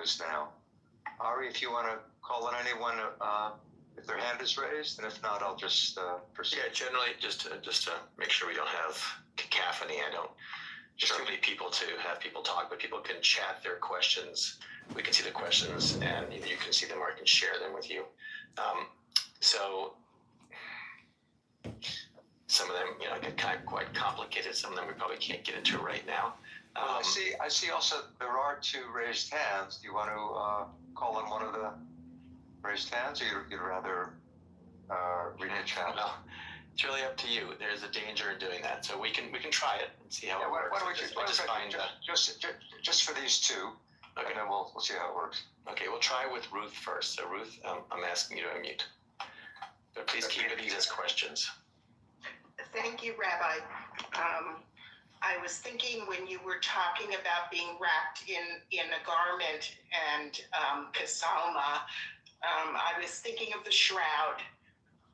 news now. Ari, if you want to call on anyone, if their hand is raised, and if not, I'll just proceed. Yeah, generally, just to make sure we don't have cacophony. I don't just too many people to have people talk, but people can chat their questions. We can see the questions, and either you can see them or I can share them with you. So some of them, get kind of quite complicated. Some of them we probably can't get into right now. Well, I see also there are 2 raised hands. Do you want to call on one of the raised hands, or you'd rather read the chat? Well, it's really up to you. There's a danger in doing that, so we can try it and see how it works. Why don't we just for these 2, okay. And then we'll see how it works. Okay, we'll try with Ruth first. So Ruth, I'm asking you to unmute. But please keep these as questions. Thank you, Rabbi. I was thinking when you were talking about being wrapped in a garment and kasalma, I was thinking of the shroud,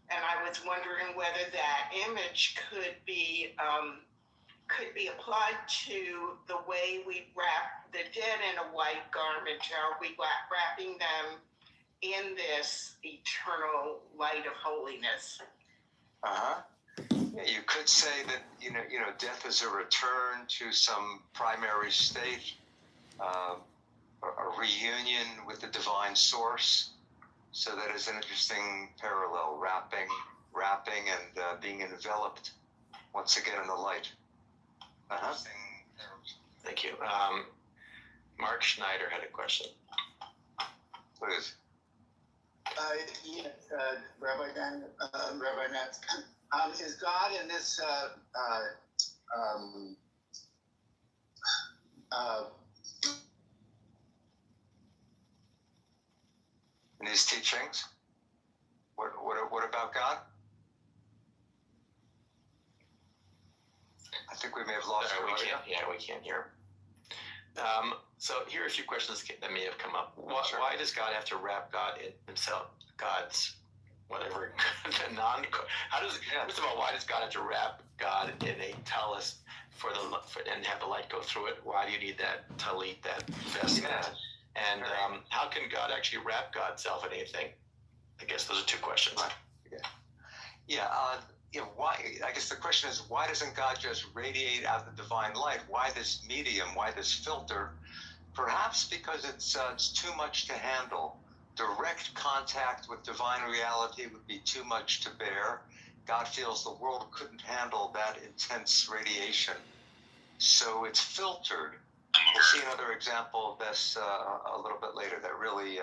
and I was wondering whether that image could be applied to the way we wrap the dead in a white garment. Are we wrapping them in this eternal light of holiness? Yeah, you could say that death is a return to some primary state, a reunion with the divine source. So that is an interesting parallel, wrapping and being enveloped once again in the light. Thank you. Mark Schneider had a question. Please. Rabbi Dan, Rabbi Nat, is God in this in his teachings? What about God? I think we may have lost we can't hear. So here are a few questions that may have come up. Why does God have to wrap God in himself? God's whatever first of all, why does God have to wrap God in a tallis and have the light go through it? Why do you need that talit, that vestment? Yeah. And how can God actually wrap God's self in anything? I guess those are 2 questions. Why? I guess the question is, why doesn't God just radiate out the divine light? Why this medium? Why this filter? Perhaps because it's too much to handle. Direct contact with divine reality would be too much to bear. God feels the world couldn't handle that intense radiation, so it's filtered. We'll see another example of this a little bit later that really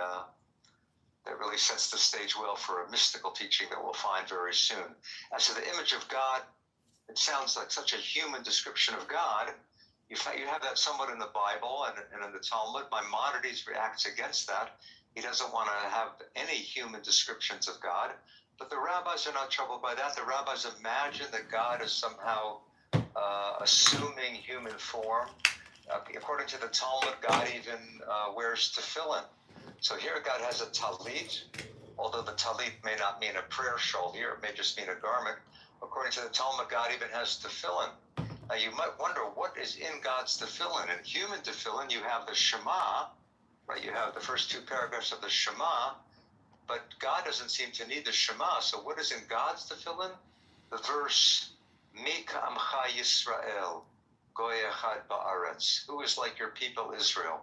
sets the stage well for a mystical teaching that we'll find very soon. As to the image of God, it sounds like such a human description of God. You have that somewhat in the Bible and in the Talmud. Maimonides reacts against that. He doesn't want to have any human descriptions of God. But the rabbis are not troubled by that. The rabbis imagine that God is somehow assuming human form. According to the Talmud, God even wears tefillin. So here God has a talit, although the talit may not mean a prayer shawl here, it may just mean a garment. According to the Talmud, God even has tefillin. Now you might wonder, what is in God's tefillin? In human tefillin, you have the Shema, right? You have the first 2 paragraphs of the Shema, but God doesn't seem to need the Shema. So what is in God's tefillin? The verse, Mi ka'amcha Yisrael, goy echad ba'aretz. Who is like your people Israel,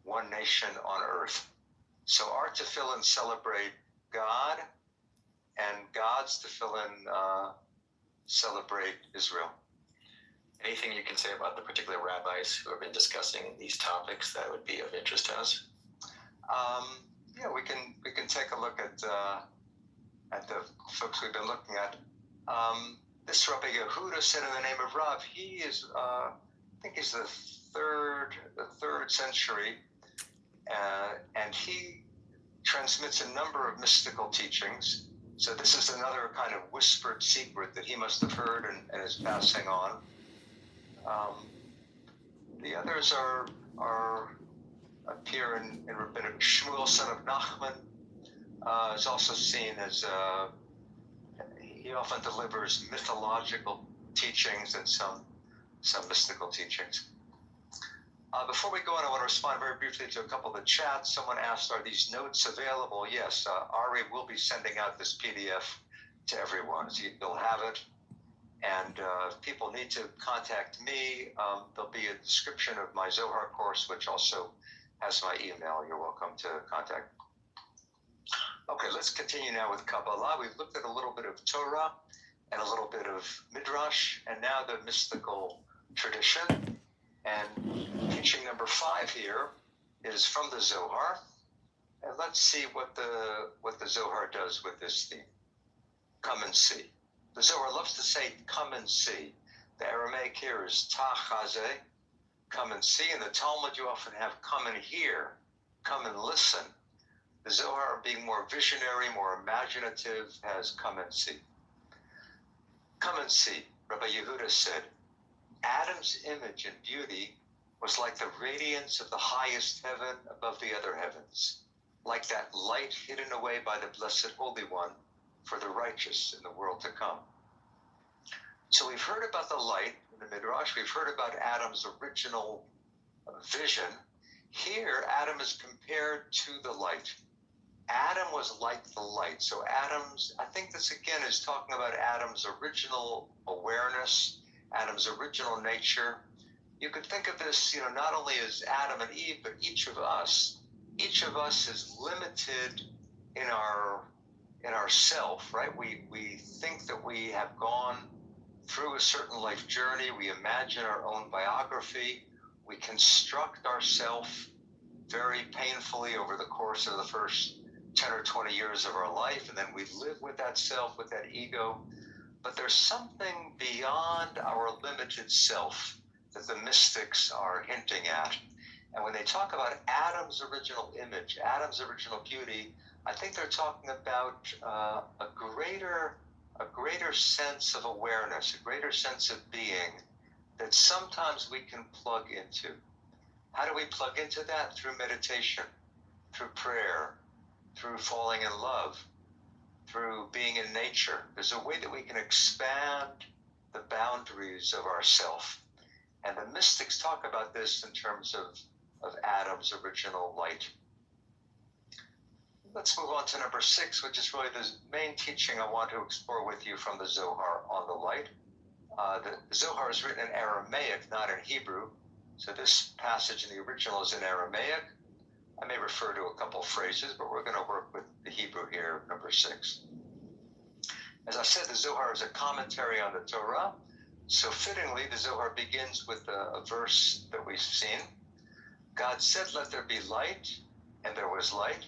one nation on earth? So our tefillin celebrate God, and God's tefillin celebrate Israel. Anything you can say about the particular rabbis who have been discussing these topics that would be of interest to us? We can take a look at the folks we've been looking at. This Rabbi Yehuda said in the name of Rav, he is I think he's the third century, and he transmits a number of mystical teachings. So this is another kind of whispered secret that he must have heard and is passing on. The others appear in rabbinic. Shmuel, son of Nachman, is also seen as he often delivers mythological teachings and some mystical teachings. Before we go on, I want to respond very briefly to a couple of the chats. Someone asked, are these notes available? Yes, Ari will be sending out this PDF to everyone, so you'll have it. And if people need to contact me, there'll be a description of my Zohar course, which also has my email. You're welcome to contact. Okay, let's continue now with Kabbalah. We've looked at a little bit of Torah and a little bit of Midrash, and now the mystical tradition. And teaching number 5 here is from the Zohar. And let's see what the Zohar does with this theme. Come and see. The Zohar loves to say, come and see. The Aramaic here is tachaze, come and see. In the Talmud, you often have come and hear, come and listen. The Zohar, being more visionary, more imaginative, has come and see. Come and see, Rabbi Yehuda said, Adam's image and beauty was like the radiance of the highest heaven above the other heavens, like that light hidden away by the Blessed Holy One for the righteous in the world to come. So we've heard about the light in the Midrash. We've heard about Adam's original vision. Here, Adam is compared to the light. Adam was like the light. So I think this again is talking about Adam's original awareness, Adam's original nature. You could think of this, not only as Adam and Eve, but each of us. Each of us is limited in our self, right? We think that we have gone through a certain life journey. We imagine our own biography. We construct ourselves very painfully over the course of the first 10 or 20 years of our life, and then we live with that self, with that ego. But there's something beyond our limited self that the mystics are hinting at. And when they talk about Adam's original image, Adam's original beauty, I think they're talking about a greater sense of awareness, a greater sense of being that sometimes we can plug into. How do we plug into that? Through meditation, through prayer, through falling in love, through being in nature. There's a way that we can expand the boundaries of ourself. And the mystics talk about this in terms of Adam's original light. Let's move on to number 6, which is really the main teaching I want to explore with you from the Zohar on the light. The Zohar is written in Aramaic, not in Hebrew. So this passage in the original is in Aramaic. I may refer to a couple of phrases, but we're going to work with the Hebrew here, number 6. As I said, the Zohar is a commentary on the Torah. So fittingly, the Zohar begins with a verse that we've seen. God said, let there be light, and there was light.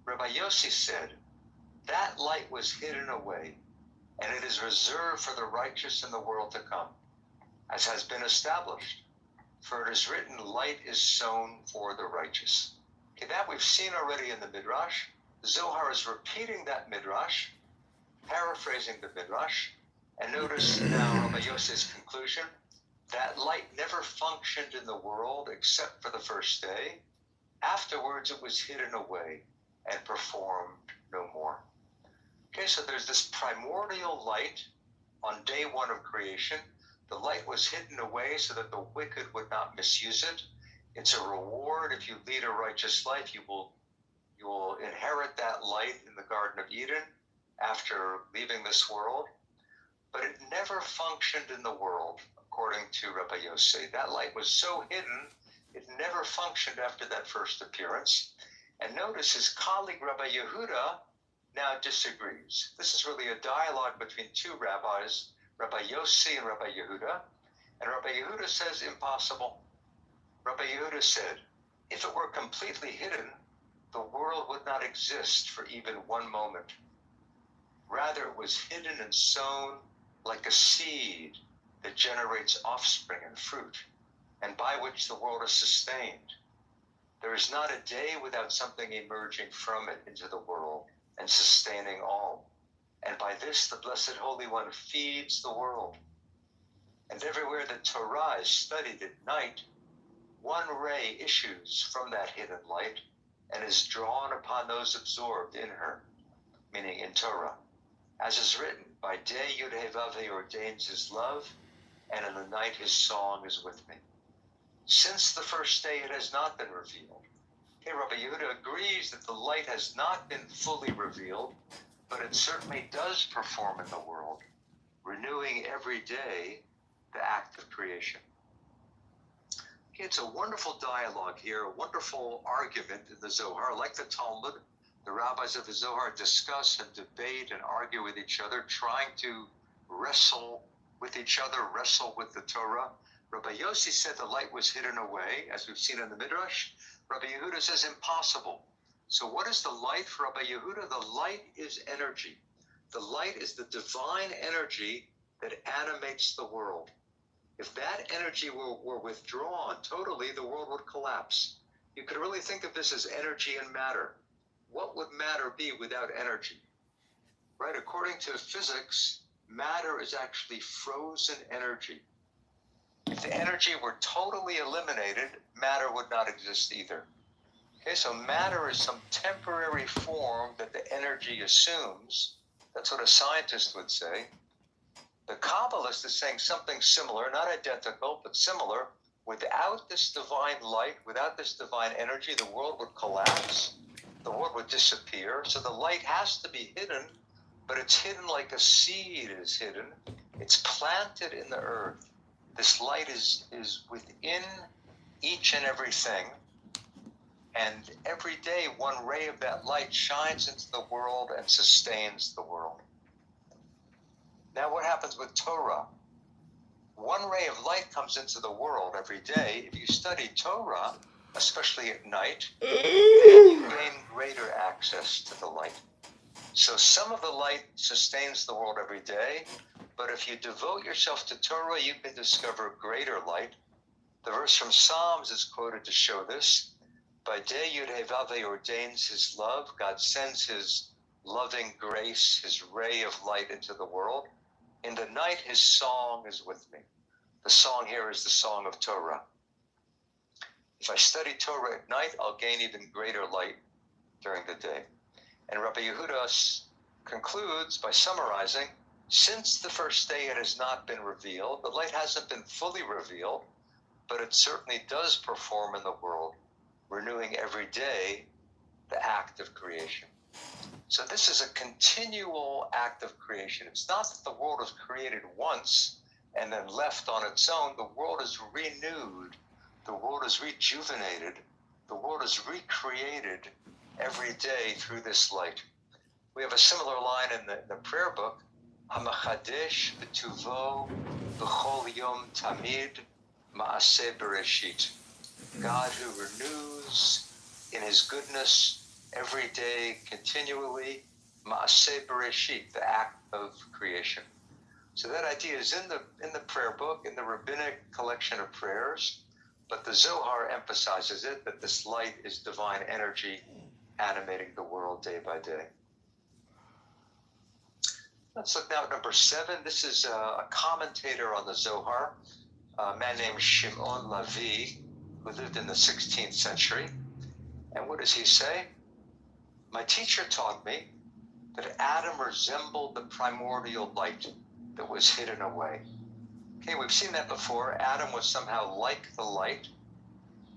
Rabbi Yossi said, that light was hidden away, and it is reserved for the righteous in the world to come, as has been established. For it is written, light is sown for the righteous. Okay, that we've seen already in the Midrash. The Zohar is repeating that Midrash, paraphrasing the Midrash, and notice now Rabbi Yossi's conclusion. That light never functioned in the world except for the first day. Afterwards, it was hidden away and performed no more. Okay, so there's this primordial light on day 1 of creation. The light was hidden away so that the wicked would not misuse it. It's a reward. If you lead a righteous life, you will inherit that light in the Garden of Eden after leaving this world. But it never functioned in the world, according to Rabbi Yossi. That light was so hidden, it never functioned after that first appearance. And notice his colleague Rabbi Yehuda now disagrees. This is really a dialogue between 2 rabbis, Rabbi Yossi and Rabbi Yehuda. And Rabbi Yehuda says, impossible. Rabbi Yehuda said, if it were completely hidden, the world would not exist for even one moment. Rather, it was hidden and sown like a seed that generates offspring and fruit, and by which the world is sustained. There is not a day without something emerging from it into the world and sustaining all. And by this, the Blessed Holy One feeds the world. And everywhere the Torah is studied at night, one ray issues from that hidden light and is drawn upon those absorbed in her, meaning in Torah. As is written, by day Yud-Heh-Vav-Heh ordains his love, and in the night his song is with me. Since the first day, it has not been revealed. Okay, Rabbi Yehuda agrees that the light has not been fully revealed, but it certainly does perform in the world, renewing every day the act of creation. Okay, it's a wonderful dialogue here, a wonderful argument in the Zohar. Like the Talmud, the rabbis of the Zohar discuss and debate and argue with each other, trying to wrestle with each other, wrestle with the Torah. Rabbi Yossi said the light was hidden away, as we've seen in the Midrash. Rabbi Yehuda says impossible. So what is the light for Rabbi Yehuda? The light is energy. The light is the divine energy that animates the world. If that energy were withdrawn totally, the world would collapse. You could really think of this as energy and matter. What would matter be without energy? Right? According to physics, matter is actually frozen energy. If the energy were totally eliminated, matter would not exist either. Okay, so matter is some temporary form that the energy assumes. That's what a scientist would say. The Kabbalist is saying something similar, not identical, but similar. Without this divine light, without this divine energy, the world would collapse. The world would disappear. So the light has to be hidden, but it's hidden like a seed is hidden. It's planted in the earth. This light is within each and everything. And every day, one ray of that light shines into the world and sustains the world. Now, what happens with Torah? One ray of light comes into the world every day. If you study Torah, especially at night, then you gain greater access to the light. So some of the light sustains the world every day, but if you devote yourself to Torah, you can discover greater light. The verse from Psalms is quoted to show this. By day, Yud-Heh-Vav-Heh ordains his love. God sends his loving grace, his ray of light into the world. In the night, his song is with me. The song here is the song of Torah. If I study Torah at night, I'll gain even greater light during the day. And Rabbi Yehuda concludes by summarizing, since the first day it has not been revealed, the light hasn't been fully revealed, but it certainly does perform in the world, renewing every day the act of creation. So this is a continual act of creation. It's not that the world was created once and then left on its own. The world is renewed. The world is rejuvenated. The world is recreated every day through this light. We have a similar line in the prayer book, Hamachadesh b'tuvo b'chol yom tamid ma'aseh bereshit. God who renews in his goodness every day, continually, ma'aseh bereshit, the act of creation. So that idea is in the prayer book, in the rabbinic collection of prayers, but the Zohar emphasizes it, that this light is divine energy animating the world day by day. Let's look now at number 7. This is a commentator on the Zohar, a man named Shimon Lavi, who lived in the 16th century. And what does he say? My teacher taught me that Adam resembled the primordial light that was hidden away. Okay, we've seen that before. Adam was somehow like the light.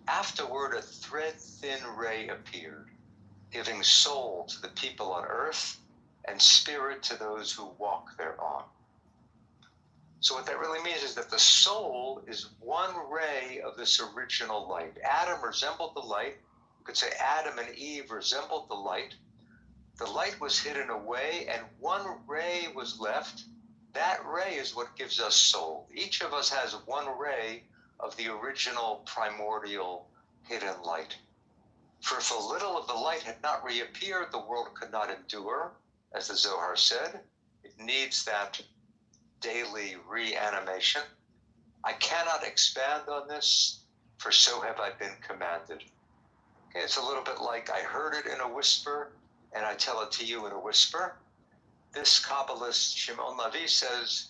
Afterward, a thread-thin ray appeared, giving soul to the people on earth and spirit to those who walk thereon. So what that really means is that the soul is one ray of this original light. Adam resembled the light. You could say Adam and Eve resembled the light. The light was hidden away and one ray was left. That ray is what gives us soul. Each of us has one ray of the original primordial hidden light. For if a little of the light had not reappeared, the world could not endure, as the Zohar said. It needs that daily reanimation. I cannot expand on this, for so have I been commanded. Okay, it's a little bit like I heard it in a whisper, and I tell it to you in a whisper. This Kabbalist, Shimon Lavi, says,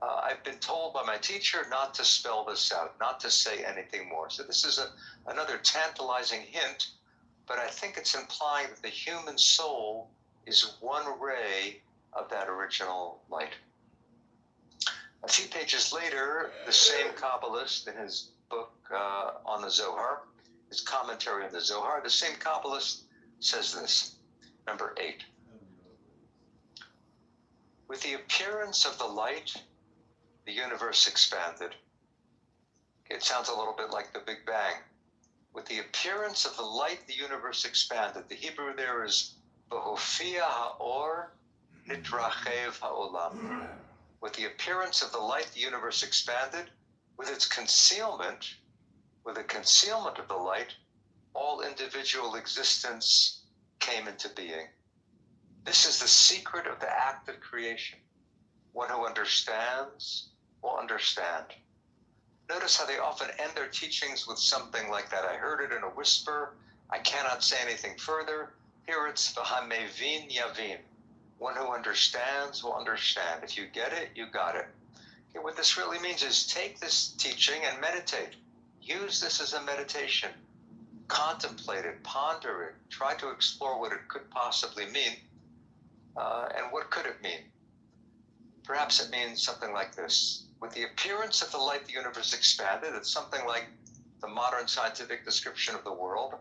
I've been told by my teacher not to spell this out, not to say anything more. So this is another tantalizing hint, but I think it's implying that the human soul is one ray of that original light. A few pages later, the same Kabbalist in his book, on the Zohar, his commentary on the Zohar, the same Kabbalist says this, number 8. With the appearance of the light, the universe expanded. It sounds a little bit like the Big Bang. With the appearance of the light, the universe expanded. The Hebrew there is V'hofia ha'or nitrachev ha'olam. With the appearance of the light, the universe expanded. With its concealment, with the concealment of the light, all individual existence came into being. This is the secret of the act of creation. One who understands will understand. Notice how they often end their teachings with something like that. I heard it in a whisper. I cannot say anything further. Here it's v'hamevin yavin. One who understands will understand. If you get it, you got it. Okay, what this really means is take this teaching and meditate. Use this as a meditation. Contemplate it, ponder it, try to explore what it could possibly mean. And what could it mean? Perhaps it means something like this. With the appearance of the light, the universe expanded. It's something like the modern scientific description of the world.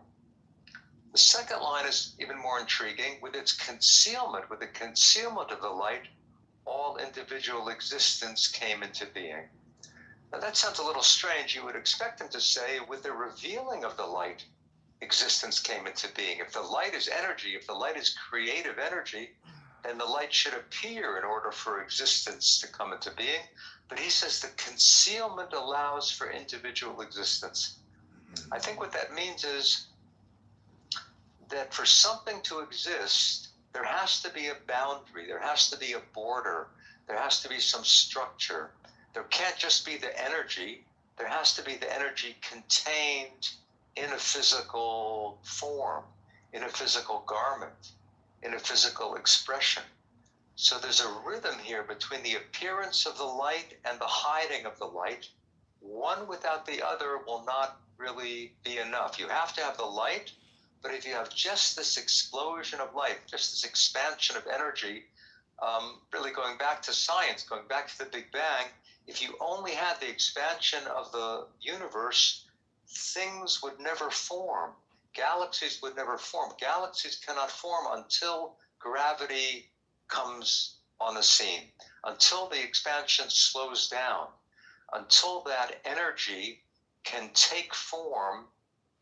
The second line is even more intriguing. With its concealment, with the concealment of the light, all individual existence came into being. Now that sounds a little strange. You would expect him to say, with the revealing of the light, existence came into being. If the light is energy, if the light is creative energy, then the light should appear in order for existence to come into being. But he says the concealment allows for individual existence. I think what that means is that for something to exist, there has to be a boundary, there has to be a border, there has to be some structure. There can't just be the energy, there has to be the energy contained in a physical form, in a physical garment, in a physical expression. So there's a rhythm here between the appearance of the light and the hiding of the light. One without the other will not really be enough. You have to have the light, but if you have just this explosion of light, just this expansion of energy, really going back to science, going back to the Big Bang, if you only had the expansion of the universe, things would never form. Galaxies would never form. Galaxies cannot form until gravity comes on the scene, until the expansion slows down, until that energy can take form,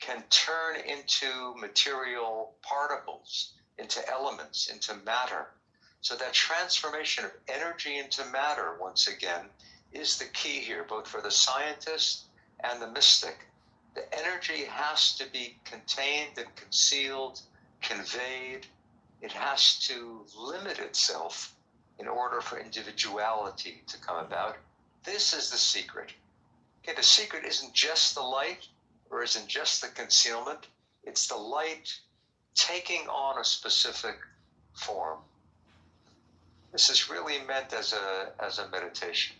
can turn into material particles, into elements, into matter. So that transformation of energy into matter, once again, is the key here, both for the scientist and the mystic. The energy has to be contained and concealed, conveyed. It has to limit itself in order for individuality to come about. This is the secret. Okay, the secret isn't just the light or isn't just the concealment. It's the light taking on a specific form. This is really meant as a meditation.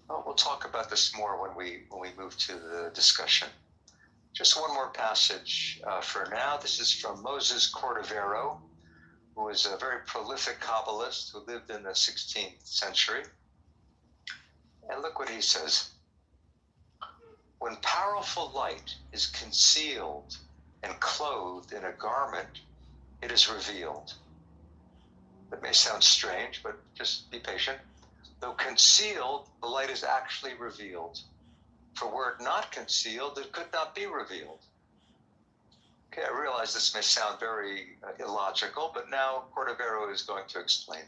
Well, we'll talk about this more when we move to the discussion. Just one more passage for now. This is from Moses Cordovero, who was a very prolific Kabbalist who lived in the 16th century. And look what he says. When powerful light is concealed and clothed in a garment, it is revealed. That may sound strange, but just be patient. Though concealed, the light is actually revealed. For were it not concealed, it could not be revealed. Okay, I realize this may sound very illogical, but now Cordovero is going to explain.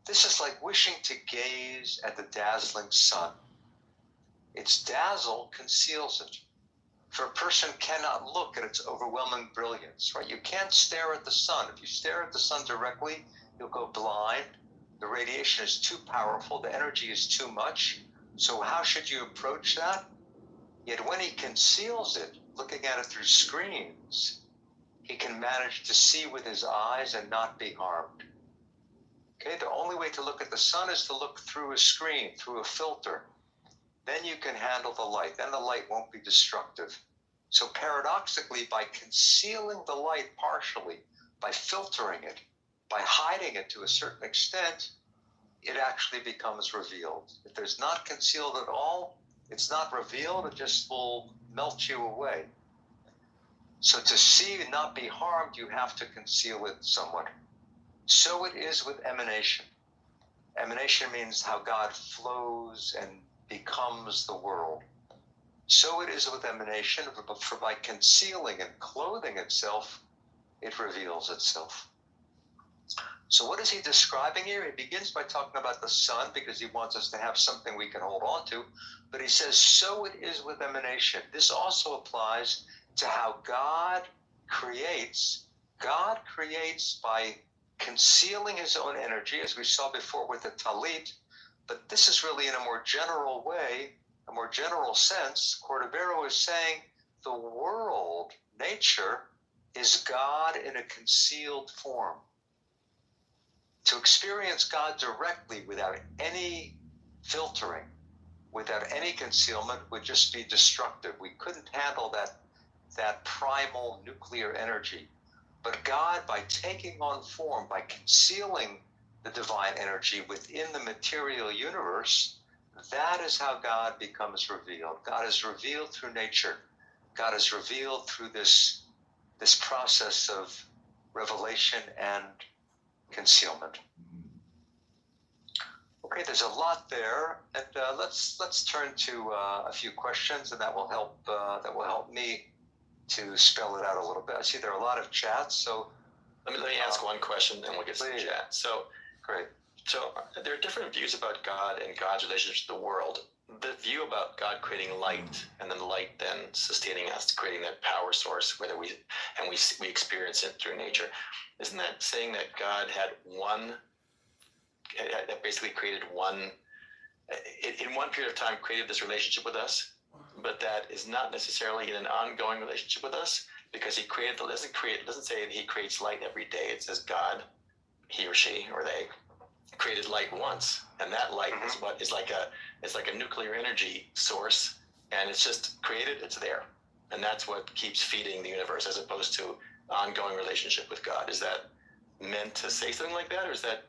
This is like wishing to gaze at the dazzling sun. Its dazzle conceals it. For a person cannot look at its overwhelming brilliance, right? You can't stare at the sun. If you stare at the sun directly, you'll go blind. The radiation is too powerful. The energy is too much. So how should you approach that? Yet when he conceals it, looking at it through screens, he can manage to see with his eyes and not be harmed. Okay, the only way to look at the sun is to look through a screen, through a filter. Then you can handle the light. Then the light won't be destructive. So paradoxically, by concealing the light partially, by filtering it, by hiding it to a certain extent, it actually becomes revealed. If there's not concealed at all, it's not revealed, it just will melt you away. So to see and not be harmed, you have to conceal it somewhat. So it is with emanation. Emanation means how God flows and becomes the world. So it is with emanation, for by concealing and clothing itself, it reveals itself. So what is he describing here? He begins by talking about the sun because he wants us to have something we can hold on to. But he says, so it is with emanation. This also applies to how God creates. God creates by concealing his own energy, as we saw before with the talit. But this is really in a more general way, a more general sense. Cordovero is saying the world, nature, is God in a concealed form. To experience God directly without any filtering, without any concealment, would just be destructive. We couldn't handle that primal nuclear energy. But God, by taking on form, by concealing the divine energy within the material universe, that is how God becomes revealed. God is revealed through nature. God is revealed through this process of revelation and concealment. Okay, there's a lot there, and let's turn to a few questions, and that will help me to spell it out a little bit. I see there are a lot of chats, so let me ask one question, and we'll get to the chat. So great. So there are different views about God and God's relationship to the world. The view about God creating light, and then light then sustaining us, creating that power source, whether we experience it through nature. Isn't that saying that God had that basically created in one period of time created this relationship with us, but that is not necessarily in an ongoing relationship with us, because he created it doesn't say that he creates light every day. It says God, he or she or they, created light once, and that light is what is like a nuclear energy source, and it's just created, it's there, and that's what keeps feeding the universe, as opposed to ongoing relationship with God. Is that meant to say something like that, or is there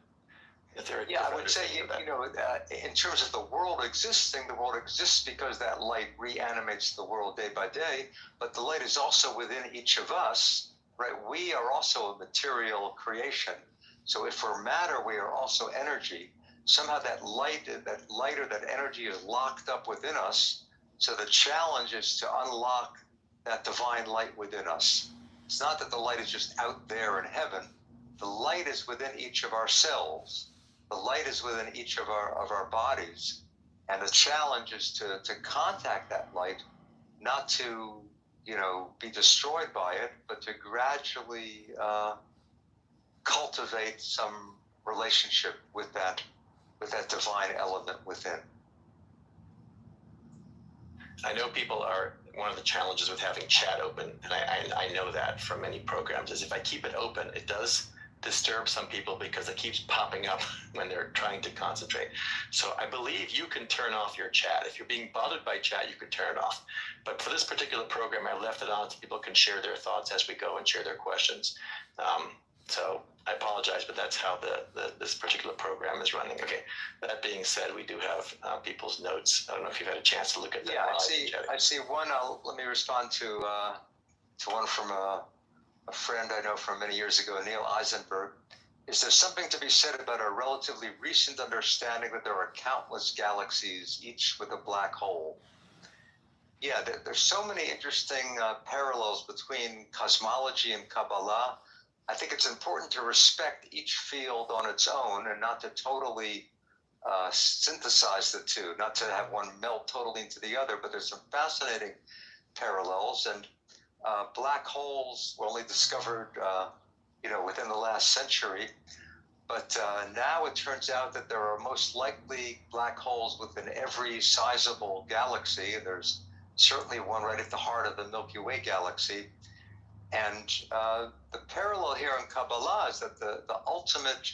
I would say, in terms of the world existing, the world exists because that light reanimates the world day by day, but the light is also within each of us, right? We are also a material creation. So if we're matter, we are also energy. Somehow that light or that energy is locked up within us. So the challenge is to unlock that divine light within us. It's not that the light is just out there in heaven. The light is within each of our cells. The light is within each of our bodies. And the challenge is to contact that light, not to, be destroyed by it, but to gradually cultivate some relationship with that divine element within. I know people are, one of the challenges with having chat open, and I know that from many programs, is if I keep it open, it does disturb some people because it keeps popping up when they're trying to concentrate. So I believe you can turn off your chat. If you're being bothered by chat, you can turn it off. But for this particular program, I left it on so people can share their thoughts as we go and share their questions. So I apologize, but that's how this particular program is running. Okay. That being said, we do have people's notes. I don't know if you've had a chance to look at them. Yeah, I see one. Let me respond to one from a friend I know from many years ago, Neil Eisenberg. Is there something to be said about a relatively recent understanding that there are countless galaxies, each with a black hole? Yeah, there's so many interesting parallels between cosmology and Kabbalah. I think it's important to respect each field on its own and not to totally synthesize the two, not to have one melt totally into the other, but there's some fascinating parallels. And black holes were only discovered, within the last century. But now it turns out that there are most likely black holes within every sizable galaxy. There's certainly one right at the heart of the Milky Way galaxy. And the parallel here in Kabbalah is that the ultimate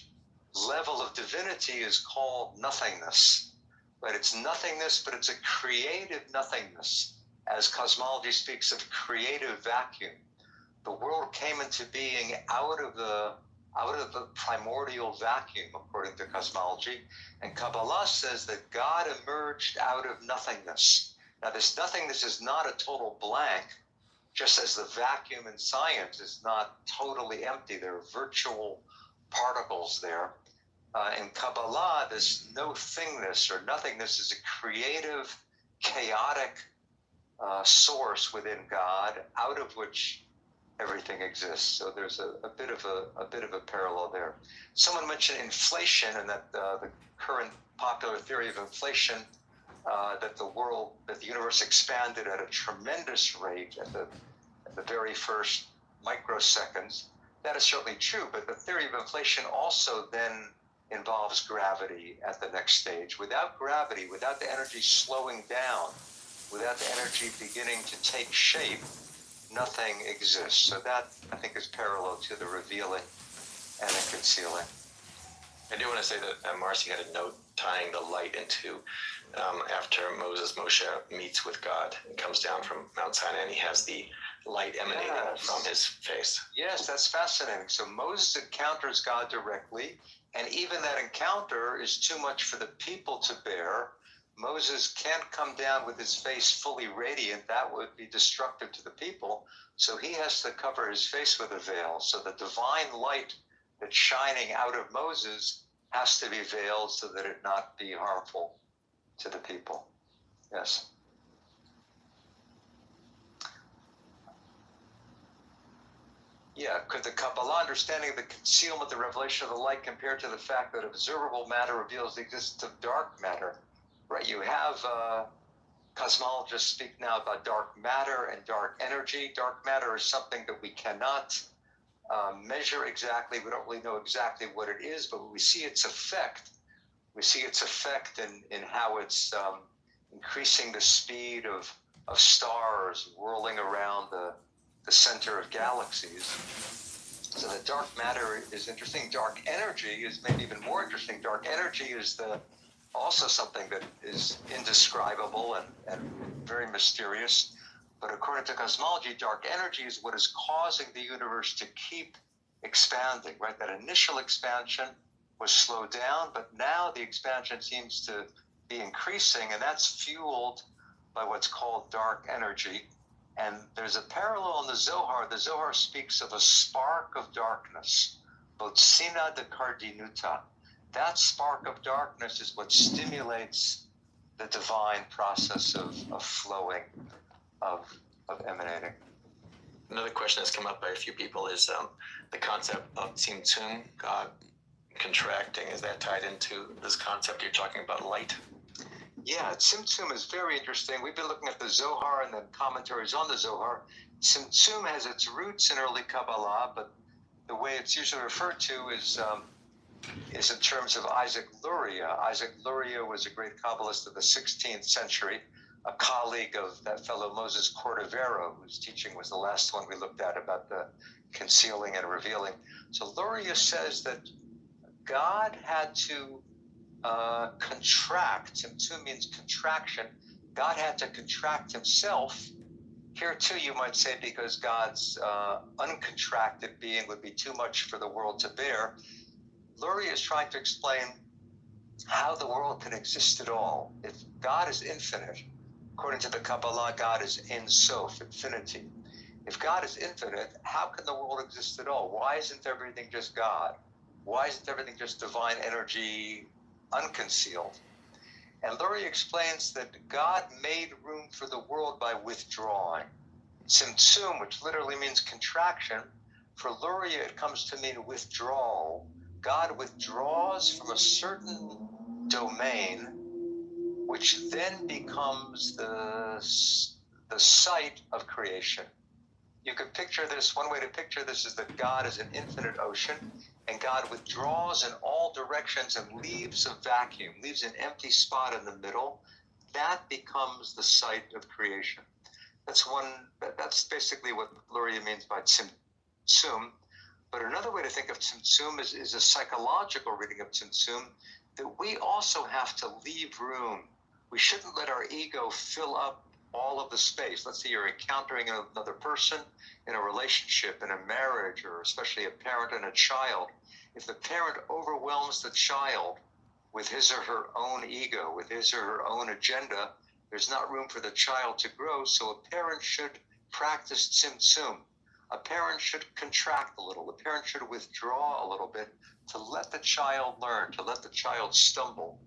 level of divinity is called nothingness. Right? It's nothingness, but it's a creative nothingness. As cosmology speaks of creative vacuum. The world came into being out of the out of the primordial vacuum, according to cosmology. And Kabbalah says that God emerged out of nothingness. Now, this nothingness is not a total blank, just as the vacuum in science is not totally empty. There are virtual particles there. In Kabbalah, this no-thingness or nothingness is a creative, chaotic source within God, out of which everything exists. So there's a bit of a parallel there. Someone mentioned inflation, and that the current popular theory of inflation, that the universe expanded at a tremendous rate at the very first microseconds. That is certainly true, but the theory of inflation also then involves gravity at the next stage. Without gravity, without the energy slowing down, without the energy beginning to take shape, nothing exists. So that, I think, is parallel to the revealing and the concealing. I do want to say that Marcy had a note tying the light into after Moshe meets with God and comes down from Mount Sinai, and he has the light emanating from his face. Yes, that's fascinating. So Moses encounters God directly, and even that encounter is too much for the people to bear. Moses can't come down with his face fully radiant. That would be destructive to the people. So he has to cover his face with a veil. So the divine light that's shining out of Moses has to be veiled so that it not be harmful to the people. Yes. Yeah, could the Kabbalah understanding of the concealment, the revelation of the light, compared to the fact that observable matter reveals the existence of dark matter? Right, you have cosmologists speak now about dark matter and dark energy. Dark matter is something that we cannot measure exactly. We don't really know exactly what it is, but we see its effect. We see its effect in how it's increasing the speed of stars whirling around the center of galaxies. So the dark matter is interesting. Dark energy is maybe even more interesting. Dark energy is also something that is indescribable and very mysterious. But according to cosmology, dark energy is what is causing the universe to keep expanding, right? That initial expansion was slowed down, but now the expansion seems to be increasing, and that's fueled by what's called dark energy. And there's a parallel in the Zohar. The Zohar speaks of a spark of darkness, botsina de kardinuta. That spark of darkness is what stimulates the divine process of flowing, of emanating. Another question that's come up by a few people is the concept of Tzimtzum, God contracting. Is that tied into this concept you're talking about, light? Yeah, Tzimtzum is very interesting. We've been looking at the Zohar and the commentaries on the Zohar. Tzimtzum has its roots in early Kabbalah, but the way it's usually referred to is in terms of Isaac Luria. Isaac Luria was a great Kabbalist of the 16th century, a colleague of that fellow Moses Cordovero, whose teaching was the last one we looked at about the concealing and revealing. So Luria says that God had to contract. Tzimtzum means contraction. God had to contract himself. Here too, you might say, because God's uncontracted being would be too much for the world to bear. Luria is trying to explain how the world can exist at all. If God is infinite, according to the Kabbalah, God is Ein Sof, infinity. If God is infinite, how can the world exist at all? Why isn't everything just God? Why isn't everything just divine energy, unconcealed? And Luria explains that God made room for the world by withdrawing. Tzimtzum, which literally means contraction, for Luria it comes to mean withdrawal. God withdraws from a certain domain, which then becomes the site of creation. You could picture this, one way to picture this is that God is an infinite ocean, and God withdraws in all directions and leaves a vacuum, leaves an empty spot in the middle. That becomes the site of creation. That's basically what Luria means by Tzimtzum. But another way to think of Tzimtzum is a psychological reading of Tzimtzum, that we also have to leave room. We shouldn't let our ego fill up all of the space. Let's say you're encountering another person in a relationship, in a marriage, or especially a parent and a child. If the parent overwhelms the child with his or her own ego, with his or her own agenda, there's not room for the child to grow. So a parent should practice tzimtzum. A parent should contract a little. A parent should withdraw a little bit to let the child learn, to let the child stumble.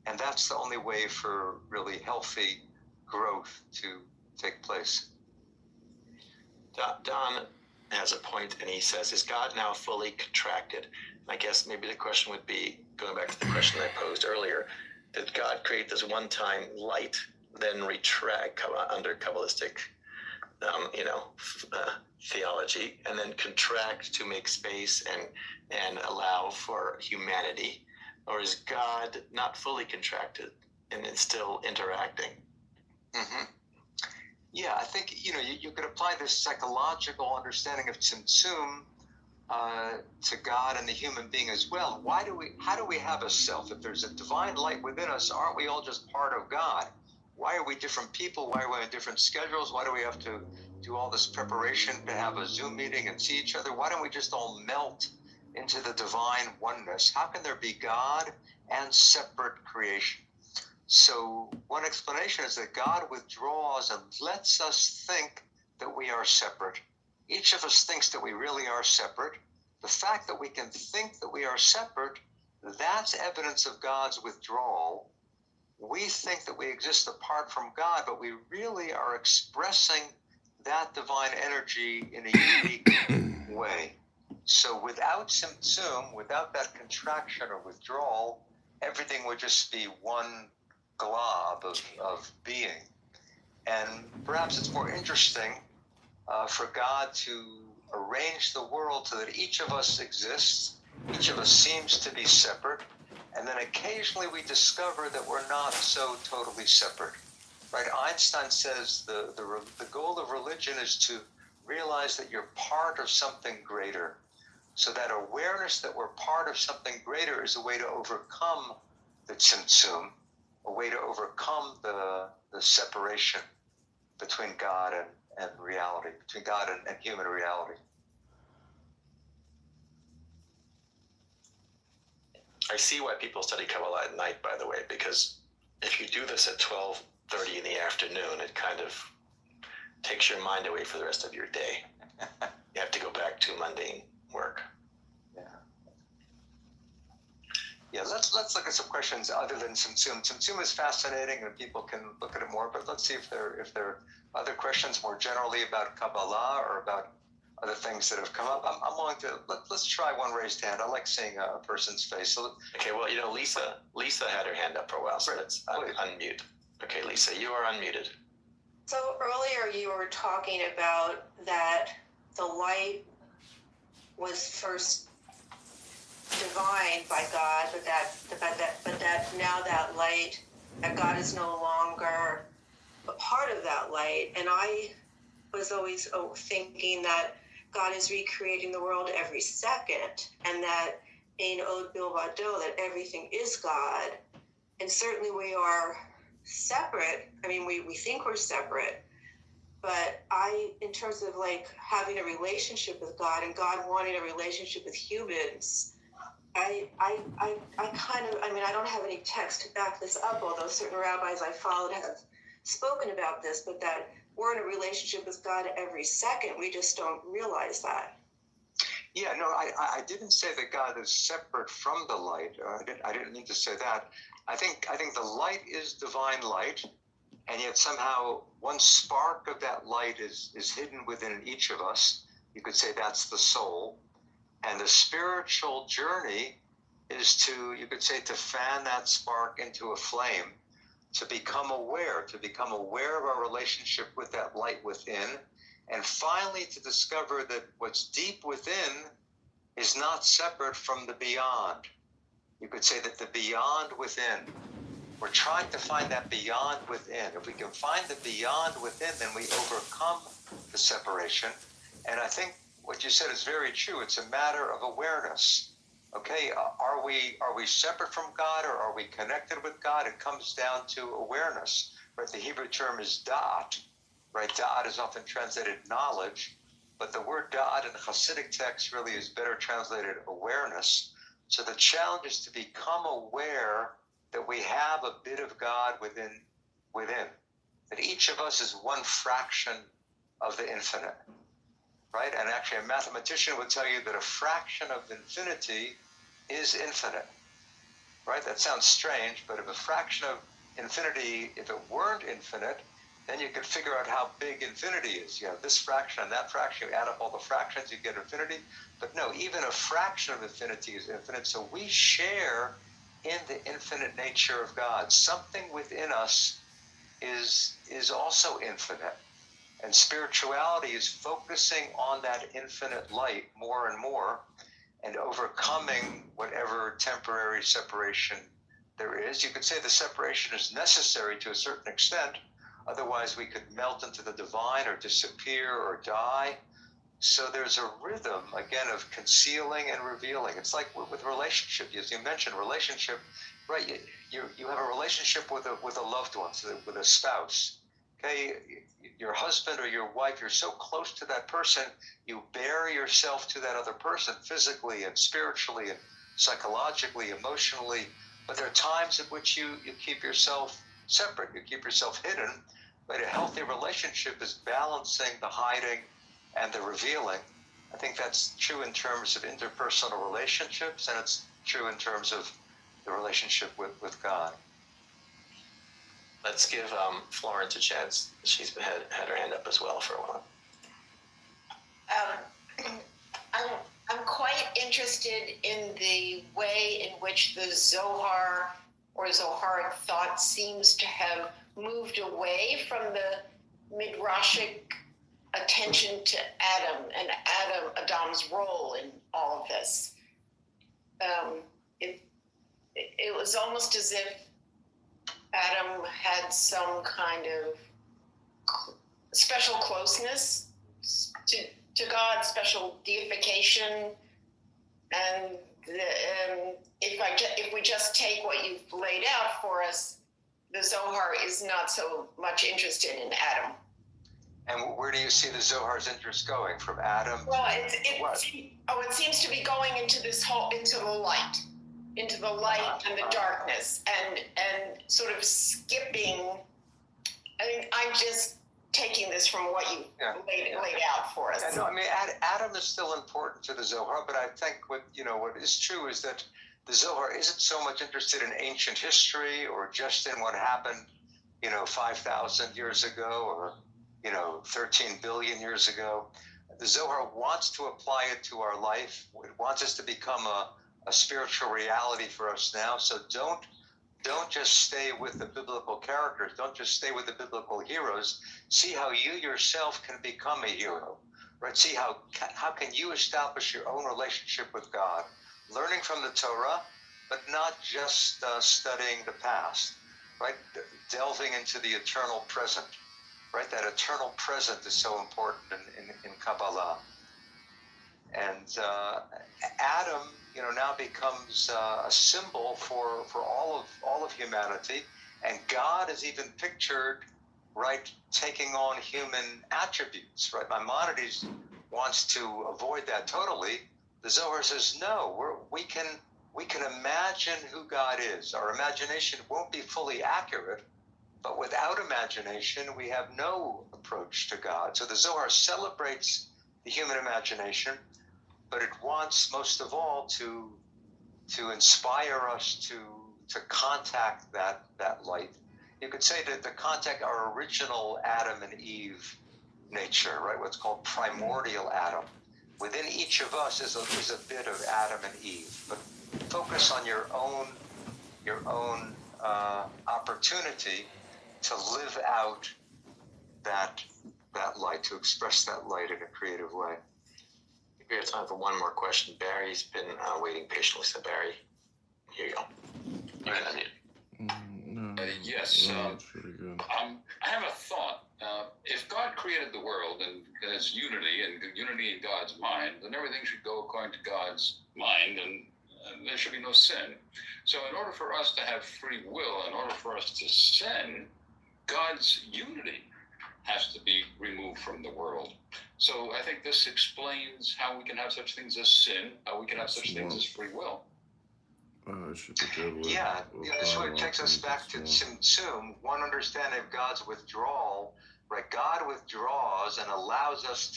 And that's the only way for really healthy growth to take place. Don has a point, and he says, is God now fully contracted? And I guess maybe the question would be, going back to the question I posed earlier, did God create this one-time light, then retract under Kabbalistic theology, and then contract to make space and allow for humanity? Or is God not fully contracted and it's still interacting? Mm-hmm. Yeah, I think you could apply this psychological understanding of tzimtzum to God and the human being as well. How do we have a self? If there's a divine light within us, aren't we all just part of God? Why are we different people? Why are we on different schedules? Why do we have to do all this preparation to have a Zoom meeting and see each other? Why don't we just all melt into the divine oneness? How can there be God and separate creation? So one explanation is that God withdraws and lets us think that we are separate. Each of us thinks that we really are separate. The fact that we can think that we are separate, that's evidence of God's withdrawal. We think that we exist apart from God, but we really are expressing that divine energy in a unique way. So without tzimtzum, without that contraction or withdrawal, everything would just be one glob of being. And perhaps it's more interesting for God to arrange the world so that each of us exists, each of us seems to be separate, and then occasionally we discover that we're not so totally separate. Right? Einstein says the goal of religion is to realize that you're part of something greater. So that awareness that we're part of something greater is a way to overcome the tzimtzum, a way to overcome the separation between God and reality, between God and human reality. I see why people study Kabbalah at night, by the way, because if you do this at 12:30 in the afternoon, it kind of takes your mind away for the rest of your day. You have to go back to mundane work. Yeah, let's look at some questions other than tzimtzum. Tzimtzum is fascinating, and people can look at it more. But let's see if there are other questions more generally about Kabbalah or about other things that have come up. I'm willing to let's try one raised hand. I like seeing a person's face. So okay, well, Lisa had her hand up for a while, so let's unmute. Okay, Lisa, you are unmuted. So earlier you were talking about that the light was first divine by God, but that now that light, that God is no longer a part of that light. And I was always thinking that God is recreating the world every second, and that in Od Bilvado, that everything is God. And certainly we are separate. I mean, we think we're separate, but in terms of like having a relationship with God and God wanting a relationship with humans, I don't have any text to back this up, although certain rabbis I followed have spoken about this, but that we're in a relationship with God every second. We just don't realize that. yeah, no, I didn't say that God is separate from the light. I didn't mean to say that. I think the light is divine light, and yet somehow one spark of that light is hidden within each of us. You could say that's the soul. And the spiritual journey is you could say, to fan that spark into a flame, to become aware of our relationship with that light within, and finally to discover that what's deep within is not separate from the beyond. You could say that the beyond within, we're trying to find that beyond within. If we can find the beyond within, then we overcome the separation. And I think what you said is very true. It's a matter of awareness. Okay, are we separate from God, or are we connected with God? It comes down to awareness. right? The Hebrew term is da'at, right? Da'at is often translated knowledge, but the word da'at in the Hasidic text really is better translated awareness. So the challenge is to become aware that we have a bit of God within, that each of us is one fraction of the infinite, right? And actually a mathematician would tell you that a fraction of infinity is infinite, right? That sounds strange, but if a fraction of infinity, if it weren't infinite, then you could figure out how big infinity is. You have this fraction and that fraction, you add up all the fractions, you get infinity. But no, even a fraction of infinity is infinite. So we share in the infinite nature of God. Something within us is also infinite. And spirituality is focusing on that infinite light more and more and overcoming whatever temporary separation there is. You could say the separation is necessary to a certain extent. Otherwise, we could melt into the divine or disappear or die. So there's a rhythm, again, of concealing and revealing. It's like with relationship. As you mentioned, relationship, right? You have a relationship with a loved one, so with a spouse. Okay, your husband or your wife, you're so close to that person, you bear yourself to that other person physically and spiritually and psychologically, emotionally. But there are times at which you keep yourself separate, you keep yourself hidden. But a healthy relationship is balancing the hiding and the revealing. I think that's true in terms of interpersonal relationships, and it's true in terms of the relationship with God. Let's give Florence a chance. She's had her hand up as well for a while. I'm quite interested in the way in which the Zohar or Zoharic thought seems to have moved away from the Midrashic attention to Adam and Adam's role in all of this. It was almost as if Adam had some kind of special closeness to God, special deification, and if we just take what you've laid out for us, the Zohar is not so much interested in Adam. And where do you see the Zohar's interest going? From Adam? Well, it seems to be going into the light and the darkness, and sort of skipping. I mean, I'm just taking this from what you laid out for us. Yeah, no, I mean, Adam is still important to the Zohar, but I think what is true is that the Zohar isn't so much interested in ancient history or just in what happened, 5,000 years ago or, 13 billion years ago. The Zohar wants to apply it to our life. It wants us to become a spiritual reality for us now. So don't just stay with the biblical characters. Don't just stay with the biblical heroes. See how you yourself can become a hero, right? See how can you establish your own relationship with God, learning from the Torah, but not just studying the past, right? Delving into the eternal present, right? That eternal present is so important in Kabbalah. And Adam, now becomes a symbol for all of humanity, and God is even pictured, right, taking on human attributes, right? Maimonides wants to avoid that totally. The Zohar says no. We can imagine who God is. Our imagination won't be fully accurate, but without imagination, we have no approach to God. So the Zohar celebrates the human imagination, but it wants most of all to inspire us to contact that light. You could say that to contact our original Adam and Eve nature, right? What's called primordial Adam. Within each of us is a bit of Adam and Eve. But focus on your own opportunity to live out that light, to express that light in a creative way. We have time for one more question. Barry's been waiting patiently. So Barry, here you go. You can unmute. Yes. That's pretty good. I have a thought. If God created the world and there's unity and unity in God's mind, then everything should go according to God's mind, and there should be no sin. So in order for us to have free will, in order for us to sin, God's unity has to be removed from the world. So I think this explains how we can have such things as sin, how we can have such things as free will. Yeah, this one takes us back to Tzimtzum, one understanding of God's withdrawal, right? God withdraws and allows us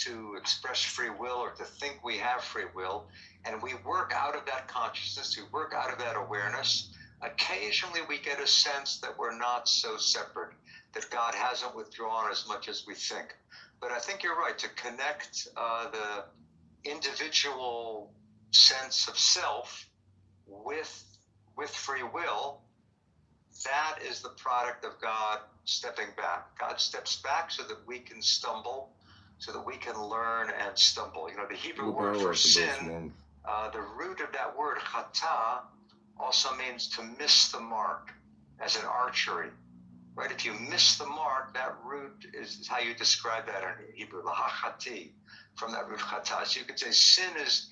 to express free will or to think we have free will, and we work out of that consciousness, we work out of that awareness. Occasionally we get a sense that we're not so separate, that God hasn't withdrawn as much as we think. But I think you're right, to connect the individual sense of self with free will, that is the product of God stepping back. God steps back so that we can stumble, so that we can learn and stumble. You know, the Hebrew word for sin, the root of that word, chata, also means to miss the mark, as in archery, right? If you miss the mark, that root is how you describe that in Hebrew, lahachati, from that root chata. So you could say sin is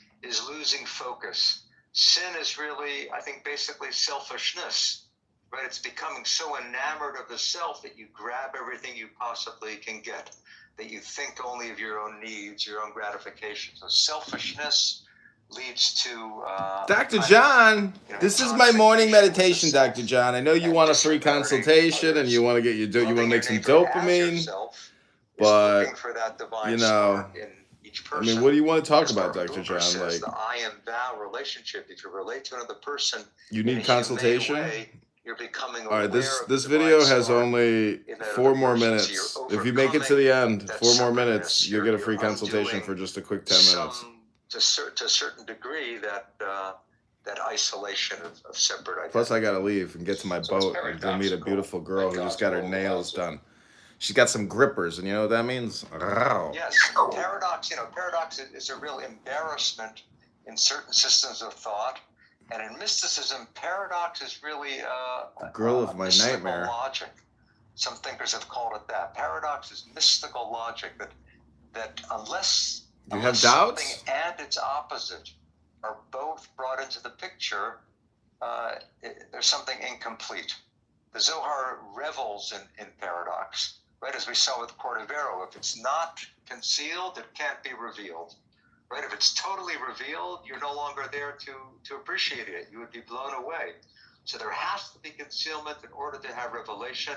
losing focus. Sin is really, I think, basically selfishness, right? It's becoming so enamored of the self that you grab everything you possibly can get, that you think only of your own needs, your own gratification. So selfishness leads to Dr. John, this is my morning meditation, Dr. John. I know you want a free consultation and you want to get you want to make some dopamine, but you know, I mean, what do you want to talk about, Dr. John? Like, the I am thou relationship. If you relate to another person, you need consultation. You're becoming all right, this video has only 4 more minutes. If you make it to the end, 4 more minutes, you'll get a free consultation for just a quick 10 minutes. To a certain degree, that isolation of separate identity. Plus, I gotta leave and get to my boat and go meet a beautiful girl who just got her nails done. She's got some grippers, and you know what that means? Yes, paradox. You know, paradox is a real embarrassment in certain systems of thought, and in mysticism, paradox is really the girl of my nightmare. Logic. Some thinkers have called it that. Paradox is mystical logic that unless you have doubts, something and its opposite are both brought into the picture, there's something incomplete. The Zohar revels in paradox, right? As we saw with Cordovero, if it's not concealed, it can't be revealed, right? If it's totally revealed, you're no longer there to appreciate it. You would be blown away. So there has to be concealment in order to have revelation.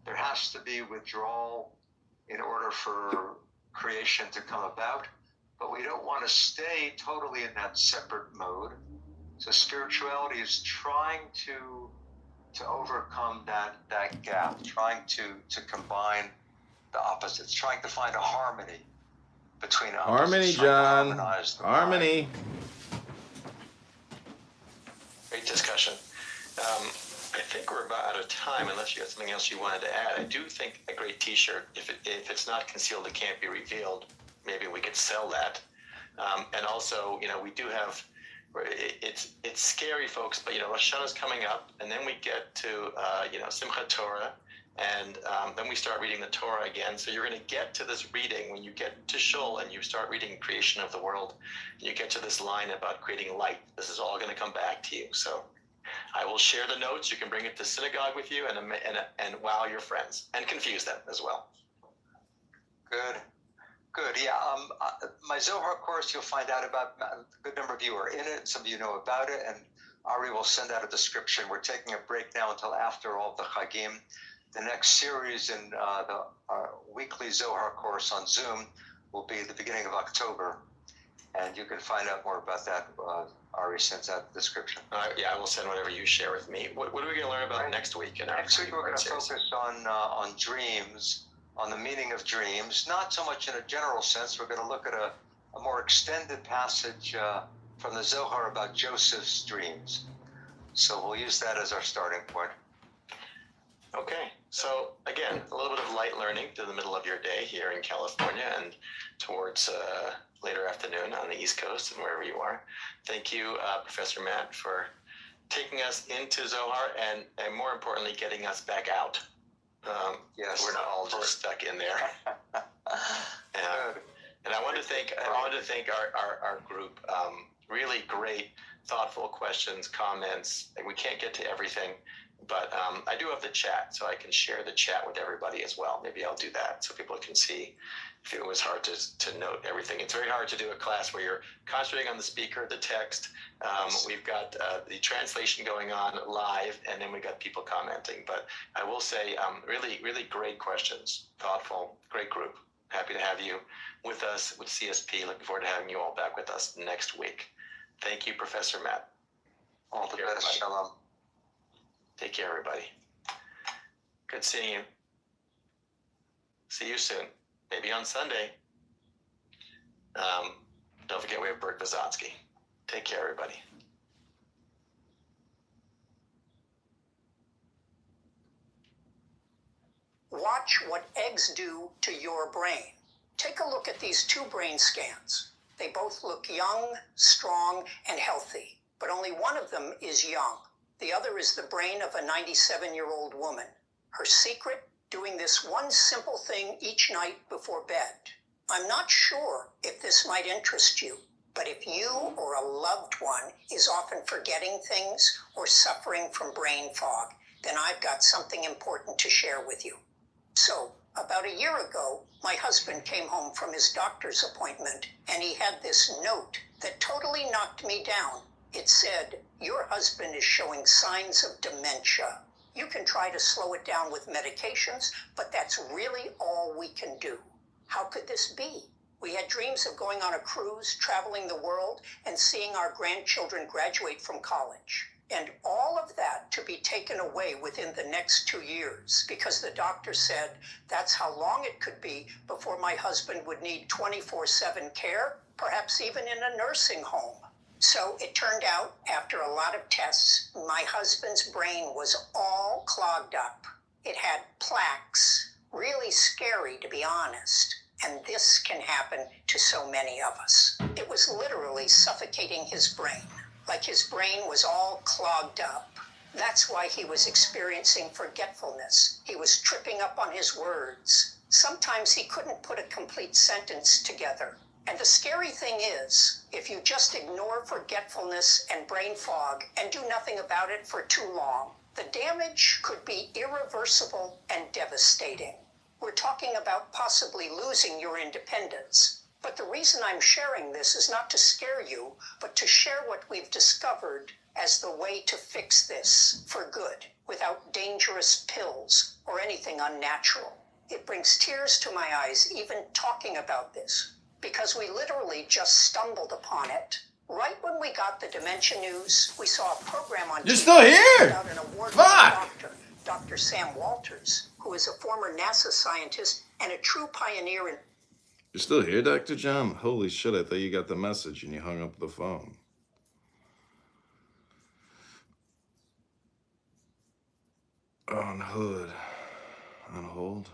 There has to be withdrawal in order for creation to come about. But we don't want to stay totally in that separate mode. So spirituality is trying to overcome that gap, trying to combine the opposites, trying to find a harmony between opposites. Harmony, John. Harmony. Great discussion. I think we're about out of time, unless you have something else you wanted to add. I do think a great T-shirt, if it's not concealed, it can't be revealed. Maybe we could sell that. And also, you know, we do have, it's scary, folks, but, you know, Rosh Hashanah is coming up, and then we get to, you know, Simchat Torah, and then we start reading the Torah again. So you're going to get to this reading when you get to Shul and you start reading creation of the world, and you get to this line about creating light. This is all going to come back to you. So I will share the notes. You can bring it to synagogue with you and wow your friends and confuse them as well. Good, yeah. My Zohar course, you'll find out about, a good number of you are in it, some of you know about it, and Ari will send out a description. We're taking a break now until after all the Chagim. The next series in our weekly Zohar course on Zoom will be the beginning of October, and you can find out more about that. Ari sends out the description. Yeah, I will send whatever you share with me. What are we going to learn about next week? Next week we're going to focus on dreams, on the meaning of dreams, not so much in a general sense. We're going to look at a more extended passage from the Zohar about Joseph's dreams. So we'll use that as our starting point. Okay, so again, a little bit of light learning to the middle of your day here in California and towards later afternoon on the East Coast and wherever you are. Thank you, Professor Matt, for taking us into Zohar and more importantly, getting us back out. Yes, we're not all just stuck in there. And I want to thank our group. Really great, thoughtful questions, comments. We can't get to everything. But I do have the chat, so I can share the chat with everybody as well. Maybe I'll do that so people can see. If it was hard to note everything. It's very hard to do a class where you're concentrating on the speaker, the text. We've got the translation going on live, and then we got people commenting. But I will say, really, really great questions, thoughtful, great group. Happy to have you with us with CSP. Looking forward to having you all back with us next week. Thank you, Professor Matt. All the best. Shalom. Take care, everybody. Good seeing you. See you soon. Maybe on Sunday. Don't forget we have Bert Vizotsky. Take care, everybody. Watch what eggs do to your brain. Take a look at these 2 brain scans. They both look young, strong, and healthy, but only one of them is young. The other is the brain of a 97-year-old woman. Her secret? Doing this one simple thing each night before bed. I'm not sure if this might interest you, but if you or a loved one is often forgetting things or suffering from brain fog, then I've got something important to share with you. So, about a year ago, my husband came home from his doctor's appointment, and he had this note that totally knocked me down. It said, "Your husband is showing signs of dementia. You can try to slow it down with medications, but that's really all we can do." How could this be? We had dreams of going on a cruise, traveling the world, and seeing our grandchildren graduate from college. And all of that to be taken away within the next 2 years, because the doctor said that's how long it could be before my husband would need 24/7 care, perhaps even in a nursing home. So it turned out, after a lot of tests, my husband's brain was all clogged up. It had plaques, really scary to be honest. And this can happen to so many of us. It was literally suffocating his brain, like his brain was all clogged up. That's why he was experiencing forgetfulness. He was tripping up on his words. Sometimes he couldn't put a complete sentence together. And the scary thing is, if you just ignore forgetfulness and brain fog and do nothing about it for too long, the damage could be irreversible and devastating. We're talking about possibly losing your independence. But the reason I'm sharing this is not to scare you, but to share what we've discovered as the way to fix this for good, without dangerous pills or anything unnatural. It brings tears to my eyes even talking about this, because we literally just stumbled upon it. Right when we got the dementia news, we saw a program on You're TV still here? about an award-winning Fuck! doctor, Dr. Sam Walters, who is a former NASA scientist and a true pioneer in... You're still here, Dr. John? Holy shit, I thought you got the message and you hung up the phone. On hold. On hold.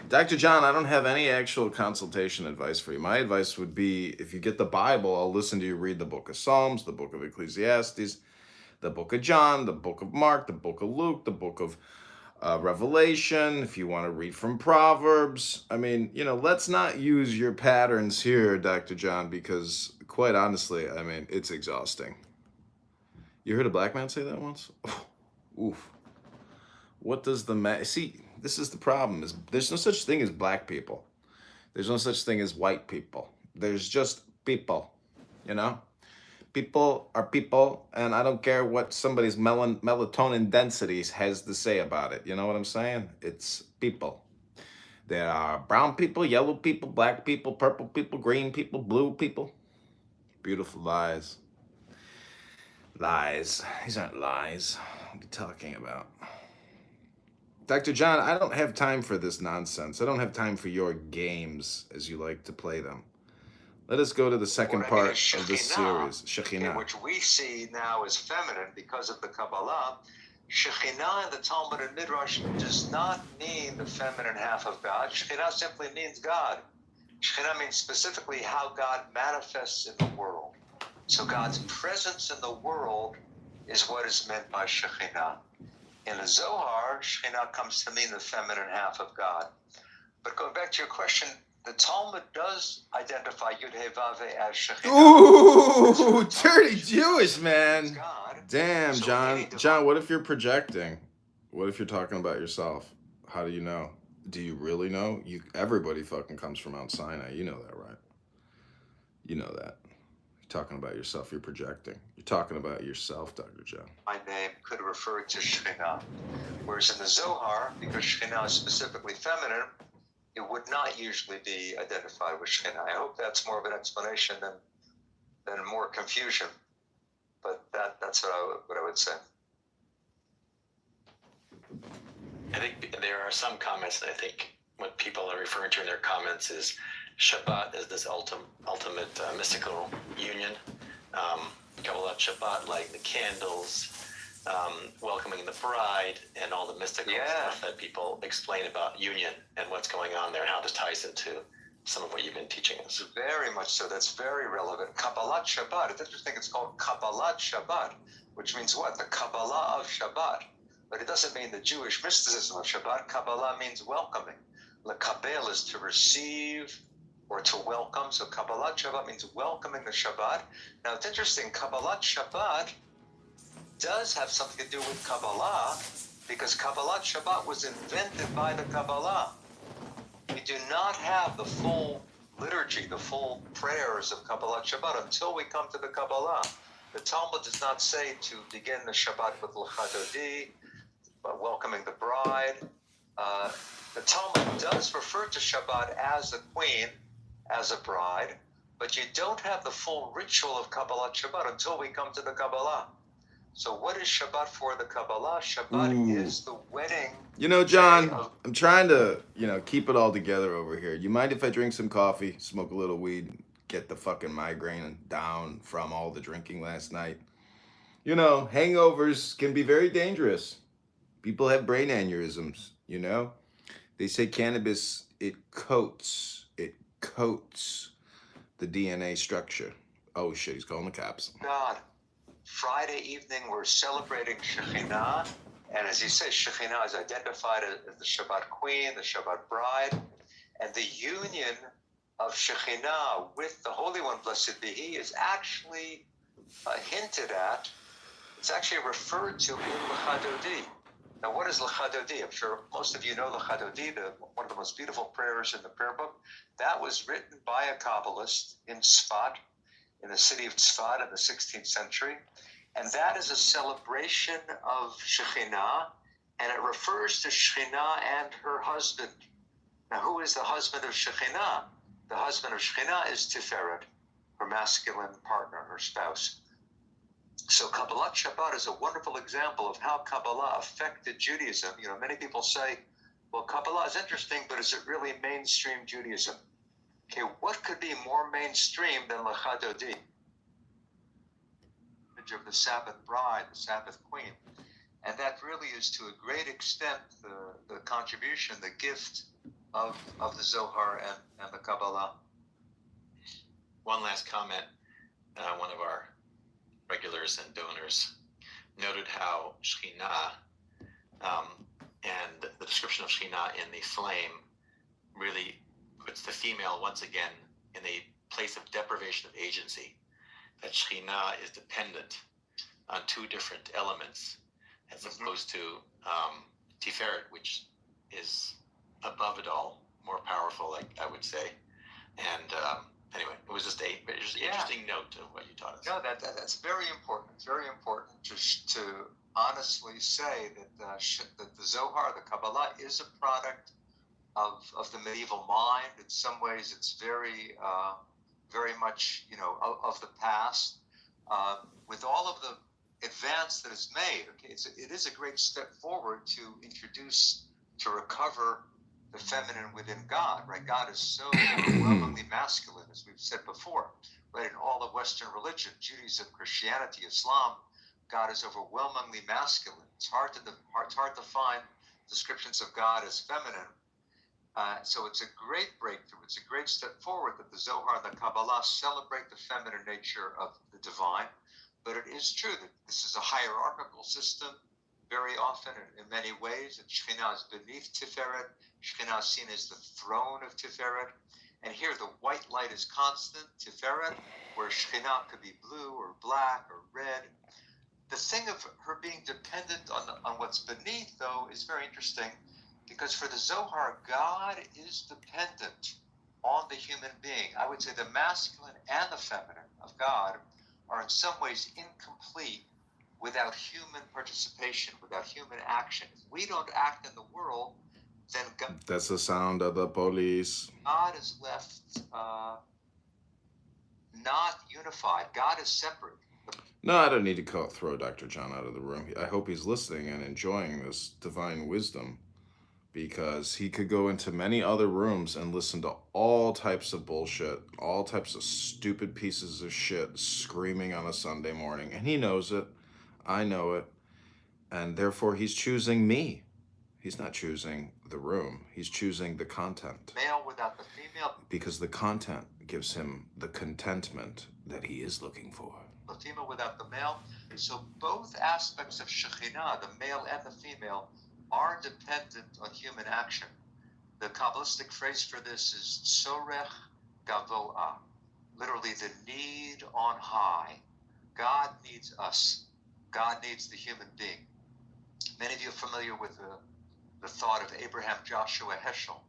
Dr. John, I don't have any actual consultation advice for you. My advice would be, if you get the Bible, I'll listen to you read the book of Psalms, the book of Ecclesiastes, the book of John, the book of Mark, the book of Luke, the book of Revelation, if you want to read from Proverbs. I mean, let's not use your patterns here, Dr. John, because quite honestly, I mean, it's exhausting. You heard a black man say that once? Oof. What does see, this is the problem, is there's no such thing as black people. There's no such thing as white people. There's just people, People are people, and I don't care what somebody's melatonin densities has to say about it. You know what I'm saying? It's people. There are brown people, yellow people, black people, purple people, green people, blue people. Beautiful lies. Lies. These aren't lies. What are you talking about? Dr. John, I don't have time for this nonsense. I don't have time for your games as you like to play them. Let us go to the second part of this series, Shekhinah. Which we see now as feminine because of the Kabbalah. Shekhinah in the Talmud and Midrash does not mean the feminine half of God. Shekhinah simply means God. Shekhinah means specifically how God manifests in the world. So God's presence in the world is what is meant by Shekhinah. In the Zohar, Shekhinah comes to mean the feminine half of God. But going back to your question, the Talmud does identify Yud-Heh Vav-Heh as Shekhinah. Ooh, dirty Jewish, man. God, Damn, So John. any divine- John, what if you're projecting? What if you're talking about yourself? How do you know? Do you really know? Everybody fucking comes from Mount Sinai. You know that, right? You know that. You're talking about yourself. You're projecting. You're talking about yourself, Dr. John. My name could refer to Shekhinah. Whereas in the Zohar, because Shekhinah is specifically feminine, it would not usually be identified with Shekhinah. I hope that's more of an explanation than more confusion. But that's what I would say. I think there are some comments that I think what people are referring to in their comments is Shabbat as this ultimate mystical union. Kabbalat Shabbat, lighting the candles, welcoming the bride, and all the mystical stuff that people explain about union and what's going on there, and how this ties into some of what you've been teaching us. Very much so. That's very relevant. Kabbalat Shabbat. It's interesting. It's called Kabbalat Shabbat, which means what? The Kabbalah of Shabbat. But it doesn't mean the Jewish mysticism of Shabbat. Kabbalah means welcoming. Lekabel is to receive or to welcome. So Kabbalat Shabbat means welcoming the Shabbat. Now it's interesting. Kabbalat Shabbat does have something to do with Kabbalah, because Kabbalat Shabbat was invented by the Kabbalah. We do not have the full liturgy, the full prayers of Kabbalat Shabbat until we come to the Kabbalah. The Talmud does not say to begin the Shabbat with L'chadodi, but welcoming the bride. The Talmud does refer to Shabbat as a queen, as a bride, but you don't have the full ritual of Kabbalat Shabbat until we come to the Kabbalah. So what is Shabbat for the Kabbalah? Shabbat is the wedding. You know, John, I'm trying to, keep it all together over here. You mind if I drink some coffee, smoke a little weed, get the fucking migraine down from all the drinking last night? Hangovers can be very dangerous. People have brain aneurysms, They say cannabis, it coats the DNA structure. Oh shit, he's calling the cops. God. Friday evening, we're celebrating Shekhinah. And as you say, Shekhinah is identified as the Shabbat queen, the Shabbat bride. And the union of Shekhinah with the Holy One, blessed be He, is actually hinted at. It's actually referred to in L'chadodi. Now, what is L'chadodi? I'm sure most of you know L'chadodi, one of the most beautiful prayers in the prayer book. That was written by a Kabbalist in Tzfat, in the city of Tzfat in the 16th century. And that is a celebration of Shekhinah, and it refers to Shekhinah and her husband. Now, who is the husband of Shekhinah? The husband of Shekhinah is Tiferet, her masculine partner, her spouse. So Kabbalat Shabbat is a wonderful example of how Kabbalah affected Judaism. Many people say, well, Kabbalah is interesting, but is it really mainstream Judaism? Okay, what could be more mainstream than L'chadodi? Of the Sabbath bride, the Sabbath queen. And that really is to a great extent the contribution, the gift of the Zohar and the Kabbalah. One last comment. One of our regulars and donors noted how Shekhinah and the description of Shekhinah in the flame really puts the female once again in a place of deprivation of agency. That Shekhinah is dependent on two different elements, as opposed to Tiferet, which is above it all, more powerful, I would say. And anyway, it was just an interesting note of what you taught us. No, that's very important. It's very important just to honestly say that the Zohar, the Kabbalah, is a product of the medieval mind. In some ways, it's very much, of the past. With all of the advance that is made, it is a great step forward to recover the feminine within God, right? God is so overwhelmingly masculine, as we've said before, right? In all of Western religion, Judaism, Christianity, Islam, God is overwhelmingly masculine. It's hard to find descriptions of God as feminine. So it's a great breakthrough. It's a great step forward that the Zohar and the Kabbalah celebrate the feminine nature of the divine. But it is true that this is a hierarchical system very often in many ways. And Shekhinah is beneath Tiferet. Shekhinah is seen as the throne of Tiferet. And here the white light is constant, Tiferet, where Shekhinah could be blue or black or red. the thing of her being dependent on what's beneath, though, is very interesting, because for the Zohar, God is dependent on the human being. I would say the masculine and the feminine of God are in some ways incomplete without human participation, without human action. If we don't act in the world, then God, That's the sound of the police. God is left not unified. God is separate. No, I don't need to throw Dr. John out of the room. I hope he's listening and enjoying this divine wisdom, because he could go into many other rooms and listen to all types of bullshit, all types of stupid pieces of shit screaming on a Sunday morning. And he knows it. I know it. And therefore, he's choosing me. He's not choosing the room. He's choosing the content. Male without the female. Because the content gives him the contentment that he is looking for. The female without the male. So both aspects of Shekhinah, the male and the female, are dependent on human action. The Kabbalistic phrase for this is Tzorech Gavoa, literally the need on high. God needs us. God needs the human being. Many of you are familiar with the thought of Abraham Joshua Heschel,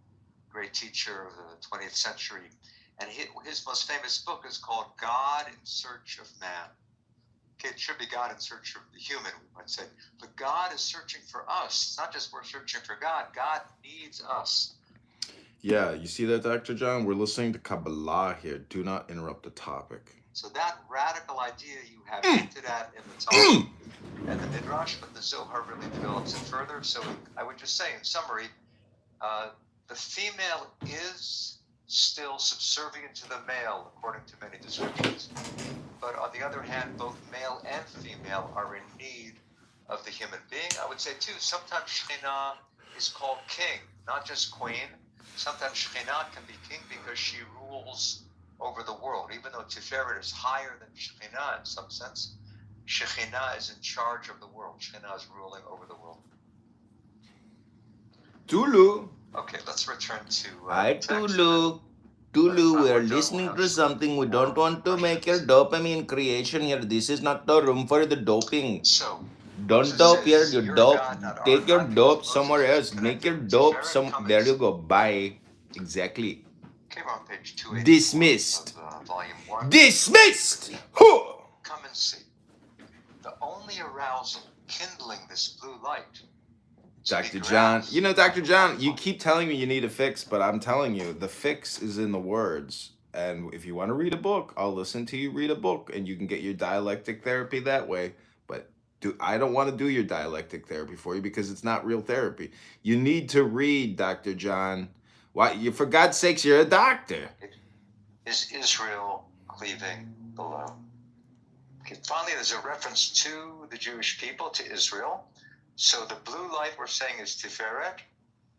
great teacher of the 20th century. And his most famous book is called God in Search of Man. Okay, it should be God in search of the human, we might say. But God is searching for us. It's not just we're searching for God. God needs us. Yeah, you see that, Dr. John? We're listening to Kabbalah here. Do not interrupt the topic. So that radical idea you have hinted at in the Talmud and the Midrash, but the Zohar really develops it further. So I would just say, in summary, the female is still subservient to the male, according to many descriptions. But on the other hand, both male and female are in need of the human being. I would say, too, sometimes Shekhinah is called king, not just queen. Sometimes Shekhinah can be king because she rules over the world. Even though Tiferet is higher than Shekhinah in some sense, Shekhinah is in charge of the world. Shekhinah is ruling over the world. Tulu. Okay, let's return to Hi, Tulu. Tulu, we are listening to something. We don't want to make your dopamine creation here. This is not the room for the doping. So, Don't dope here. You dope. Take your dope somewhere else. Make your dope some. There you go. Bye. Exactly. Okay, we're on page 284 Dismissed. of volume 1. Dismissed. Huh. Come and see. The only arousal kindling this blue light. Dr. John, you know, Dr. John, you keep telling me you need a fix, but I'm telling you, the fix is in the words. And if you want to read a book, I'll listen to you read a book, and you can get your dialectic therapy that way. But I don't want to do your dialectic therapy for you because it's not real therapy. You need to read, Dr. John. Why? For God's sakes, you're a doctor. Is Israel cleaving below? Okay, finally, there's a reference to the Jewish people, to Israel. So the blue light we're saying is Tiferet.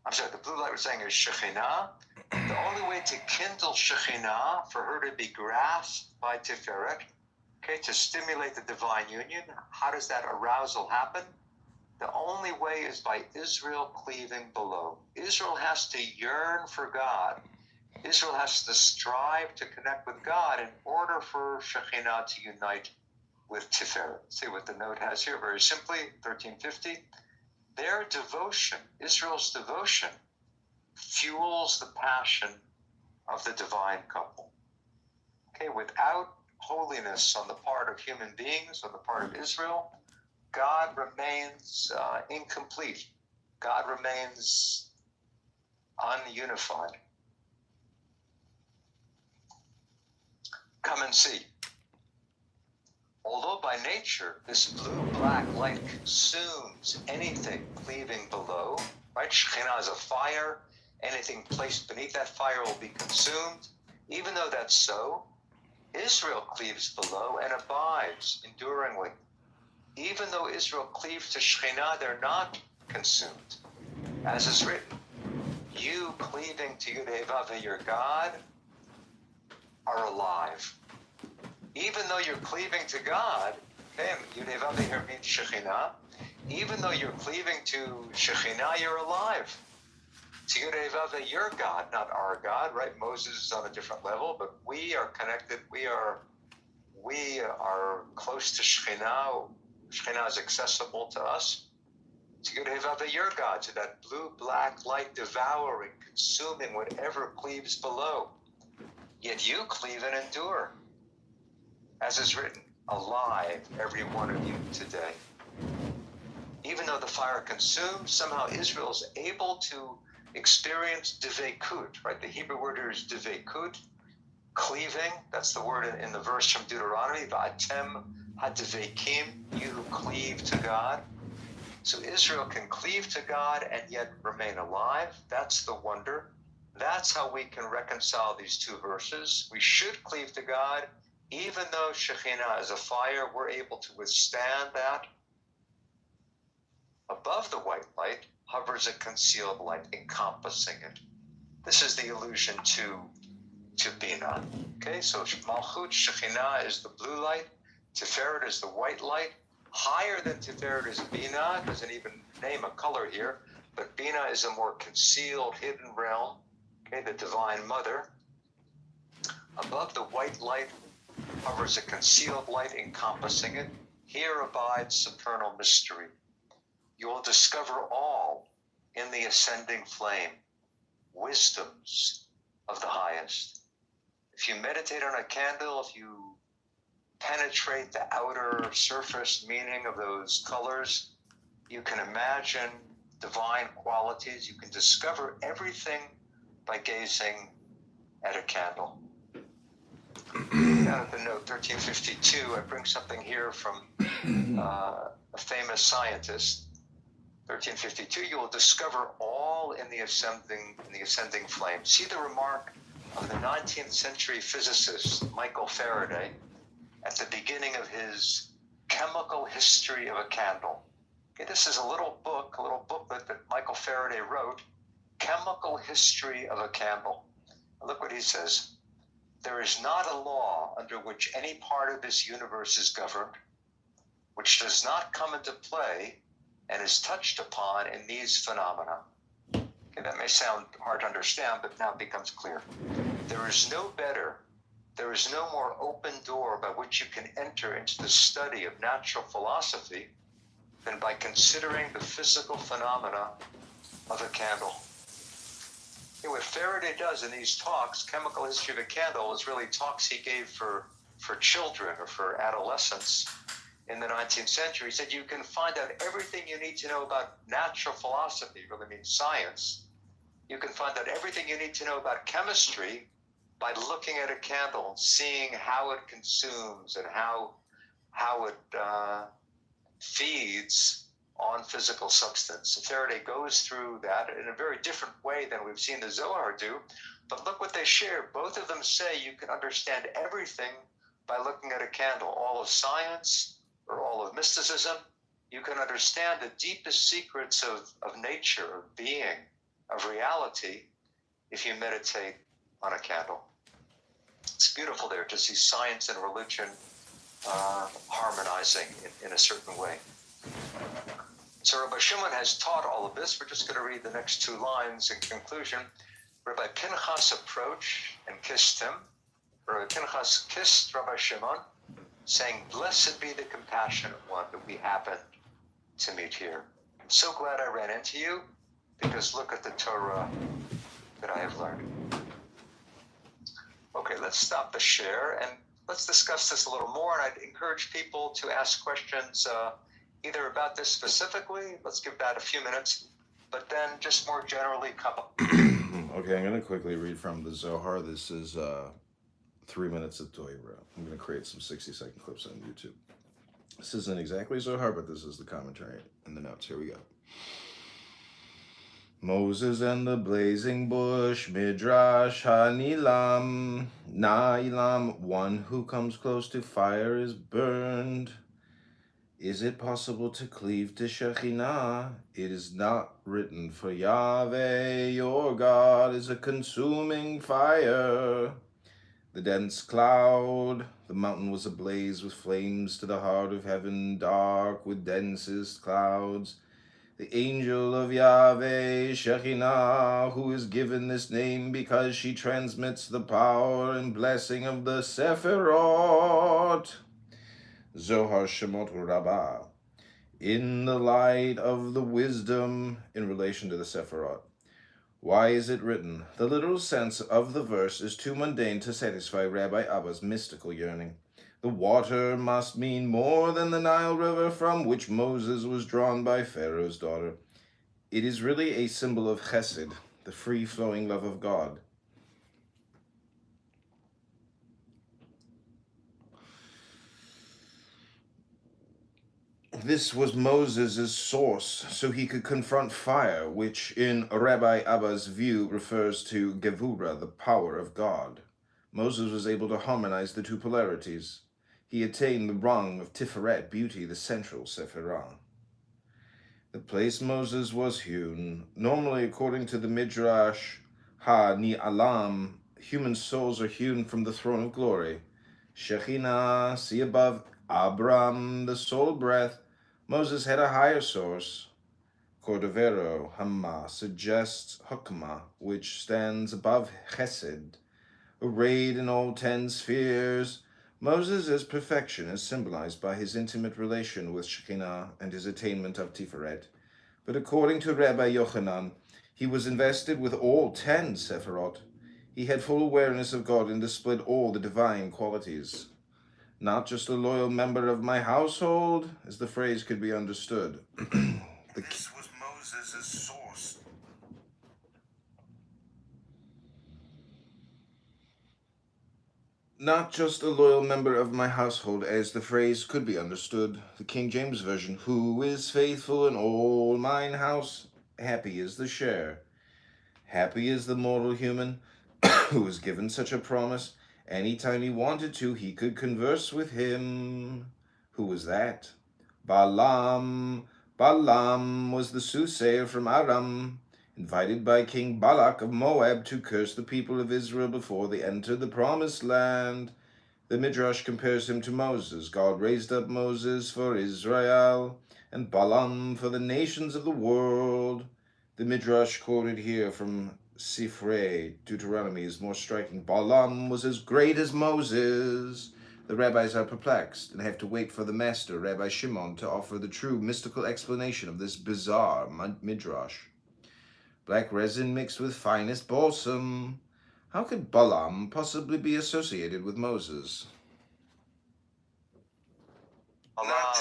I'm sorry, the blue light we're saying is Shekhinah. The only way to kindle Shekhinah, for her to be grasped by Tiferet, okay, to stimulate the divine union, how does that arousal happen? The only way is by Israel cleaving below. Israel has to yearn for God. Israel has to strive to connect with God in order for Shekhinah to unite with Tiferet. See what the note has here, very simply, 1350. Their devotion, Israel's devotion, fuels the passion of the divine couple. Okay, without holiness on the part of human beings, on the part of Israel, God remains incomplete. God remains ununified. Come and see. Although by nature, this blue-black light consumes anything cleaving below, right? Shekhinah is a fire. Anything placed beneath that fire will be consumed. Even though that's so, Israel cleaves below and abides enduringly. Even though Israel cleaves to Shekhinah, they're not consumed. As is written, you cleaving to Yud-Heh-Vav, your God, are alive. Even though you're cleaving to God, okay, Yud-Heh-Vav here means Shekhinah, even though you're cleaving to Shekhinah, you're alive. To Yud-Heh-Vav, your God, not our God, right? Moses is on a different level, but we are connected. We are close to Shekhinah Shekhinah is accessible to us. To Yud-Heh-Vav, your God, to that blue-black light devouring, consuming whatever cleaves below. Yet you cleave and endure. As is written, alive, every one of you today. Even though the fire consumes, somehow Israel is able to experience devekut, right? The Hebrew word here is devekut, cleaving. That's the word in the verse from Deuteronomy, va'atem hadevekim, you who cleave to God. So Israel can cleave to God and yet remain alive. That's the wonder. That's how we can reconcile these two verses. We should cleave to God, even though Shekhinah is a fire, we're able to withstand that. Above the white light hovers a concealed light encompassing it. This is the allusion to Bina. Okay, so Malchut, Shekhinah is the blue light, Tiferet is the white light. Higher than Tiferet is Bina, doesn't even name a color here, but Bina is a more concealed, hidden realm, okay, the Divine Mother. Above the white light hovers a concealed light encompassing it. Here abides supernal mystery. You will discover all in the ascending flame, wisdoms of the highest. If you meditate on a candle, if you penetrate the outer surface meaning of those colors, you can imagine divine qualities. You can discover everything by gazing at a candle. Down at the note 1352, I bring something here from a famous scientist. 1352, you will discover all in the ascending flame. See the remark of the 19th century physicist Michael Faraday at the beginning of his Chemical History of a Candle. Okay, this is a little booklet that Michael Faraday wrote, Chemical History of a Candle. Look what he says. There is not a law under which any part of this universe is governed, which does not come into play and is touched upon in these phenomena. Okay, that may sound hard to understand, but now it becomes clear. There is no more open door by which you can enter into the study of natural philosophy than by considering the physical phenomena of a candle. Okay, what Faraday does in these talks, Chemical History of a Candle, is really talks he gave for children or for adolescents in the 19th century. He said you can find out everything you need to know about natural philosophy, really means science. You can find out everything you need to know about chemistry by looking at a candle and seeing how it consumes and how it feeds on physical substance. Faraday goes through that in a very different way than we've seen the Zohar do, but look what they share. Both of them say you can understand everything by looking at a candle. All of science or all of mysticism, you can understand the deepest secrets of nature, of being, of reality, if you meditate on a candle. It's beautiful there to see science and religion harmonizing in a certain way. So Rabbi Shimon has taught all of this. We're just going to read the next two lines in conclusion. Rabbi Pinchas approached and kissed him. Rabbi Pinchas kissed Rabbi Shimon, saying, "Blessed be the compassionate one that we happened to meet here. I'm so glad I ran into you, because look at the Torah that I have learned." Okay, let's stop the share and let's discuss this a little more. And I'd encourage people to ask questions either about this specifically, let's give that a few minutes, but then just more generally Okay, I'm going to quickly read from the Zohar. This is 3 minutes of Torah. I'm going to create some 60-second clips on YouTube. This isn't exactly Zohar, but this is the commentary and the notes. Here we go. Moses and the blazing bush, Midrash Hanilam, Na'ilam, one who comes close to fire is burned. Is it possible to cleave to Shekhinah? It is not written, for Yahweh, your God, is a consuming fire. The dense cloud, the mountain was ablaze with flames to the heart of heaven, dark with densest clouds. The angel of Yahweh, Shekhinah, who is given this name because she transmits the power and blessing of the Sephirot. Zohar Shemot Rabbah. in the light of the wisdom in relation to the Sephirot. Why is it written? The literal sense of the verse is too mundane to satisfy Rabbi Abba's mystical yearning. The water must mean more than the Nile River from which Moses was drawn by Pharaoh's daughter. It is really a symbol of chesed, the free-flowing love of God. This was Moses' source, so he could confront fire, which in Rabbi Abba's view refers to Gevura, the power of God. Moses was able to harmonize the two polarities. He attained the rung of Tiferet, beauty, the central Sephirah. The place Moses was hewn, normally according to the Midrash Ha-Ni'alam, human souls are hewn from the throne of glory. Shekhinah, see above, Abram, the soul breath. Moses had a higher source. Cordovero, Hamma, suggests Hukmah, which stands above Chesed. Arrayed in all 10 spheres, Moses' perfection is symbolized by his intimate relation with Shekhinah and his attainment of Tiferet. But according to Rabbi Yochanan, he was invested with all 10 Sephirot. He had full awareness of God and displayed all the divine qualities. Not just a loyal member of my household, as the phrase could be understood. This was Moses' source. Not just a loyal member of my household, as the phrase could be understood. The King James Version, who is faithful in all mine house, happy is the share. Happy is the mortal human who was given such a promise. Anytime he wanted to, he could converse with him. Who was that? Balaam. Balaam was the soothsayer from Aram, invited by King Balak of Moab to curse the people of Israel before they entered the promised land. The Midrash compares him to Moses. God raised up Moses for Israel and Balaam for the nations of the world. The Midrash quoted here from Sifrei, Deuteronomy, is more striking. Balaam was as great as Moses. The rabbis are perplexed and have to wait for the master, Rabbi Shimon, to offer the true mystical explanation of this bizarre Midrash. Black resin mixed with finest balsam. How could Balaam possibly be associated with Moses?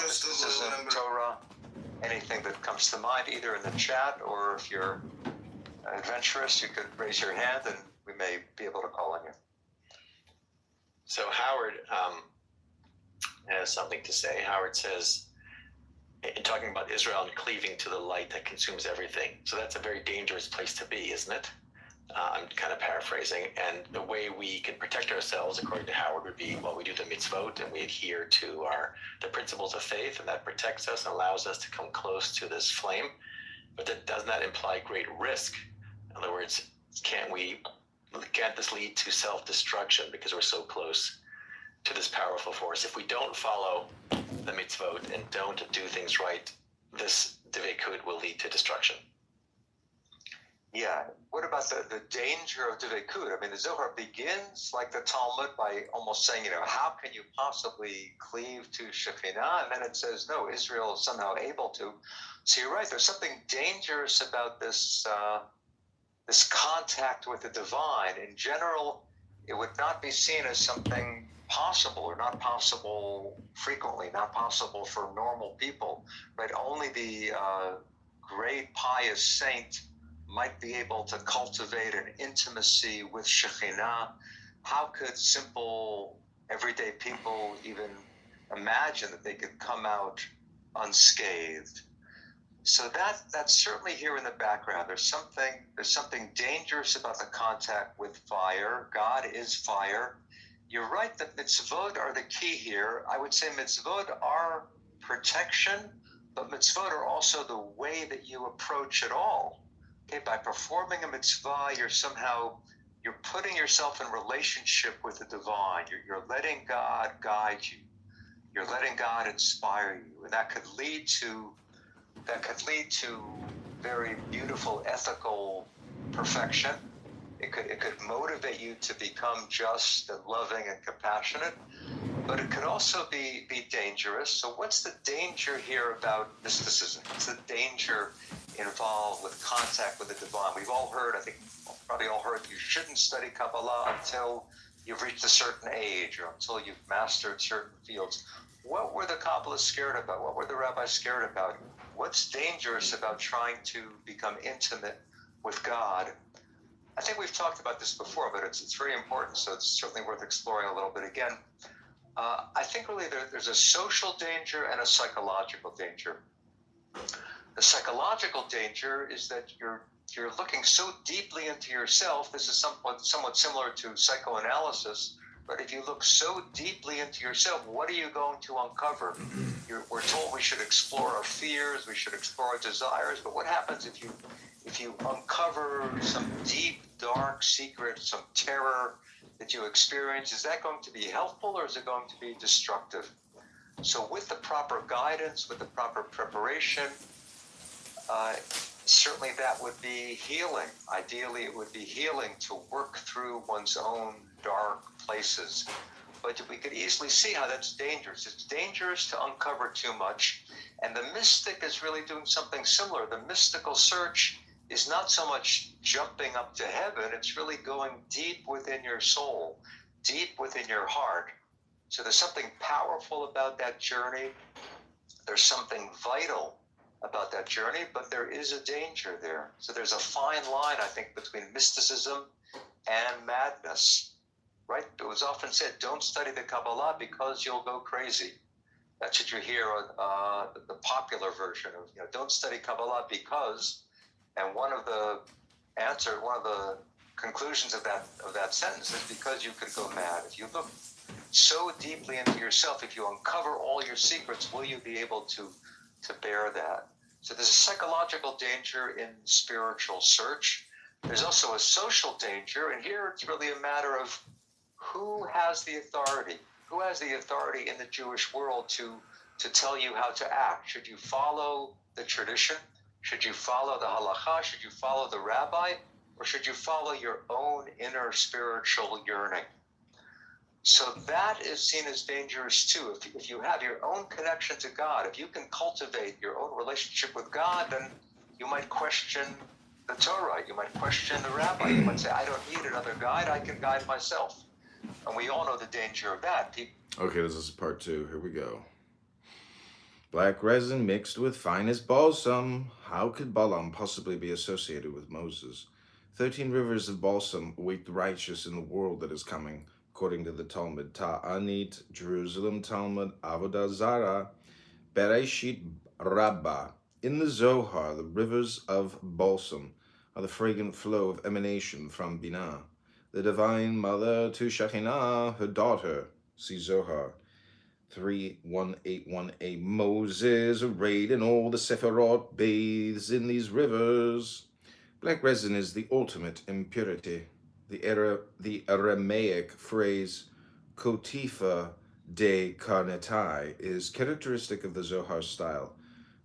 This is in Torah. Anything that comes to mind, either in the chat or if you're adventurous, you could raise your hand and we may be able to call on you. So Howard has something to say. Howard says, in talking about Israel and cleaving to the light that consumes everything. So that's a very dangerous place to be, isn't it? I'm kind of paraphrasing. And the way we can protect ourselves, according to Howard, would be, well, we do the mitzvot and we adhere to the principles of faith, and that protects us and allows us to come close to this flame. But that does not imply great risk. In other words, can't this lead to self-destruction because we're so close to this powerful force? If we don't follow the mitzvot and don't do things right, this dvekud will lead to destruction. Yeah. What about the danger of dvekud? I mean, the Zohar begins like the Talmud by almost saying, how can you possibly cleave to Shekhinah? And then it says, no, Israel is somehow able to. So you're right. There's something dangerous about this this contact with the divine. In general, it would not be seen as something possible or not possible frequently, not possible for normal people, right? Only the great pious saint might be able to cultivate an intimacy with Shekhinah. How could simple, everyday people even imagine that they could come out unscathed? So that's certainly here in the background. There's something dangerous about the contact with fire. God is fire. You're right that mitzvot are the key here. I would say mitzvot are protection, but mitzvot are also the way that you approach it all. Okay, by performing a mitzvah, you're putting yourself in relationship with the divine. You're letting God guide you. You're letting God inspire you, and that could lead to very beautiful ethical perfection. It could motivate you to become just and loving and compassionate. but it could also be dangerous. So what's the danger here about mysticism? What's the danger involved with contact with the divine? We've all heard, I think, probably all heard, you shouldn't study Kabbalah until you've reached a certain age or until you've mastered certain fields. What were the Kabbalists scared about? What were the rabbis scared about? What's dangerous about trying to become intimate with God? I think we've talked about this before, but it's very important, so it's certainly worth exploring a little bit again. I think really there's a social danger and a psychological danger. The psychological danger is that you're looking so deeply into yourself. This is somewhat similar to psychoanalysis, but if you look so deeply into yourself, what are you going to uncover? We're told we should explore our fears, we should explore our desires, but what happens if you uncover some deep, dark secret, some terror that you experience? Is that going to be helpful or is it going to be destructive? So with the proper guidance, with the proper preparation, certainly that would be healing. Ideally, it would be healing to work through one's own dark places. But we could easily see how that's dangerous. It's dangerous to uncover too much. And the mystic is really doing something similar. The mystical search is not so much jumping up to heaven, it's really going deep within your soul, deep within your heart. So there's something powerful about that journey. There's something vital about that journey, but there is a danger there. So there's a fine line, I think, between mysticism and madness, right? It was often said, don't study the Kabbalah because you'll go crazy. That's what you hear on the popular version of, don't study Kabbalah because, and one of the conclusions of that sentence is because you could go mad. If you look so deeply into yourself, if you uncover all your secrets, will you be able to bear that? So there's a psychological danger in spiritual search. There's also a social danger, and here it's really a matter of who has the authority. Who has the authority in the Jewish world to tell you how to act? Should you follow the tradition? Should you follow the halacha? Should you follow the rabbi? Or should you follow your own inner spiritual yearning? So that is seen as dangerous too. If you have your own connection to God, if you can cultivate your own relationship with God, then you might question the Torah. You might question the rabbi. You might say, I don't need another guide. I can guide myself. And we all know the danger of that. Okay, this is part 2. Here we go. Black resin mixed with finest balsam. How could Balaam possibly be associated with Moses? 13 rivers of balsam await the righteous in the world that is coming, according to the Talmud. Ta'anit, Jerusalem Talmud, Avodah Zarah, Bereshit Rabbah. In the Zohar, the rivers of balsam are the fragrant flow of emanation from Binah, the divine mother to Shekhinah, her daughter. See Zohar 3:1818. Moses, arrayed in all the Sephirot, bathes in these rivers. Black resin is the ultimate impurity. The Aramaic phrase kotifa de karnetai is characteristic of the Zohar style.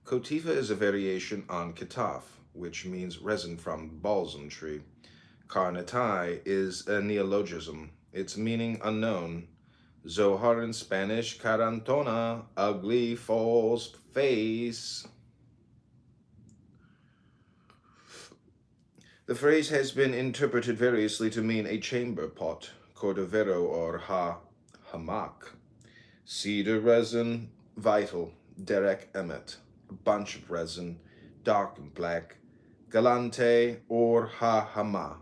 Kotifa is a variation on kitaf, which means resin from balsam tree. Karnetai is a neologism, its meaning unknown. Zohar in Spanish, carantona, ugly, false face. The phrase has been interpreted variously to mean a chamber pot, cordovero or hamak. Cedar resin, vital, derek emet. A bunch of resin, dark and black, galante or hama.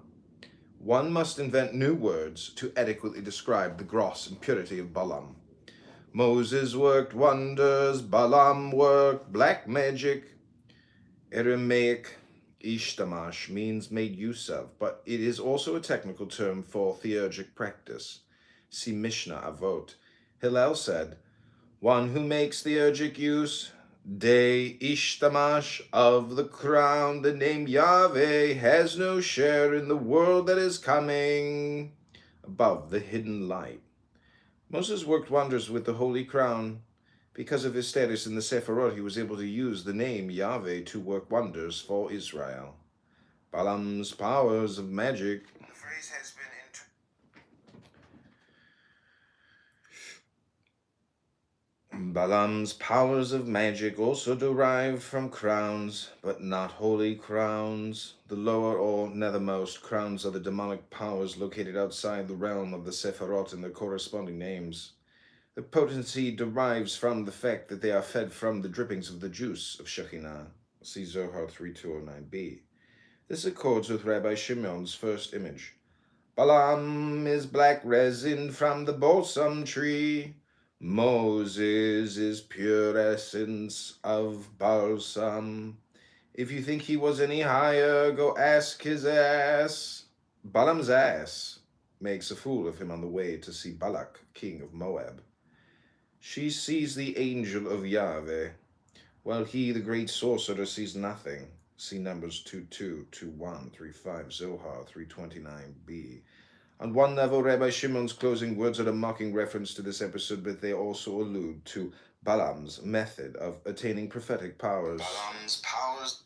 One must invent new words to adequately describe the gross impurity of Balaam. Moses worked wonders, Balaam worked black magic. Aramaic ishtamash means made use of, but it is also a technical term for theurgic practice. See Mishnah Avot. Hillel said, one who makes theurgic use, de ishtamash, of the crown, the name Yahweh, has no share in the world that is coming, above the hidden light. Moses worked wonders with the holy crown. Because of his status in the Sephirot, he was able to use the name Yahweh to work wonders for Israel. Balaam's powers of magic. The phrase has been Balaam's powers of magic also derive from crowns, but not holy crowns. The lower or nethermost crowns are the demonic powers located outside the realm of the Sephiroth and their corresponding names. The potency derives from the fact that they are fed from the drippings of the juice of Shekinah. See Zohar 3209b. This accords with Rabbi Shimon's first image. Balaam is black resin from the balsam tree. Moses is pure essence of balsam. If you think he was any higher, go ask his ass. Balaam's ass makes a fool of him on the way to see Balak, king of Moab. She sees the angel of Yahweh, while he, the great sorcerer, sees nothing. See Numbers 22, 21, 35, Zohar 329b. On one level, Rabbi Shimon's closing words are a mocking reference to this episode, but they also allude to Balaam's method of attaining prophetic powers. Balaam's powers.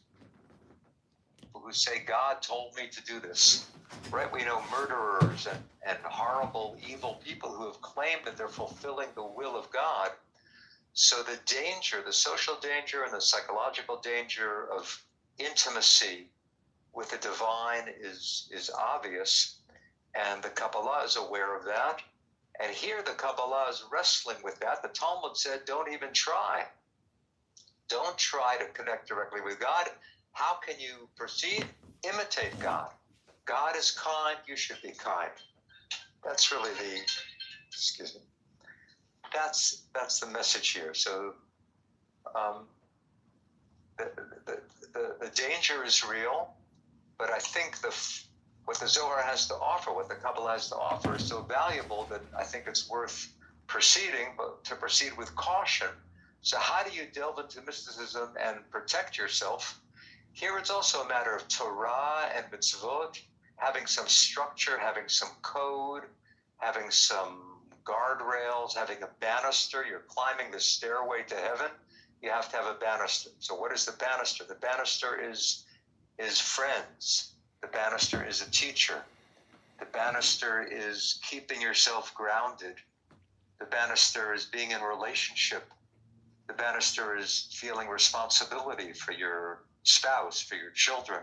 People who say, God told me to do this. Right? We know murderers and horrible, evil people who have claimed that they're fulfilling the will of God. So the danger, the social danger and the psychological danger of intimacy with the divine is obvious. And the Kabbalah is aware of that. And here the Kabbalah is wrestling with that. The Talmud said, don't even try. Don't try to connect directly with God. How can you proceed? Imitate God. God is kind, you should be kind. That's really that's the message here. So the danger is real, but I think what the Zohar has to offer, what the Kabbalah has to offer is so valuable that I think it's worth proceeding, but to proceed with caution. So how do you delve into mysticism and protect yourself? Here it's also a matter of Torah and mitzvot, having some structure, having some code, having some guardrails, having a banister. You're climbing the stairway to heaven. You have to have a banister. So what is the banister? The banister is friends. The banister is a teacher. The banister is keeping yourself grounded. The banister is being in relationship. The banister is feeling responsibility for your spouse, for your children,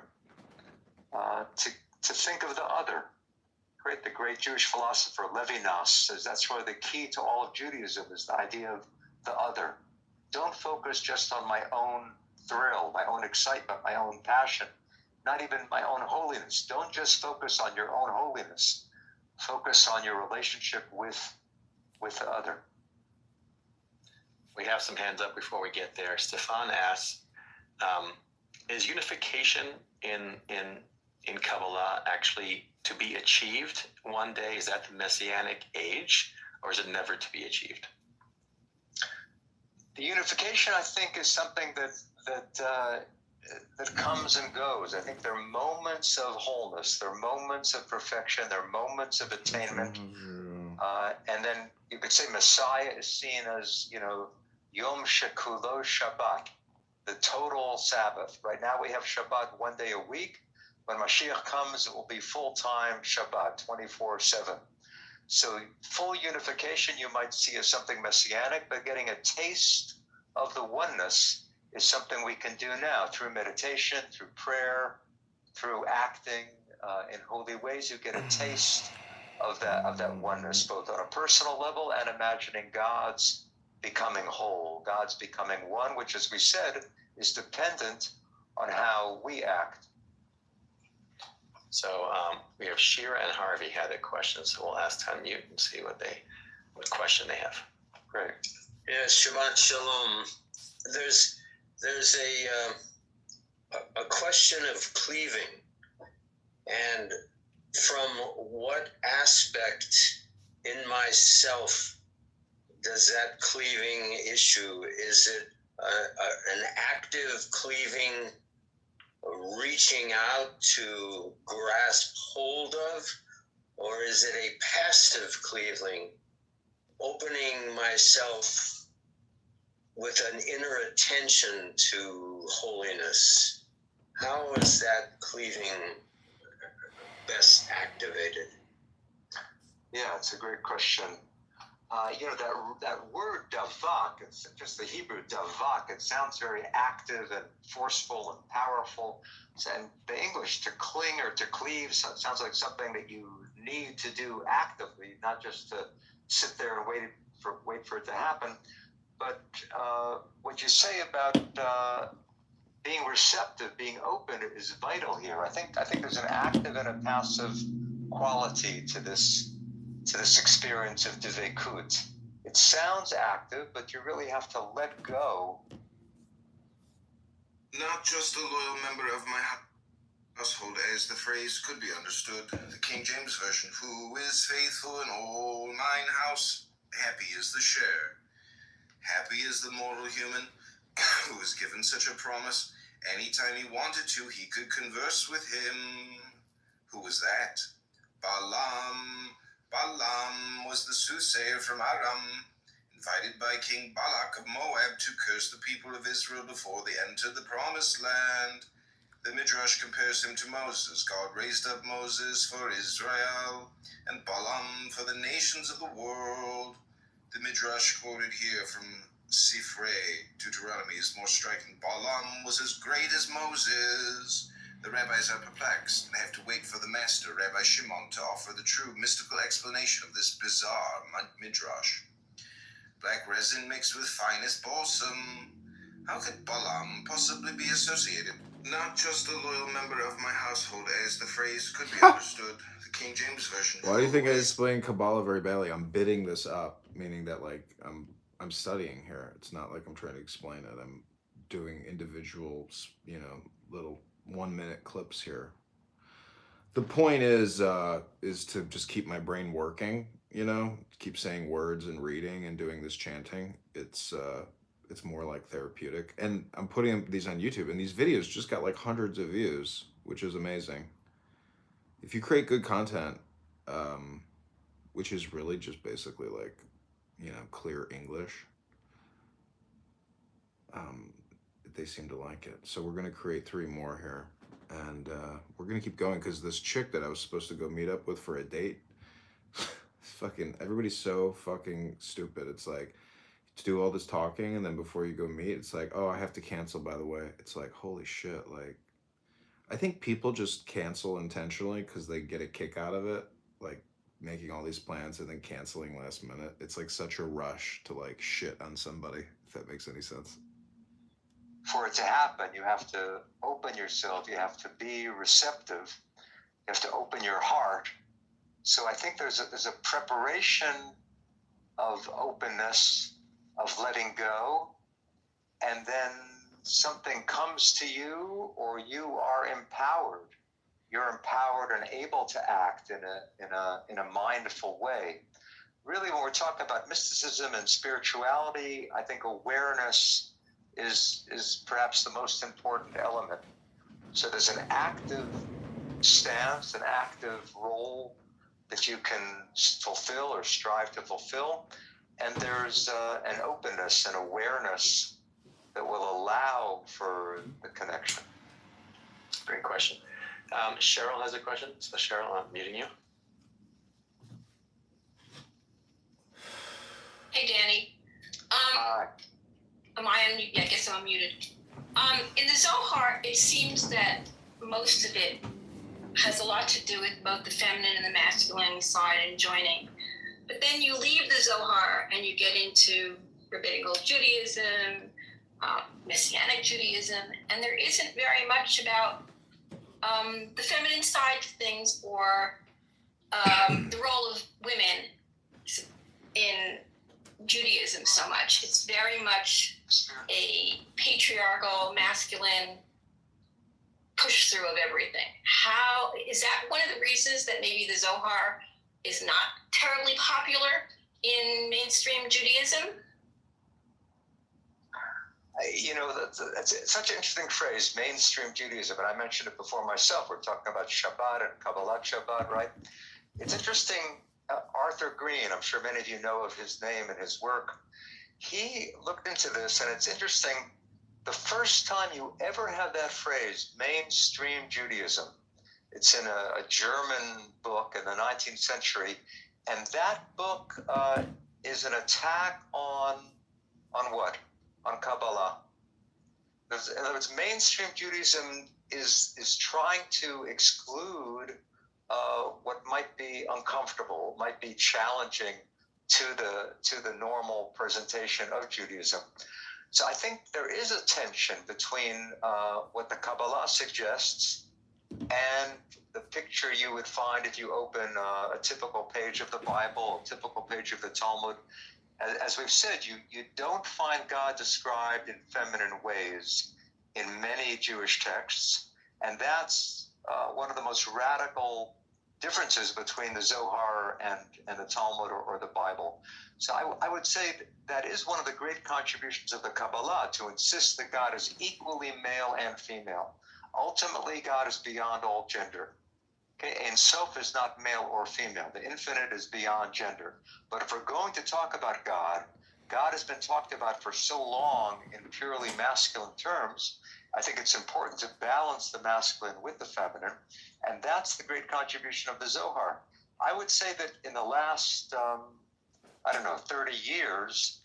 to think of the other. Right? The great Jewish philosopher Levinas says that's really the key to all of Judaism is the idea of the other. Don't focus just on my own thrill, my own excitement, my own passion, not even my own holiness. Don't just focus on your own holiness. Focus on your relationship with the other. We have some hands up before we get there. Stefan asks, is unification in Kabbalah actually to be achieved one day? Is that the Messianic age, or is it never to be achieved? The unification, I think, is something that comes and goes. I think there are moments of wholeness, there are moments of perfection, there are moments of attainment, and then you could say Messiah is seen as, Yom Shekulo Shabbat, the total Sabbath. Right now we have Shabbat one day a week. When Mashiach comes, it will be full-time Shabbat, 24/7. So full unification you might see as something messianic, but getting a taste of the oneness is something we can do now through meditation, through prayer, through acting in holy ways. You get a taste of that oneness, both on a personal level and imagining God's becoming whole, God's becoming one, which, as we said, is dependent on how we act. So we have Shira and Harvey had a question, so we'll ask to unmute and see what question they have. Great. Yes, Shabbat Shalom. There's a question of cleaving, and from what aspect in myself does that cleaving issue? Is it an active cleaving, reaching out to grasp hold of, or is it a passive cleaving, opening myself with an inner attention to holiness? How is that cleaving best activated? Yeah, it's a great question. that word davak, it's just the Hebrew davak, it sounds very active and forceful and powerful. And the English, to cling or to cleave, sounds like something that you need to do actively, not just to sit there and wait for it to happen. But what you say about being receptive, being open, is vital here. I think there's an active and a passive quality to this experience of devekut. It sounds active, but you really have to let go. Not just a loyal member of my household, as the phrase could be understood. The King James Version, who is faithful in all mine house, happy is the share. Happy is the mortal human who was given such a promise. Anytime he wanted to, he could converse with him. Who was that? Balaam. Balaam was the soothsayer from Aram, invited by King Balak of Moab to curse the people of Israel before they entered the promised land. The Midrash compares him to Moses. God raised up Moses for Israel and Balaam for the nations of the world. The Midrash quoted here from Sifrei, Deuteronomy, is more striking. Balaam was as great as Moses. The rabbis are perplexed and have to wait for the master, Rabbi Shimon, to offer the true mystical explanation of this bizarre midrash. Black resin mixed with finest balsam. How could Balaam possibly be associated? Not just a loyal member of my household, as the phrase could be understood. The King James Version. Why do you think I explain Kabbalah very badly? I'm bidding this up, meaning that like I'm studying here. It's not like I'm trying to explain it. I'm doing individual, little 1-minute clips here. The point is to just keep my brain working, keep saying words and reading and doing this chanting. It's more like therapeutic. And I'm putting these on YouTube, and these videos just got like hundreds of views, which is amazing. If you create good content, which is really just basically like, clear English, they seem to like it. So we're going to create 3 more here, and we're going to keep going, because this chick that I was supposed to go meet up with for a date, everybody's so fucking stupid. It's like, to do all this talking, and then before you go meet, it's like, oh, I have to cancel, by the way. It's like, holy shit. Like, I think people just cancel intentionally because they get a kick out of it, like making all these plans and then canceling last minute. It's like such a rush to like shit on somebody, if that makes any sense. For it to happen, you have to open yourself. You have to be receptive. You have to open your heart. So I think there's a preparation of openness, of letting go, and then something comes to you, or you are empowered. You're empowered and able to act in a mindful way. Really, when we're talking about mysticism and spirituality, I think awareness is perhaps the most important element. So there's an active stance, an active role that you can fulfill or strive to fulfill, and there's an openness and awareness that will allow for the connection. Great question. Cheryl has a question. So Cheryl, I'm muting you. Hey, Danny. Hi. Am I unmuted? Yeah, I guess I'm unmuted. In the Zohar, it seems that most of it has a lot to do with both the feminine and the masculine side and joining. But then you leave the Zohar and you get into rabbinical Judaism, Messianic Judaism, and there isn't very much about the feminine side of things, or the role of women in Judaism so much. It's very much a patriarchal, masculine push through of everything. How is that one of the reasons that maybe the Zohar is not terribly popular in mainstream Judaism? That's such an interesting phrase, mainstream Judaism, and I mentioned it before myself. We're talking about Shabbat and Kabbalat Shabbat, right? It's interesting. Arthur Green, I'm sure many of you know of his name and his work. He looked into this, and it's interesting. The first time you ever have that phrase, mainstream Judaism, it's in a German book in the 19th century, and that book is an attack on what? On Kabbalah. In other words, mainstream Judaism is trying to exclude what might be uncomfortable, might be challenging to the normal presentation of Judaism. So I think there is a tension between what the Kabbalah suggests and the picture you would find if you open a typical page of the Bible, a typical page of the Talmud. As we've said, you don't find God described in feminine ways in many Jewish texts, and that's one of the most radical differences between the Zohar and the Talmud or the Bible. So I would say that is one of the great contributions of the Kabbalah, to insist that God is equally male and female. Ultimately, God is beyond all gender. Okay? Ein Sof is not male or female. The infinite is beyond gender. But if we're going to talk about God, God has been talked about for so long in purely masculine terms. I think it's important to balance the masculine with the feminine, and that's the great contribution of the Zohar. I would say that in the last, 30 years,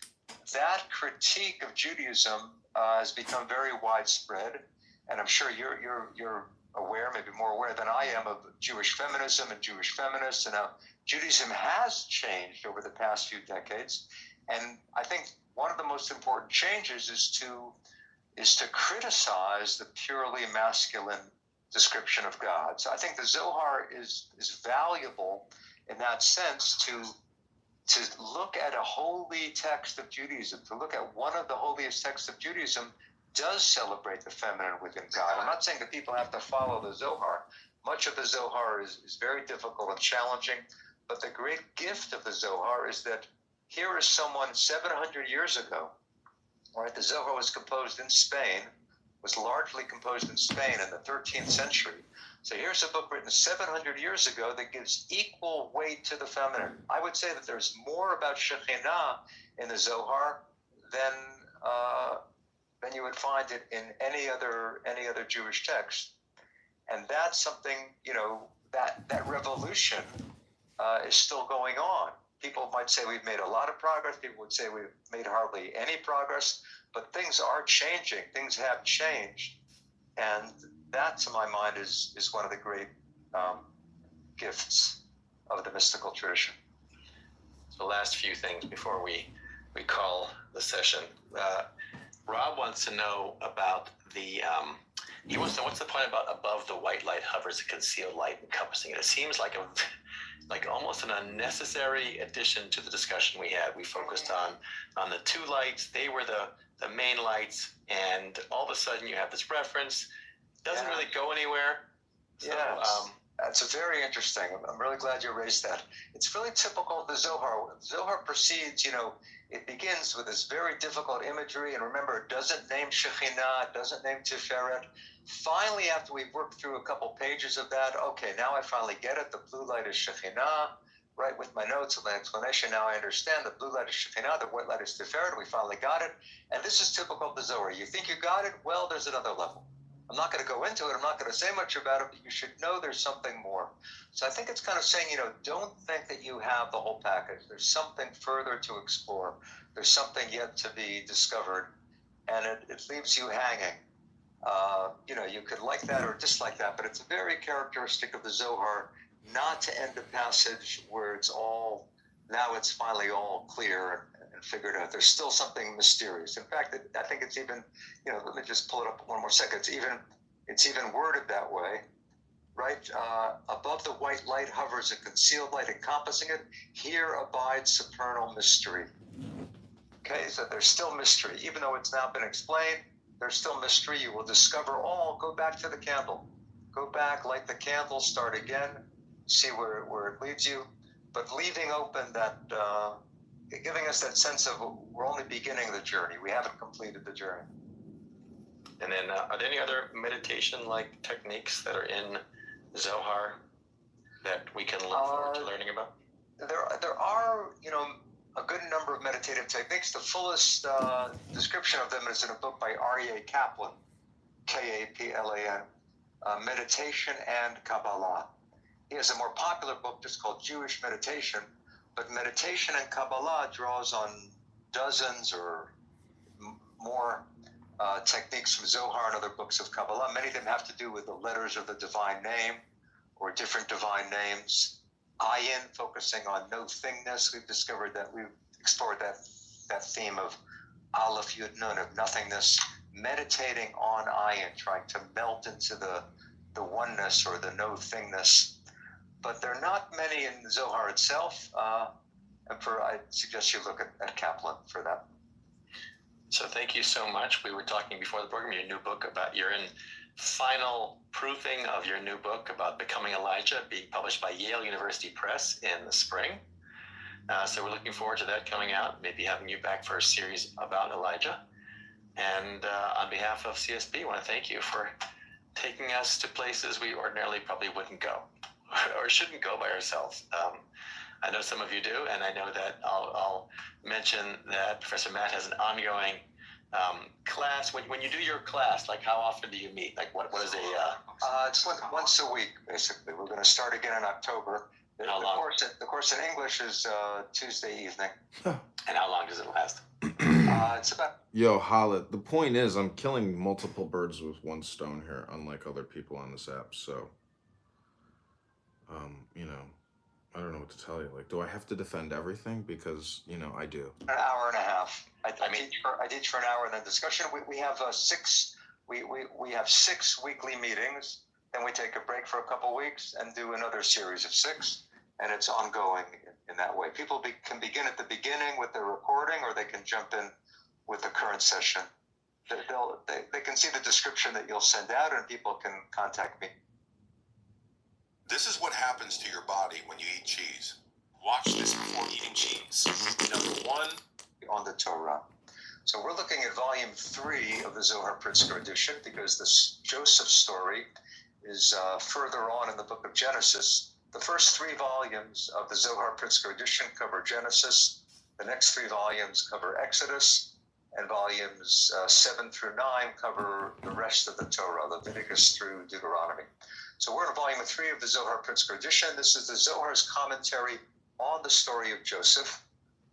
that critique of Judaism has become very widespread, and I'm sure you're aware, maybe more aware than I am, of Jewish feminism and Jewish feminists, and how Judaism has changed over the past few decades. And I think one of the most important changes is to criticize the purely masculine description of God. So I think the Zohar is valuable in that sense, to look at a holy text of Judaism, to look at one of the holiest texts of Judaism does celebrate the feminine within God. I'm not saying that people have to follow the Zohar. Much of the Zohar is very difficult and challenging, but the great gift of the Zohar is that here is someone 700 years ago, right? The Zohar was composed in Spain, was largely composed in Spain in the 13th century. So here's a book written 700 years ago that gives equal weight to the feminine. I would say that there's more about Shekhinah in the Zohar than you would find it in any other Jewish text. And that's something, that revolution is still going on. People might say we've made a lot of progress. People would say we've made hardly any progress, but things are changing. Things have changed. And that, to my mind, is one of the great gifts of the mystical tradition. So last few things before we call the session. Rob wants to know about he wants to know what's the point about above the white light hovers a concealed light encompassing it. It seems like almost an unnecessary addition to the discussion we had. We focused on the two lights. They were the main lights, and all of a sudden you have this reference. Doesn't really go anywhere. So, that's very interesting. I'm really glad you raised that. It's really typical of the Zohar. Zohar proceeds, it begins with this very difficult imagery, and remember, it doesn't name Shekhinah, it doesn't name Tiferet. Finally, after we've worked through a couple pages of that, okay, now I finally get it. The blue light is Shekhinah, right? With my notes and my explanation, now I understand the blue light is Shekhinah, the white light is Tiferet. We finally got it. And this is typical of the Zohar. You think you got it? Well, there's another level. I'm not going to go into it. I'm not going to say much about it, but you should know there's something more. So I think it's kind of saying, don't think that you have the whole package. There's something further to explore. There's something yet to be discovered, and it leaves you hanging. You could like that or dislike that, but it's very characteristic of the Zohar not to end a passage where it's finally all clear and figured out. There's still something mysterious. In fact, I think it's even, let me just pull it up one more second. It's even worded that way, right? Above the white light hovers a concealed light encompassing it. Here abides supernal mystery. Okay, so there's still mystery. Even though it's now been explained, there's still mystery. You will discover all. Go back to the candle. Go back, light the candle, start again, see where it leads you. But leaving open that, giving us that sense of we're only beginning the journey. We haven't completed the journey. And then are there any other meditation-like techniques that are in Zohar that we can look forward to learning about? There are, a good number of meditative techniques. The fullest description of them is in a book by R.E.A. Kaplan, Kaplan, Meditation and Kabbalah. He has a more popular book just called Jewish Meditation, But meditation and Kabbalah draws on dozens or more techniques from Zohar and other books of Kabbalah. Many of them have to do with the letters of the divine name or different divine names. Ayin, focusing on no thingness. We've discovered that we've explored that theme of Aleph Yud Nun, of nothingness. Meditating on Ayin, trying to melt into the oneness or the no thingness. But there are not many in the Zohar itself. I suggest you look at Kaplan for that. So thank you so much. We were talking before the program, your new book you're in final proofing of your new book about becoming Elijah, being published by Yale University Press in the spring. So we're looking forward to that coming out, maybe having you back for a series about Elijah. And on behalf of CSB, I want to thank you for taking us to places we ordinarily probably wouldn't go or shouldn't go by ourselves. I know some of you do, and I know that I'll mention that Professor Matt has an ongoing class. When you do your class, like how often do you meet? Like what is It's once a week, basically. We're going to start again in October. How long? The course in English is Tuesday evening. And how long does it last? It's about... Yo, Hollet, the point is I'm killing multiple birds with one stone here, unlike other people on this app. So, I don't know what to tell you. Like, do I have to defend everything? Because, I do. An hour and a half. I teach for an hour and then discussion. We have we have 6 weekly meetings. Then we take a break for a couple weeks and do another series of 6. And it's ongoing in that way. People can begin at the beginning with the recording, or they can jump in with the current session. They can see the description that you'll send out, and people can contact me. This is what happens to your body when you eat cheese. Watch this before eating cheese. Number 1. On the Torah. So we're looking at volume 3 of the Zohar Pritzker edition, because this Joseph story is further on in the book of Genesis. The first 3 volumes of the Zohar Pritzker edition cover Genesis. The next 3 volumes cover Exodus. And volumes 7 through 9 cover the rest of the Torah, Leviticus through Deuteronomy. So we're in volume 3 of the Zohar Pritzker edition. This is the Zohar's commentary on the story of Joseph.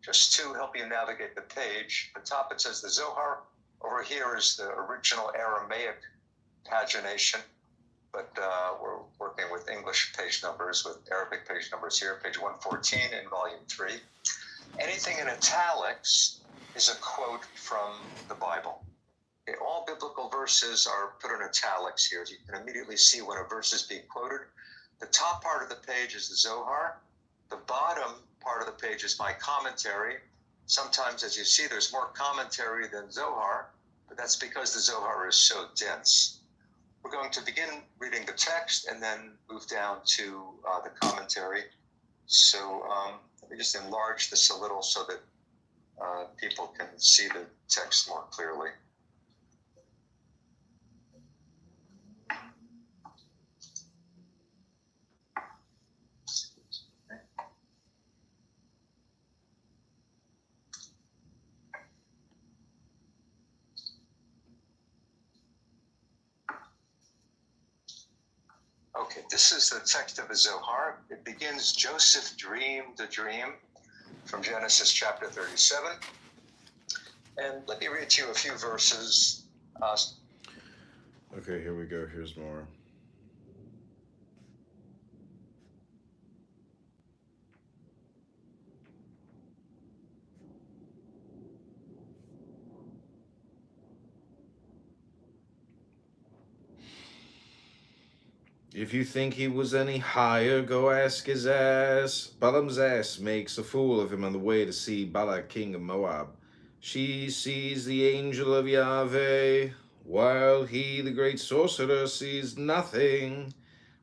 Just to help you navigate the page, the top it says the Zohar. Over here is the original Aramaic pagination, but we're working with English page numbers, with Arabic page numbers here, page 114 in volume 3. Anything in italics is a quote from the Bible. Okay, all biblical verses are put in italics here. You can immediately see when a verse is being quoted. The top part of the page is the Zohar. The bottom part of the page is my commentary. Sometimes, as you see, there's more commentary than Zohar, but that's because the Zohar is so dense. We're going to begin reading the text and then move down to the commentary. So let me just enlarge this a little so that people can see the text more clearly. Okay, this is the text of the Zohar. It begins, Joseph dreamed a dream, from Genesis chapter 37. And let me read to you a few verses. Okay, here we go. Here's more. If you think he was any higher, go ask his ass. Balaam's ass makes a fool of him on the way to see Balak, king of Moab. She sees the angel of Yahweh, while he, the great sorcerer, sees nothing.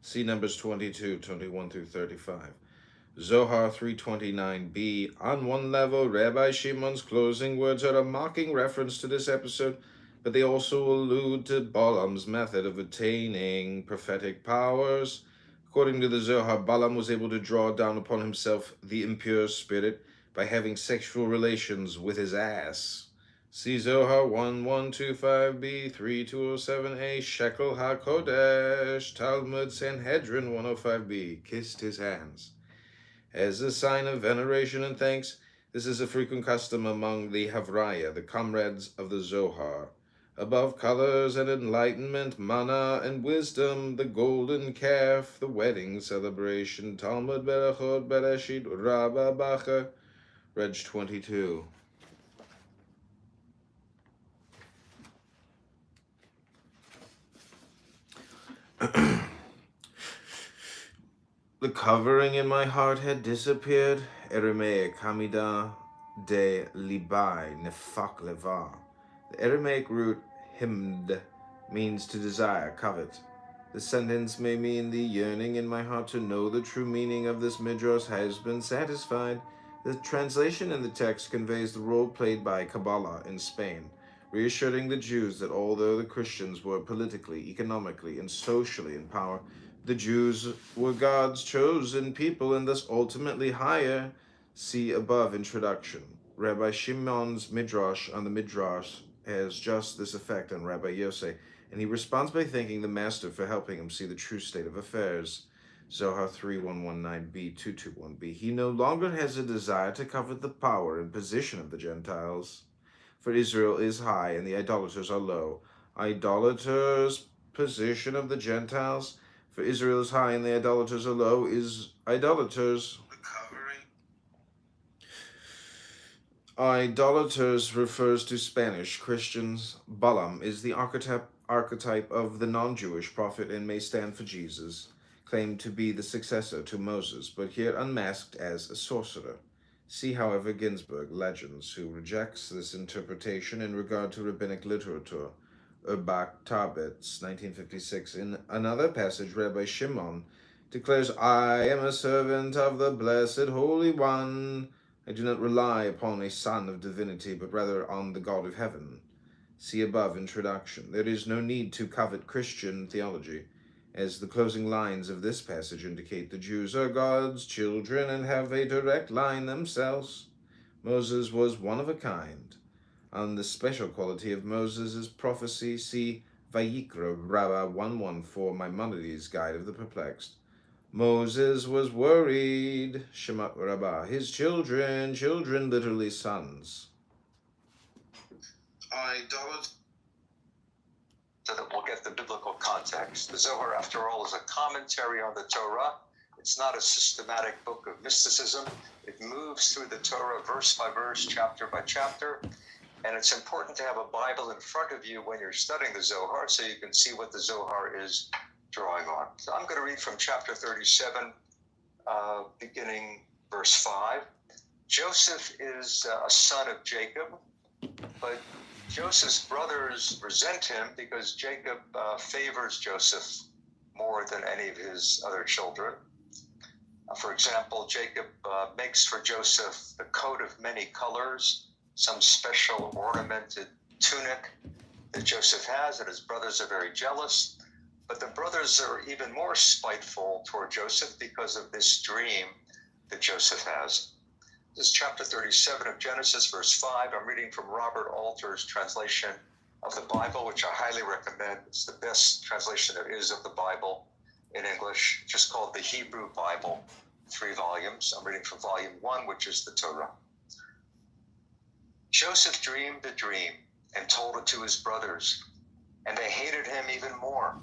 See Numbers 22, 21 through 35. Zohar 329b. On one level, Rabbi Shimon's closing words are a mocking reference to this episode, but they also allude to Balaam's method of attaining prophetic powers. According to the Zohar, Balaam was able to draw down upon himself the impure spirit by having sexual relations with his ass. See Zohar 1125b, 3207a, Shekel HaKodesh, Talmud Sanhedrin 105b, kissed his hands. As a sign of veneration and thanks, this is a frequent custom among the Havraya, the comrades of the Zohar. Above colors and enlightenment, mana and wisdom, the golden calf, the wedding celebration, Talmud Berachot Bereshit Rabba Bacher, Reg 22. The covering in my heart had disappeared. Aramaic Hamida de Libai Nefak Leva. The Aramaic root himd means to desire, covet. The sentence may mean the yearning in my heart to know the true meaning of this midrash has been satisfied. The translation in the text conveys the role played by Kabbalah in Spain, reassuring the Jews that although the Christians were politically, economically, and socially in power, the Jews were God's chosen people and thus ultimately higher. See above introduction. Rabbi Shimon's Midrash on the Midrash has just this effect on Rabbi Yosef, and he responds by thanking the Master for helping him see the true state of affairs. Zohar 3119b 221b. He no longer has a desire to covet the power and position of the Gentiles, for Israel is high and the idolaters are low. Idolaters' position of the Gentiles, for Israel is high and the idolaters are low, is idolaters. Idolaters refers to Spanish Christians. Balaam is the archetype of the non-Jewish prophet and may stand for Jesus, claimed to be the successor to Moses, but here unmasked as a sorcerer. See, however, Ginsburg, Legends, who rejects this interpretation in regard to rabbinic literature. Urbach Tarbetz, 1956. In another passage, Rabbi Shimon declares, I am a servant of the Blessed Holy One. I do not rely upon a son of divinity, but rather on the God of heaven. See above introduction. There is no need to covet Christian theology, as the closing lines of this passage indicate. The Jews are God's children and have a direct line themselves. Moses was one of a kind. On the special quality of Moses' prophecy, see Vayikra, Rabbah 114, Maimonides' Guide of the Perplexed. Moses was worried, Shema Rabbah, his children, literally sons. So that we'll get the biblical context. The Zohar, after all, is a commentary on the Torah. It's not a systematic book of mysticism. It moves through the Torah verse by verse, chapter by chapter. And it's important to have a Bible in front of you when you're studying the Zohar so you can see what the Zohar is drawing on. So I'm going to read from chapter 37, beginning verse 5. Joseph is a son of Jacob, but Joseph's brothers resent him because Jacob favors Joseph more than any of his other children. For example, Jacob makes for Joseph the coat of many colors, some special ornamented tunic that Joseph has, and his brothers are very jealous. But the brothers are even more spiteful toward Joseph because of this dream that Joseph has. This is chapter 37 of Genesis, verse 5. I'm reading from Robert Alter's translation of the Bible, which I highly recommend. It's the best translation there is of the Bible in English, just called the Hebrew Bible, 3 volumes. I'm reading from volume 1, which is the Torah. Joseph dreamed a dream and told it to his brothers, and they hated him even more.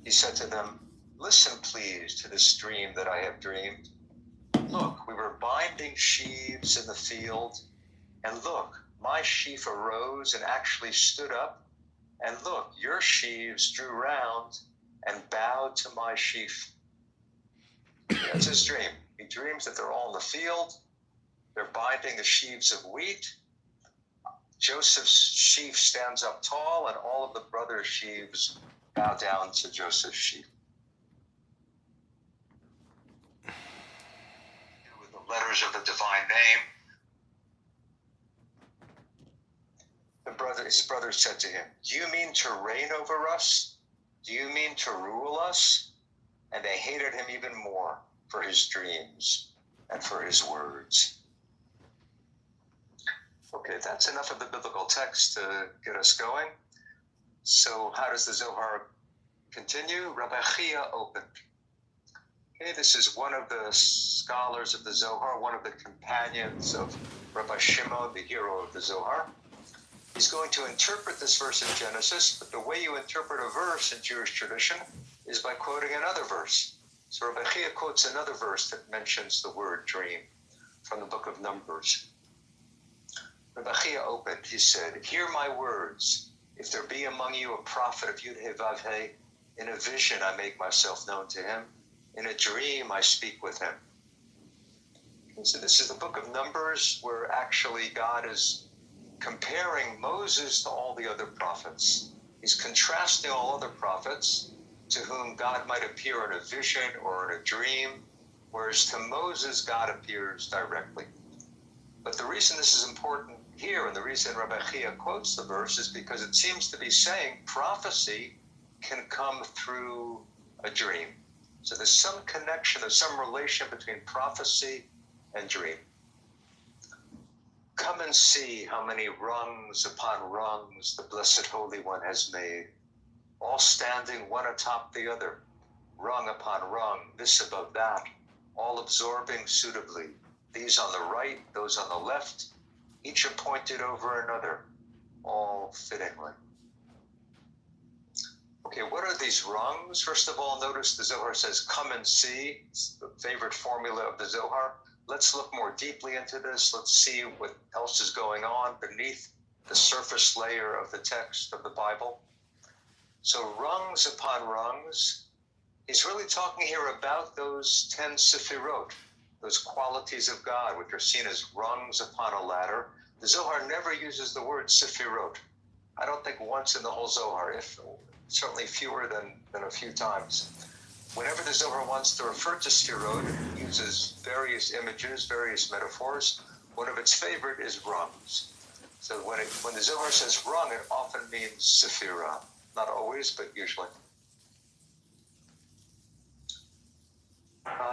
He said to them, listen, please, to this dream that I have dreamed. Look, we were binding sheaves in the field, and look, my sheaf arose and actually stood up, and look, your sheaves drew round and bowed to my sheaf. That's his dream. He dreams that they're all in the field, they're binding the sheaves of wheat. Joseph's sheaf stands up tall, and all of the brothers' sheaves bow down to Joseph's sheaf. With the letters of the divine name, his brothers said to him, do you mean to reign over us? Do you mean to rule us? And they hated him even more for his dreams and for his words. Okay, that's enough of the biblical text to get us going. So how does the Zohar continue? Rabbi Chia opened. Okay, this is one of the scholars of the Zohar, one of the companions of Rabbi Shimon, the hero of the Zohar. He's going to interpret this verse in Genesis, but the way you interpret a verse in Jewish tradition is by quoting another verse. So Rabbi Chia quotes another verse that mentions the word dream from the book of Numbers. Rabbi Chia opened, he said, "Hear my words. If there be among you a prophet of Yud-He-Vav-He, in a vision I make myself known to him. In a dream I speak with him." And so this is the book of Numbers, where actually God is comparing Moses to all the other prophets. He's contrasting all other prophets to whom God might appear in a vision or in a dream, whereas to Moses, God appears directly. But the reason this is important here, and the reason Rabbi Chia quotes the verse, is because it seems to be saying prophecy can come through a dream. So there's some connection, there's some relation between prophecy and dream. Come and see how many rungs upon rungs the Blessed Holy One has made, all standing one atop the other, rung upon rung, this above that, all absorbing suitably, these on the right, those on the left, each appointed over another, all fittingly. Okay, what are these rungs? First of all, notice the Zohar says, come and see. It's the favorite formula of the Zohar. Let's look more deeply into this. Let's see what else is going on beneath the surface layer of the text of the Bible. So rungs upon rungs, he's really talking here about those 10 Sefirot, those qualities of God, which are seen as rungs upon a ladder. The Zohar never uses the word Sefirot. I don't think once in the whole Zohar, if certainly fewer than a few times. Whenever the Zohar wants to refer to Sefirot, it uses various images, various metaphors. One of its favorite is rungs. So when the Zohar says rung, it often means Sephirah. Not always, but usually.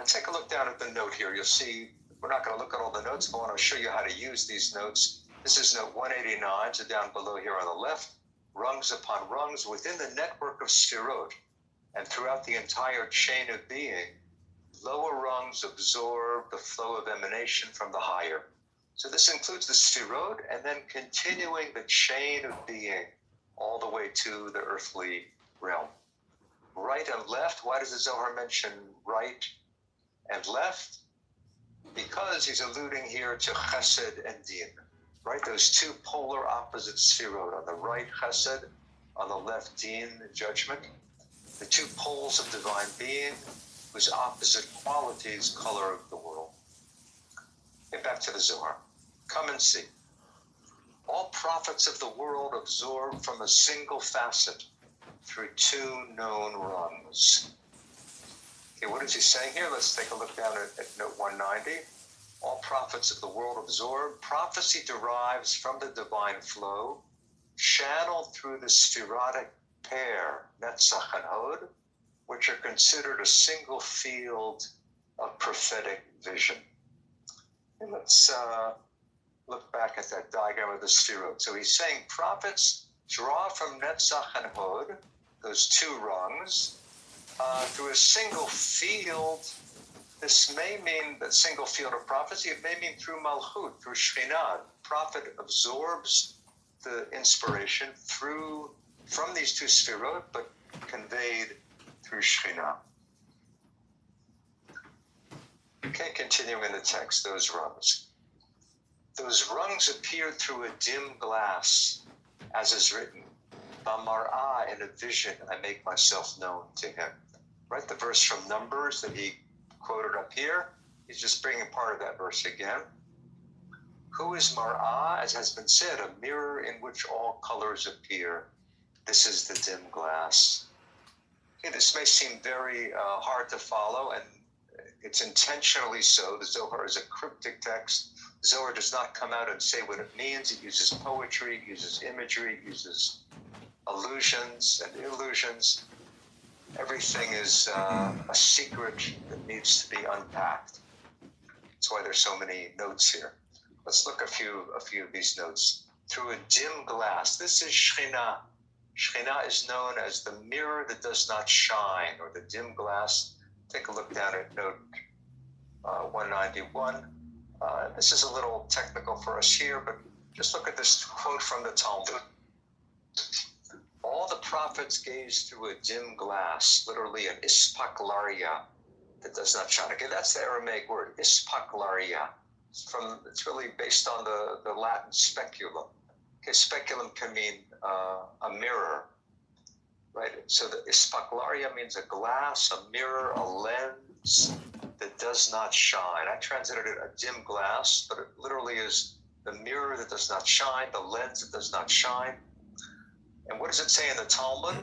Take a look down at the note here. You'll see, we're not going to look at all the notes, but I want to show you how to use these notes. This is note 189, so down below here on the left, rungs upon rungs within the network of Sefirot. And throughout the entire chain of being, lower rungs absorb the flow of emanation from the higher. So this includes the Sefirot and then continuing the chain of being all the way to the earthly realm. Right and left, why does the Zohar mention right and left? Because he's alluding here to Chesed and Din, right? Those two polar opposite Sefirot, on the right Chesed, on the left Din, judgment. The two poles of divine being, whose opposite qualities color the world. Get back to the Zohar. Come and see. All prophets of the world absorb from a single facet through two known rungs. Okay, what is he saying here? Let's take a look down at note 190. All prophets of the world absorb. Prophecy derives from the divine flow, channeled through the Sephirotic pair, Netzach and Hod, which are considered a single field of prophetic vision. And let's look back at that diagram of the Sefirot. So he's saying prophets draw from Netzach and Hod, those two rungs, through a single field. This may mean the single field of prophecy. It may mean through Malchut, through Shekhinah. Prophet absorbs the inspiration from these two Sefirot, but conveyed through Shekhinah. Okay, continuing in the text, those rungs. Those rungs appeared through a dim glass, as is written, B'mar'ah, in a vision, I make myself known to him. Right, the verse from Numbers that he quoted up here, he's just bringing part of that verse again. Who is Mar'ah? As has been said, a mirror in which all colors appear. This is the dim glass. Okay, this may seem very hard to follow, and it's intentionally so. The Zohar is a cryptic text. The Zohar does not come out and say what it means. It uses poetry, it uses imagery, it uses allusions and illusions. Everything is a secret that needs to be unpacked. That's why there's so many notes here. Let's look a few of these notes. Through a dim glass. This is Shekhinah. Shekhinah is known as the mirror that does not shine, or the dim glass Take a look down at note 191. This is a little technical for us here, but just look at this quote from the Talmud. All the prophets gaze through a dim glass, literally an ispaklaria that does not shine. Okay, that's the Aramaic word, ispaklaria. It's really based on the Latin speculum. Okay, speculum can mean a mirror, right? So the ispaklaria means a glass, a mirror, a lens that does not shine. I translated it a dim glass, but it literally is the mirror that does not shine, the lens that does not shine. And what does it say in the Talmud?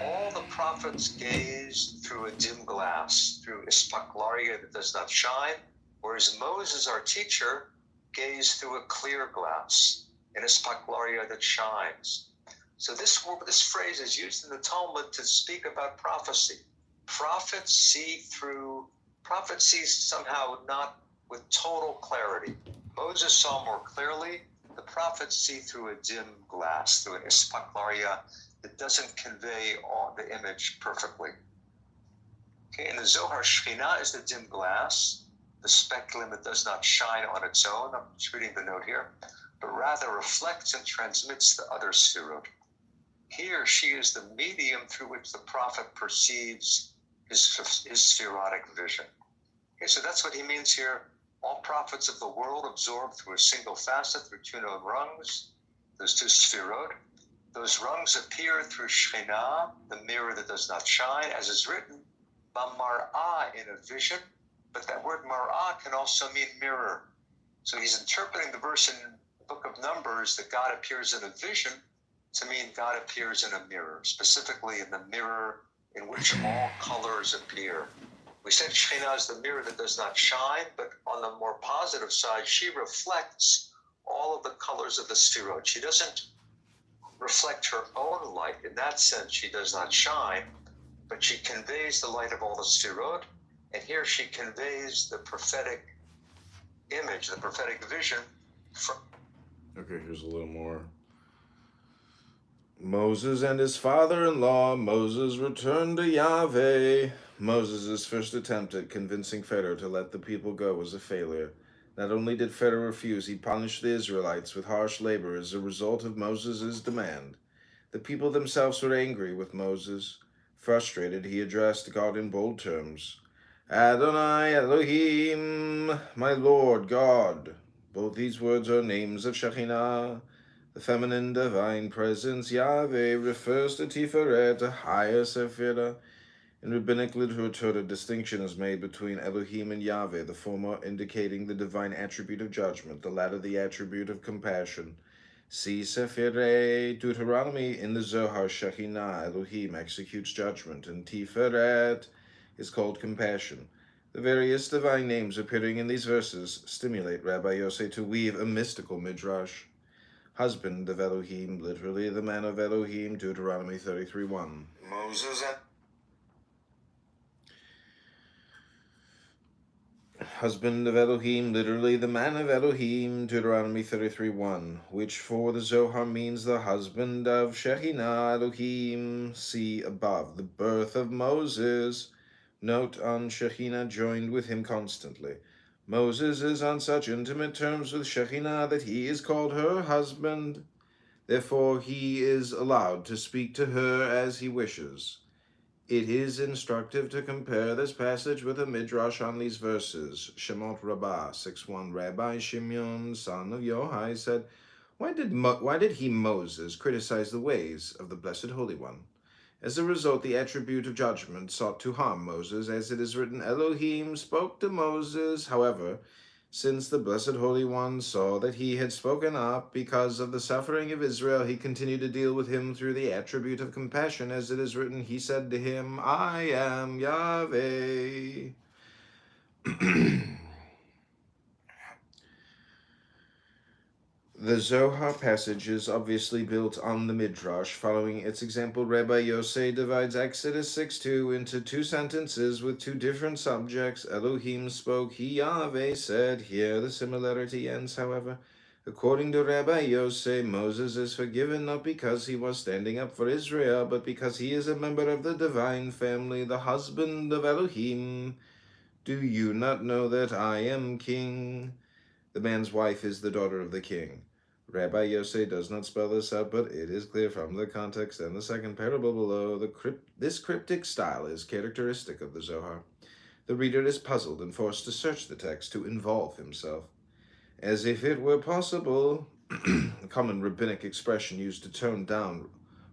All the prophets gaze through a dim glass, through ispaklaria that does not shine, whereas Moses, our teacher, gazed through a clear glass, an ispaklaria that shines. So this phrase is used in the Talmud to speak about prophecy. Prophets see somehow not with total clarity. Moses saw more clearly. The prophets see through a dim glass, through an ispaklaria that doesn't convey all the image perfectly. Okay, in the Zohar, Shekhinah is the dim glass, the speculum that does not shine on its own. I'm just reading the note here, but rather reflects and transmits the other sefirot. Here, she is the medium through which the prophet perceives his sefirotic vision. Okay, so that's what he means here. All prophets of the world absorb through a single facet, through two known rungs, those two sefirot. Those rungs appear through Shekhinah, the mirror that does not shine, as is written, B'mar'ah, in a vision. But that word mar'ah can also mean mirror. So he's interpreting the verse in the book of Numbers that God appears in a vision to mean God appears in a mirror, specifically in the mirror in which all colors appear. We said Shekhinah is the mirror that does not shine, but on the more positive side, she reflects all of the colors of the sefirot. She doesn't reflect her own light. In that sense, she does not shine, but she conveys the light of all the sefirot, and here she conveys the prophetic image, the prophetic vision. Okay, here's a little more. Moses and his father-in-law. Moses returned to Yahweh. Moses' first attempt at convincing Pharaoh to let the people go was a failure. Not only did Pharaoh refuse, he punished the Israelites with harsh labor as a result of Moses' demand. The people themselves were angry with Moses. Frustrated, he addressed God in bold terms. Adonai Elohim, my Lord God. Both these words are names of Shekhinah. The feminine divine presence, Yahweh, refers to Tiferet, a higher Sephirah. In rabbinic literature, a distinction is made between Elohim and Yahweh, the former indicating the divine attribute of judgment, the latter the attribute of compassion. See Sephirah, Deuteronomy. In the Zohar, Shekhinah, Elohim, executes judgment, and Tiferet is called compassion. The various divine names appearing in these verses stimulate Rabbi Yosef to weave a mystical midrash. Husband of Elohim, literally the man of Elohim, Deuteronomy 33:1. Moses and Husband of Elohim, literally the man of Elohim, Deuteronomy 33:1, which for the Zohar means the husband of Shekhinah Elohim. See above, the birth of Moses. Note on Shekhinah joined with him constantly. Moses is on such intimate terms with Shekhinah that he is called her husband. Therefore he is allowed to speak to her as he wishes. It is instructive to compare this passage with a midrash on these verses. Shemot Rabbah 6:1. Rabbi Shimon, son of Yohai, said, Why did he, Moses, criticize the ways of the Blessed Holy One? As a result, the attribute of judgment sought to harm Moses, as it is written, Elohim spoke to Moses. However, since the Blessed Holy One saw that he had spoken up because of the suffering of Israel, he continued to deal with him through the attribute of compassion, as it is written, he said to him, I am Yahweh. The Zohar passage is obviously built on the Midrash. Following its example, Rabbi Yosef divides Exodus 6:2 into two sentences with two different subjects. Elohim spoke, he Yahweh said. Here the similarity ends, however. According to Rabbi Yosef, Moses is forgiven not because he was standing up for Israel, but because he is a member of the divine family, the husband of Elohim. Do you not know that I am king? The man's wife is the daughter of the king. Rabbi Yosef does not spell this out, but it is clear from the context and the second parable below. This cryptic style is characteristic of the Zohar. The reader is puzzled and forced to search the text to involve himself. As if it were possible, a common rabbinic expression used to tone down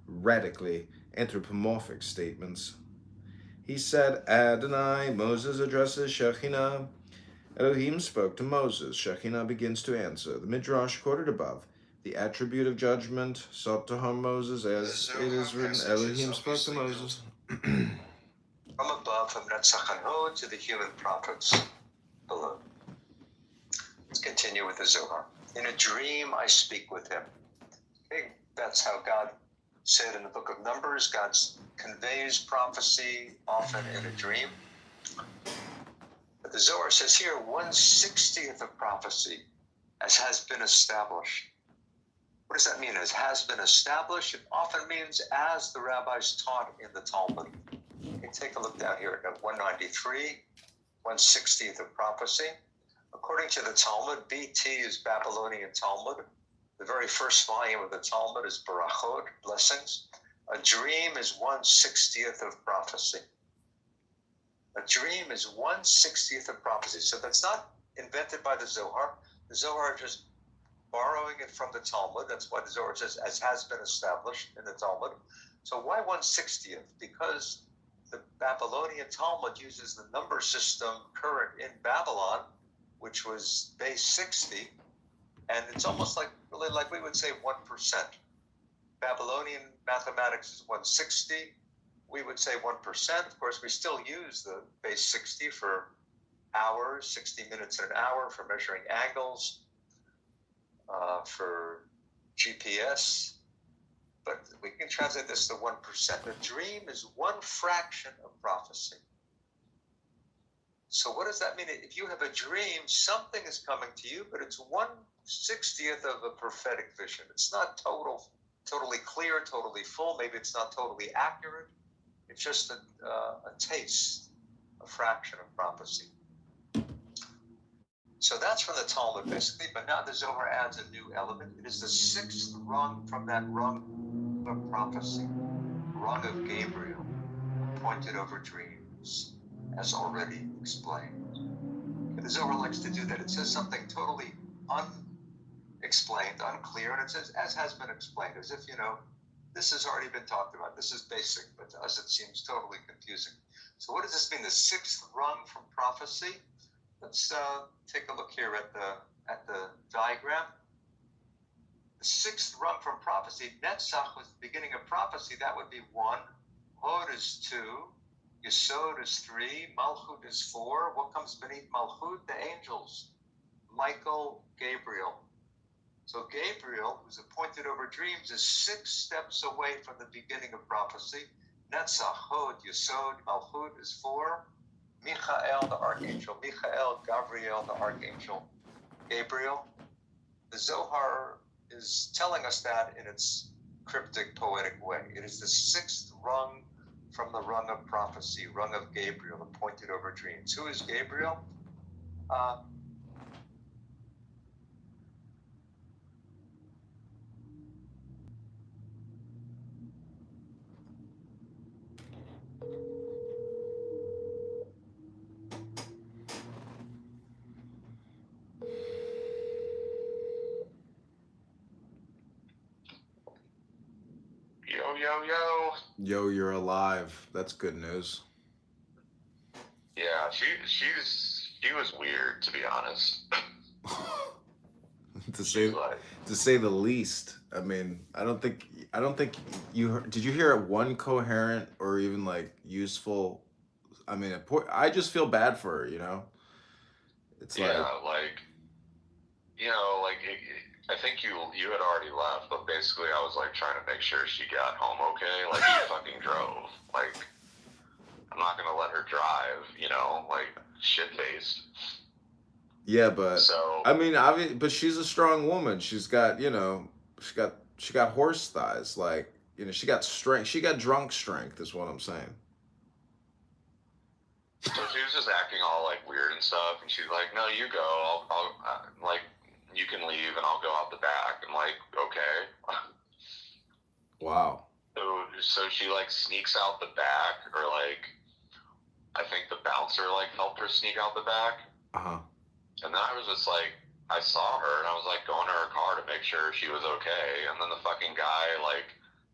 radically anthropomorphic statements. He said, Adonai, Moses addresses Shekhinah. Elohim spoke to Moses. Shekhinah begins to answer. The Midrash quoted above, the attribute of judgment sought to harm Moses, as it is written, Elohim spoke to Moses. From above, from Netzach and Hod to the human prophets below. Let's continue with the Zohar. In a dream, I speak with him. Okay, that's how God said in the book of Numbers. God conveys prophecy often in a dream. But the Zohar says here, 1/60th of prophecy, as has been established. What does that mean, as has been established? It often means as the rabbis taught in the Talmud. Okay, take a look down here at 193, 1/60th of prophecy. According to the Talmud, BT is Babylonian Talmud. The very first volume of the Talmud is Barachot, blessings. A dream is 1/60th of prophecy. A dream is 1/60th of prophecy. So that's not invented by the Zohar. The Zohar is just borrowing it from the Talmud. That's why the Zohar says, as has been established in the Talmud. So why 1/60th? Because the Babylonian Talmud uses the number system current in Babylon, which was base 60, and it's almost like, really like we would say 1%. Babylonian mathematics is 1/60. We would say 1%. Of course, we still use the base 60 for hours, 60 minutes in an hour, for measuring angles, for GPS. But we can translate this to 1%. The dream is one fraction of prophecy. So what does that mean? If you have a dream, something is coming to you, but it's 1/60th of a prophetic vision. It's not totally clear, totally full. Maybe it's not totally accurate. It's just a taste, a fraction of prophecy. So that's from the Talmud, basically. But now the Zohar adds a new element. It is the sixth rung from that rung of prophecy, rung of Gabriel, appointed over dreams, as already explained. And the Zohar likes to do that. It says something totally unexplained, unclear, and it says, as has been explained, as if, this has already been talked about. This is basic, but to us it seems totally confusing. So what does this mean, the sixth rung from prophecy? Let's take a look here at the diagram. The sixth rung from prophecy, Netzach was the beginning of prophecy. That would be 1. Hod is 2. Yesod is 3. Malchut is 4. What comes beneath Malchut? The angels. Michael, Gabriel. So Gabriel, who's appointed over dreams, is 6 steps away from the beginning of prophecy. Netzach, Hod, Yesod, Malchut is 4. Michael, the archangel. Michael, Gabriel, the archangel. Gabriel. The Zohar is telling us that in its cryptic, poetic way. It is the 6th rung from the rung of prophecy, rung of Gabriel, appointed over dreams. Who is Gabriel? Yo. Yo, you're alive. That's good news. Yeah, she was weird, to be honest. to say the least. I mean, I don't think you heard, did you hear one coherent or even like useful? I mean, I just feel bad for her. It's I think you had already left, but basically I was like trying to make sure she got home okay. Like, she fucking drove. Like, I'm not gonna let her drive, like, shit-faced. Yeah, but So I mean, but she's a strong woman. She's got, she got horse thighs. Like, she got strength. She got drunk strength, is what I'm saying. So she was just acting all like weird and stuff, and she's like, "No, you go. I'll like, you can leave, and I'll go out the back." I'm like, "Okay." Wow. So she like sneaks out the back, or like, I think the bouncer like helped her sneak out the back. Uh-huh. And then I was just like, I saw her, and I was like going to her car to make sure she was okay. And then the fucking guy like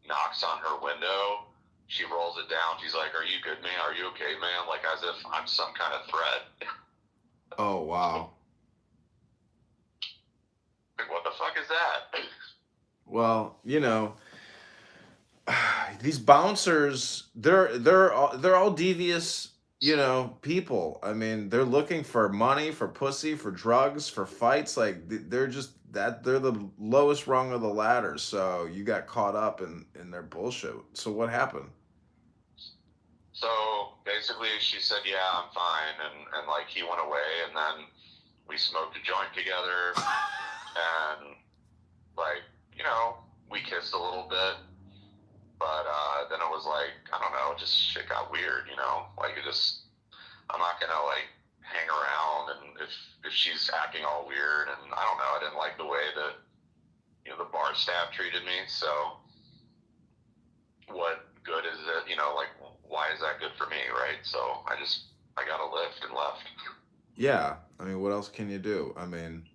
knocks on her window. She rolls it down. She's like, "Are you good, man? Are you okay, man?" Like as if I'm some kind of threat. Oh, wow. Like, what the fuck is that? Well, these bouncers, they're all devious, people. I mean, they're looking for money, for pussy, for drugs, for fights. Like they're just they're the lowest rung of the ladder. So you got caught up in their bullshit. So what happened? So basically, she said, "Yeah, I'm fine," and like he went away, and then we smoked a joint together, and like we kissed a little bit. But then it was like, I don't know, just shit got weird, Like I'm not gonna like hang around, and if she's acting all weird, and I don't know, I didn't like the way that the bar staff treated me. So what good is it? Like why is that good for me, right? So I got a lift and left. Yeah, I mean, what else can you do? I mean,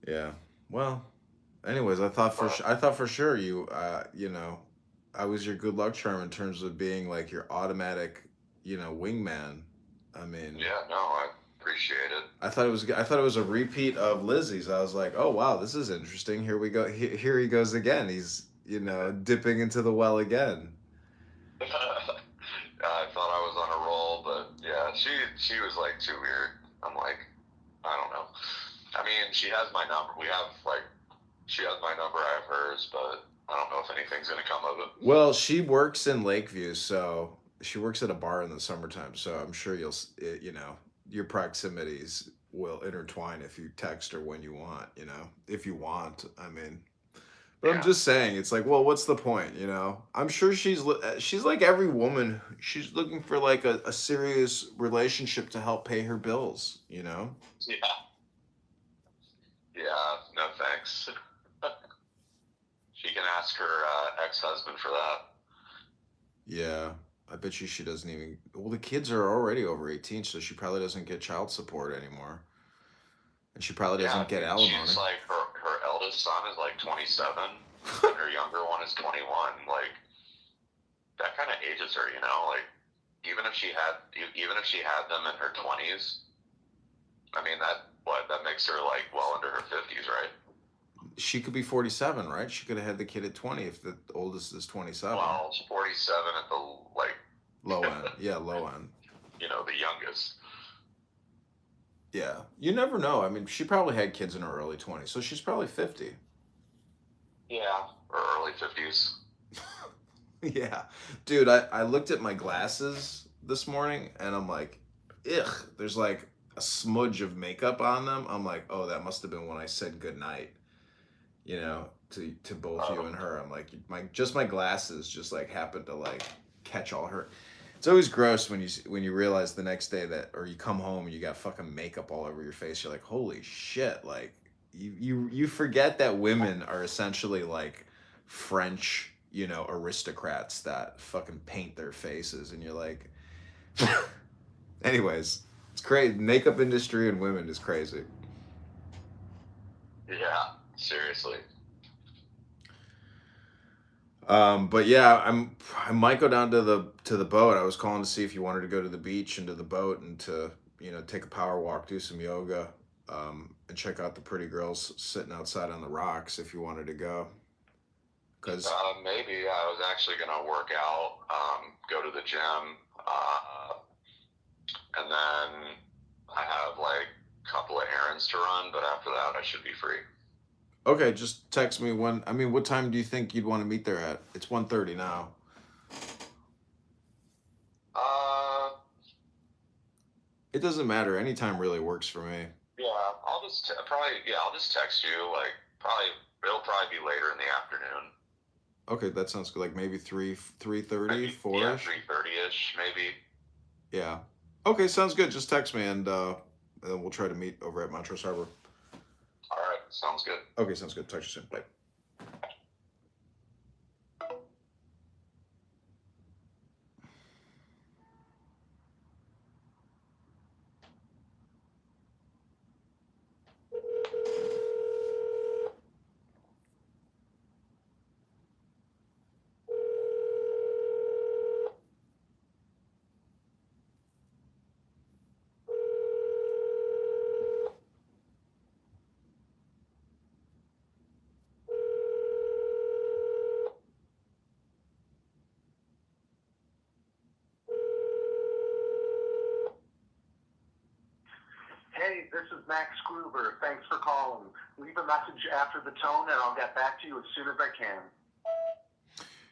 yeah. Well, anyways, I thought for sure you, I was your good luck charm in terms of being like your automatic, wingman. I mean, Yeah, no, I appreciate it. I thought it was a repeat of Lizzie's. I was like, oh wow, this is interesting. Here we go. Here he goes again. He's dipping into the well again. I thought I was on a roll, but yeah, she was like too weird. I'm like, I don't know. I mean, she has my number. She has my number. I have hers, but I don't know if anything's gonna come of it. Well, she works in Lakeview, so she works at a bar in the summertime. So I'm sure your proximities will intertwine if you text her when you want. If you want. I mean. But I'm just saying, it's like, well, what's the point, I'm sure she's like every woman. She's looking for like a serious relationship to help pay her bills, Yeah. Yeah, no thanks. She can ask her ex-husband for that. Yeah, I bet she doesn't even. Well, the kids are already over 18, so she probably doesn't get child support anymore. And she probably doesn't get alimony. She's like, her eldest son is like 27, and her younger one is 21. Like, that kind of ages her, Like, even if she had them in her 20s, I mean, that makes her like well into her 50s, right? She could be 47, right? She could have had the kid at 20 if the oldest is 27. Well, 47 at the like low end. Yeah, low end. The youngest. Yeah, you never know. I mean, she probably had kids in her early 20s, so she's probably 50. Yeah, or early 50s. Yeah. Dude, I looked at my glasses this morning, and I'm like, ugh, there's like a smudge of makeup on them. I'm like, oh, that must have been when I said goodnight, to both you and her. I'm like, my glasses just like happened to like catch all her. It's always gross when you realize the next day or you come home and you got fucking makeup all over your face. You're like, holy shit! Like you forget that women are essentially like French, aristocrats that fucking paint their faces, and you're like, anyways, it's crazy. Makeup industry and women is crazy. Yeah, seriously. But yeah, I might go down to the boat. I was calling to see if you wanted to go to the beach and to the boat and to take a power walk, do some yoga, and check out the pretty girls sitting outside on the rocks if you wanted to go. Cause maybe I was actually gonna work out, go to the gym, and then I have like a couple of errands to run, but after that I should be free. Okay, just text me when. I mean, what time do you think you'd want to meet there at? It's 1:30 now. It doesn't matter. Anytime really works for me. Yeah, I'll just text you. Like it'll probably be later in the afternoon. Okay, that sounds good. Like maybe 3:30, Maybe, 4 yeah, ish. 3:30ish, maybe. Yeah. Okay, sounds good. Just text me and then we'll try to meet over at Montrose Harbor. All right, sounds good. Okay, sounds good. Talk to you soon. Bye. Hey, this is Max Gruber. Thanks for calling. Leave a message after the tone, and I'll get back to you as soon as I can.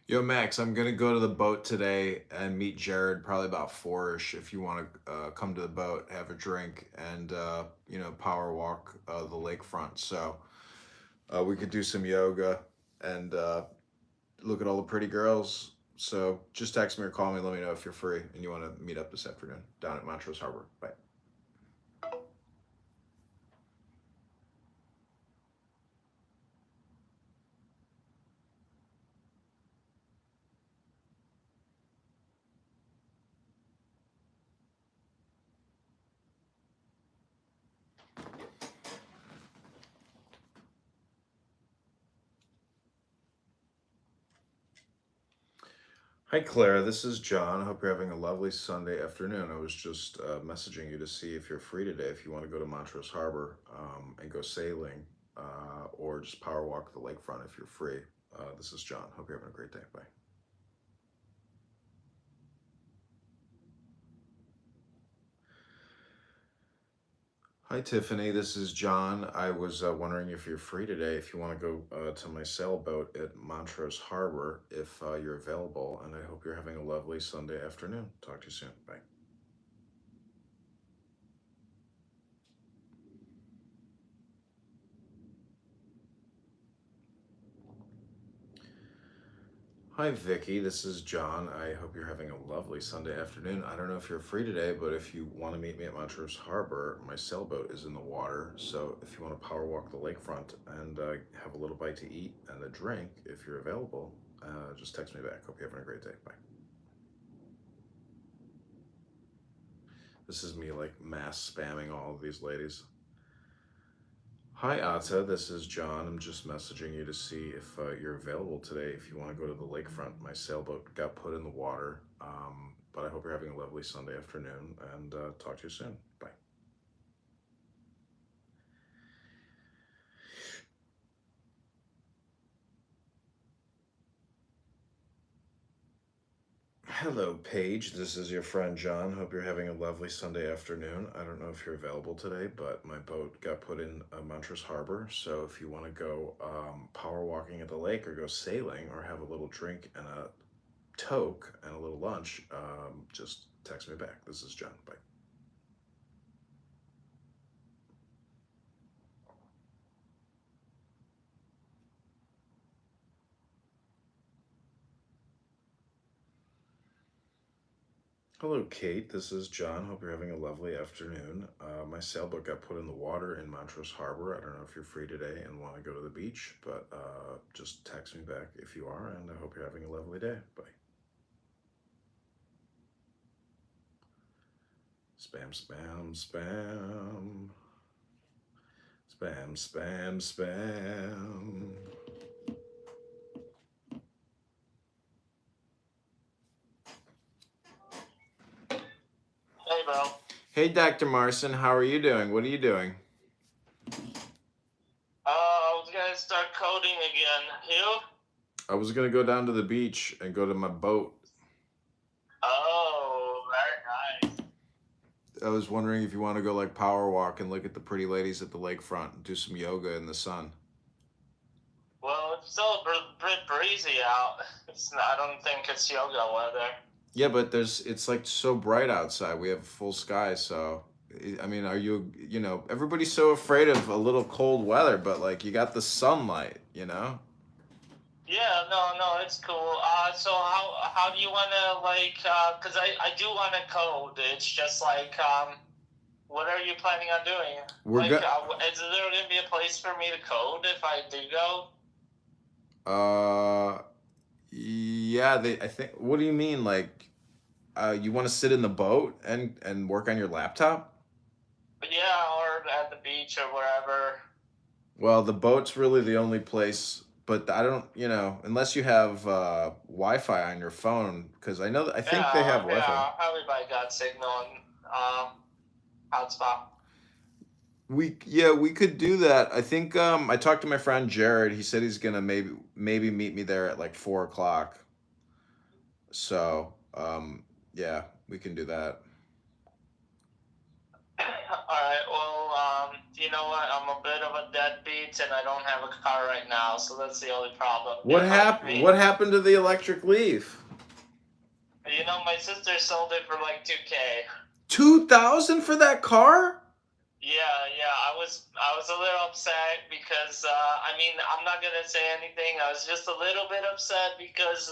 Yo, Max, I'm gonna go to the boat today and meet Jared probably about 4ish. If you want to come to the boat, have a drink, and power walk the lakefront. So we could do some yoga and look at all the pretty girls. So just text me or call me. Let me know if you're free and you want to meet up this afternoon down at Montrose Harbor. Bye. Hi, Clara. This is John. I hope you're having a lovely Sunday afternoon. I was just messaging you to see if you're free today, if you want to go to Montrose Harbor and go sailing or just power walk the lakefront if you're free. This is John. Hope you're having a great day. Bye. Hi, Tiffany. This is John. I was wondering if you're free today, if you want to go to my sailboat at Montrose Harbor, if you're available, and I hope you're having a lovely Sunday afternoon. Talk to you soon. Bye. Hi, Vicky. This is John. I hope you're having a lovely Sunday afternoon. I don't know if you're free today, but if you want to meet me at Montrose Harbor, my sailboat is in the water. So if you want to power walk the lakefront and have a little bite to eat and a drink, if you're available, just text me back. Hope you're having a great day. Bye. This is me like mass spamming all of these ladies. Hi, Ata. This is John. I'm just messaging you to see if you're available today. If you want to go to the lakefront, my sailboat got put in the water. But I hope you're having a lovely Sunday afternoon and talk to you soon. Bye. Hello, Paige. This is your friend John. Hope you're having a lovely Sunday afternoon. I don't know if you're available today, but my boat got put in Montrose Harbor. So if you want to go power walking at the lake or go sailing or have a little drink and a toke and a little lunch, just text me back. This is John. Bye. Hello, Kate. This is John. Hope you're having a lovely afternoon. My sailboat got put in the water in Montrose Harbor. I don't know if you're free today and want to go to the beach, but just text me back if you are, and I hope you're having a lovely day. Bye. Spam, spam, spam. Spam, spam, spam. Hey, bro. Hey, Dr. Marson. How are you doing? What are you doing? I was gonna start coding again. You? I was going to go down to the beach and go to my boat. Oh, very nice. I was wondering if you want to go like power walk and look at the pretty ladies at the lakefront and do some yoga in the sun. Well, it's still a bit breezy out. I don't think it's yoga weather. Yeah, but it's like so bright outside. We have full sky, so I mean, are you, everybody's so afraid of a little cold weather, but like you got the sunlight, Yeah, no, it's cool. So how do you wanna like? Cause I do wanna code. It's just like what are you planning on doing? We're Like, go- is there gonna be a place for me to code if I do go? Yeah, I think, what do you mean? Like, you want to sit in the boat and work on your laptop? But yeah, or at the beach or wherever. Well, the boat's really the only place, but I don't, unless you have Wi-Fi on your phone, because I think they have Wi-Fi. Everybody got signal and hotspot. We could do that. I think I talked to my friend Jared. He said he's gonna maybe meet me there at like 4 o'clock. So yeah, we can do that. Alright, well, you know what? I'm a bit of a deadbeat and I don't have a car right now, so that's the only problem. What happened? What happened to the electric Leaf? You know, my sister sold it for like 2K. 2,000 for that car? Yeah, I was a little upset because I mean, I'm not gonna say anything. I was just a little bit upset because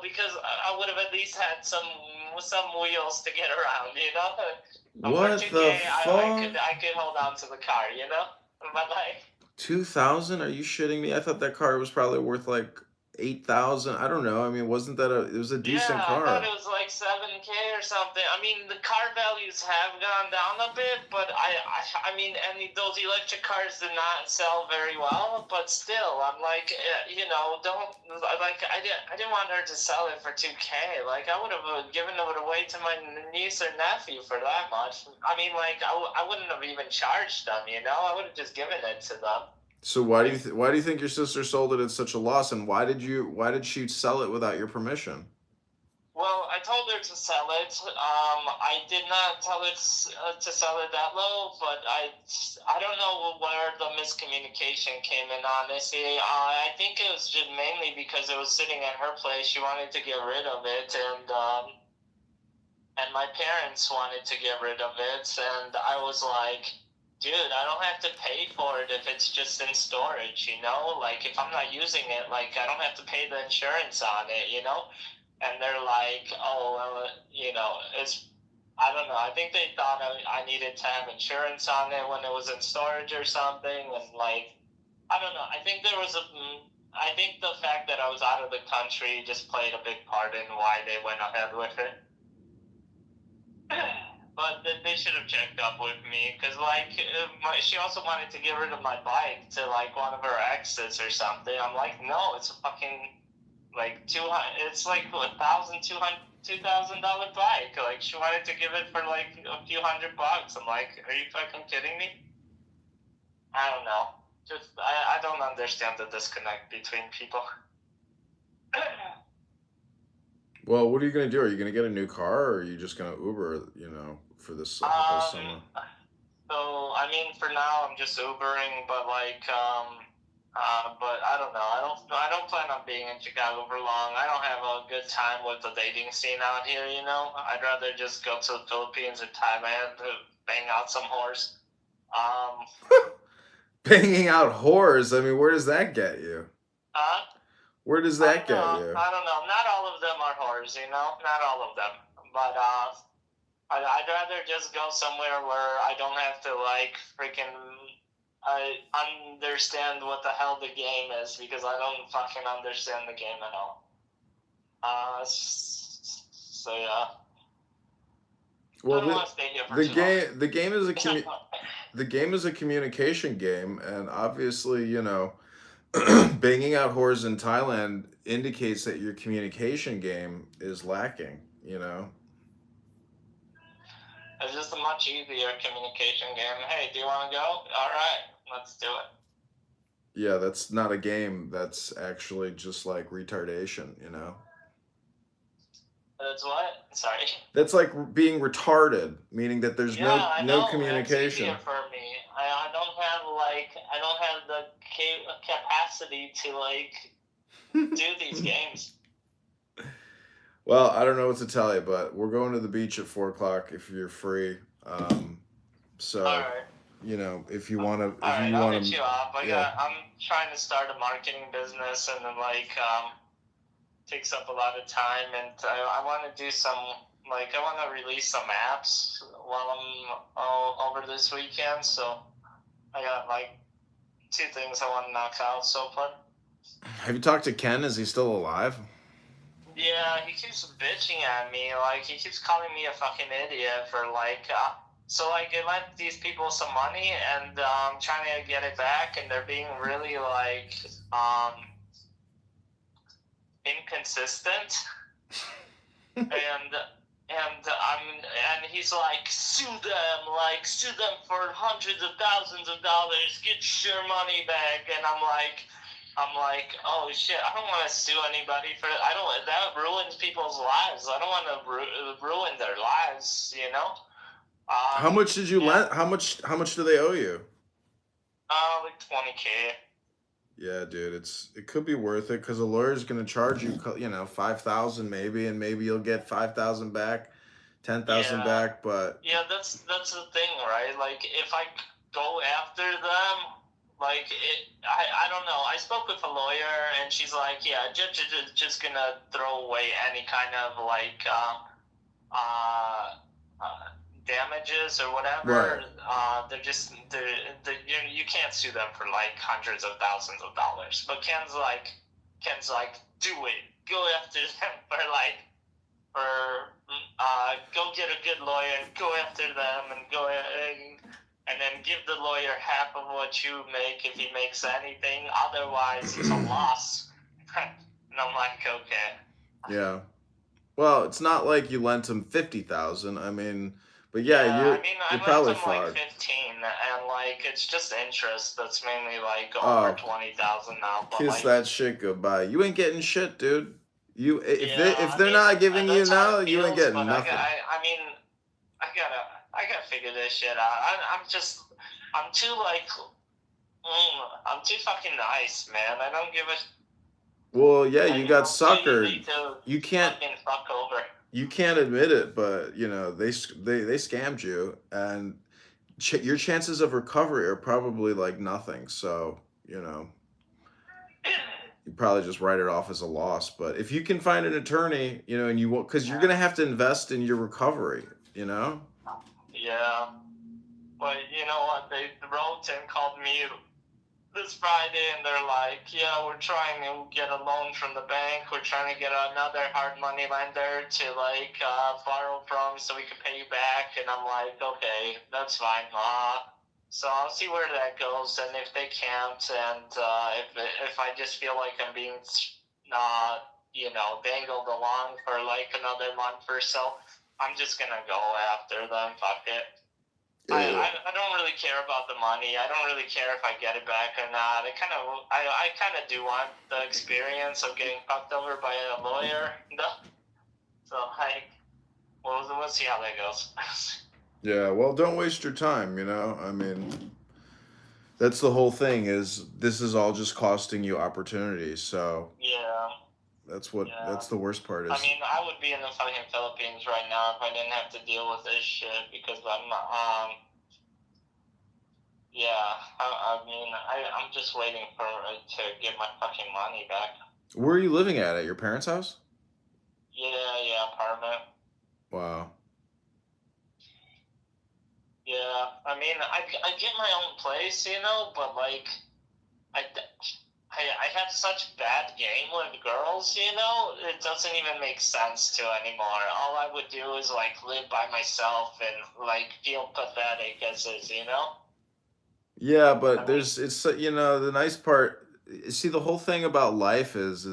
because I would have at least had some wheels to get around, you know. What For 2K, the fuck? I could hold on to the car, you know. But like, 2,000? Are you shitting me? I thought that car was probably worth like 8,000. I don't know. I mean, wasn't that it was a decent yeah, car. I thought it was like 7K or something. I mean, the car values have gone down a bit, but I mean, and those electric cars did not sell very well. But still, I'm like, you know, don't like I didn't want her to sell it for 2K. Like I would have given it away to my niece or nephew for that much. I mean, like I wouldn't have even charged them. You know, I would have just given it to them. So why do you think your sister sold it at such a loss, and why did she sell it without your permission? Well, I told her to sell it. I did not tell her to sell it that low, but I don't know where the miscommunication came in. Honestly, I think it was just mainly because it was sitting at her place. She wanted to get rid of it, and my parents wanted to get rid of it, and I was like, dude, I don't have to pay for it if it's just in storage, you know? Like, if I'm not using it, like, I don't have to pay the insurance on it, you know? And they're like, oh, well, you know, I don't know. I think they thought I needed to have insurance on it when it was in storage or something. And, like, I don't know. I think I think the fact that I was out of the country just played a big part in why they went ahead with it. But they should have checked up with me because, like, she also wanted to get rid of my bike to, like, one of her exes or something. I'm like, no, it's a fucking, like, it's like $2,000 bike. Like, she wanted to give it for, like, a few $100. I'm like, are you fucking kidding me? I don't know. Just, I don't understand the disconnect between people. Well, what are you gonna do? Are you gonna get a new car, or are you just gonna Uber? For this whole summer. So I mean, for now, I'm just Ubering, but like, but I don't know. I don't plan on being in Chicago for long. I don't have a good time with the dating scene out here. You know, I'd rather just go to the Philippines or Thailand to bang out some whores. Banging out whores. I mean, where does that get you? Where does that get you? I don't know. Not all of them are whores, you know. Not all of them, but I'd rather just go somewhere where I don't have to like freaking understand what the hell the game is because I don't fucking understand the game at all. So yeah. Well, I don't want to stay here for too long. the game is a communication game, and obviously, banging out whores in Thailand indicates that your communication game is lacking. It's just a much easier communication game. Hey, do you want to go? All right, let's do it. Yeah, that's not a game. That's actually just like retardation, That's what? Sorry. That's like being retarded, meaning that there's no communication. It's easier for me. I don't have the capacity to like do these games. Well, I don't know what to tell you, but we're going to the beach at 4 o'clock if you're free. So, All right. you know, if you want to, All right, I'll hit you up. yeah. I'm trying to start a marketing business, and then takes up a lot of time, and I want to do some I want to release some apps while I'm over this weekend. So I got 2 things I want to knock out so far. Have you talked to Ken? Is he still alive? Yeah, he keeps bitching at me. He keeps calling me a fucking idiot for so I lent these people some money, and I'm trying to get it back, and they're being really inconsistent. and he's like, sue them for hundreds of thousands of dollars, get your money back. And I'm like, oh shit, I don't want to sue anybody that ruins people's lives. I don't want to ruin their lives, you know. How much did you lend? How much do they owe you? Like $20,000. Yeah, dude, it could be worth it because a lawyer's gonna charge you, $5,000 maybe, and maybe you'll get $5,000 back, $10,000 back. But yeah, that's the thing, right? If I go after them, I don't know. I spoke with a lawyer, and she's like, yeah, judge is just gonna throw away any kind of damages or whatever. Right. You can't sue them for hundreds of thousands of dollars. But Ken's like, do it. Go after them go get a good lawyer and go after them and then give the lawyer half of what you make if he makes anything. Otherwise, it's a loss. And I'm like, okay. Yeah. Well, it's not like you lent him $50,000. I mean, but you're probably fucked. 15, and it's just interest that's mainly over 20,000 now. But kiss that shit goodbye. You ain't getting shit, dude. If they're I mean, not giving you that's how now, it you ain't feels, getting but nothing. I gotta figure this shit out. I'm too I'm too fucking nice, man. I don't give a. Well, yeah, you got suckered. You can't. Fucking fuck over. You can't admit it, but they scammed you, and your chances of recovery are probably nothing. So you probably just write it off as a loss. But if you can find an attorney, and you won't, because you're gonna have to invest in your recovery. Yeah, but you know what? The wrote and called me this Friday, and they're like, yeah, we're trying to get a loan from the bank. We're trying to get another hard money lender to borrow from so we can pay you back. And I'm like, okay, that's fine. So I'll see where that goes, and if they can't, and if I just feel like I'm being dangled along for another month or so, I'm just gonna go after them. Fuck it. I don't really care about the money. I don't really care if I get it back or not. I kind of do want the experience of getting fucked over by a lawyer. So we'll see how that goes. Yeah, well, don't waste your time. I mean, that's the whole thing. This is all just costing you opportunities. So yeah. That's the worst part is. I mean, I would be in the fucking Philippines right now if I didn't have to deal with this shit because I'm I'm just waiting to get my fucking money back. Where are you living at your parents' house? Yeah, apartment. Wow. Yeah, I mean, I get my own place, but I have such bad game with girls, it doesn't even make sense to anymore. All I would do is live by myself and feel pathetic as is, Yeah, but the nice part. See, the whole thing about life is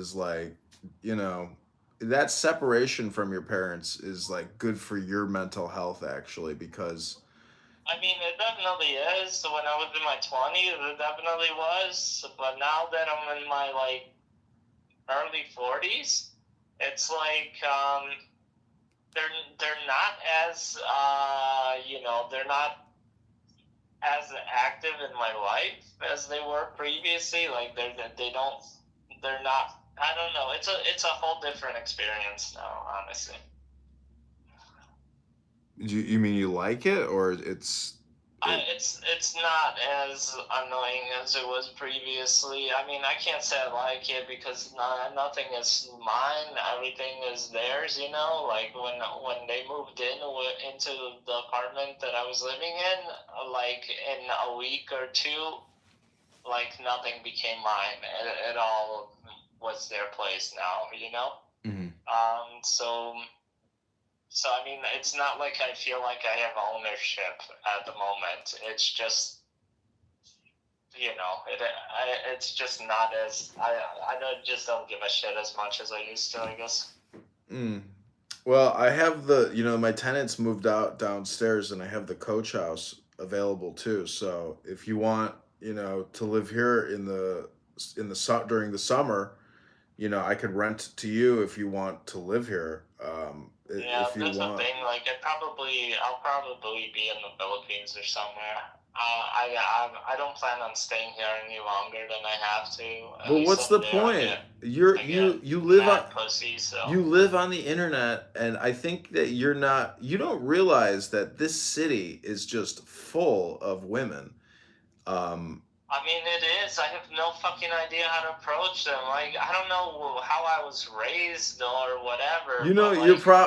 that separation from your parents is good for your mental health actually, because I mean, it definitely is. When I was in my 20s, it definitely was. But now that I'm in my early 40s, it's they're not as they're not as active in my life as they were previously. They're not I don't know. It's a whole different experience now, honestly. You mean you like it, or it's? It's not as annoying as it was previously. I mean, I can't say I like it because nothing is mine. Everything is theirs. You know, like when they moved into the apartment that I was living in, like in a week or two, like nothing became mine. It all was their place now. You know. Mm-hmm. So I mean, it's not like I feel like I have ownership at the moment. It's just, you know, it's just not as I don't give a shit as much as I used to, I guess. Mm. Well, I have my tenants moved out downstairs, and I have the coach house available too. So if you want, to live here during the summer, I could rent to you if you want to live here. Yeah, If you that's the want. thing. Like, I'll probably be in the Philippines or somewhere. I don't plan on staying here any longer than I have to. At But least what's the over there, point? You live on mad pussy. So you live on the internet, and I think that you don't realize that this city is just full of women. I mean, it is. I have no fucking idea how to approach them. Like, I don't know how I was raised or whatever.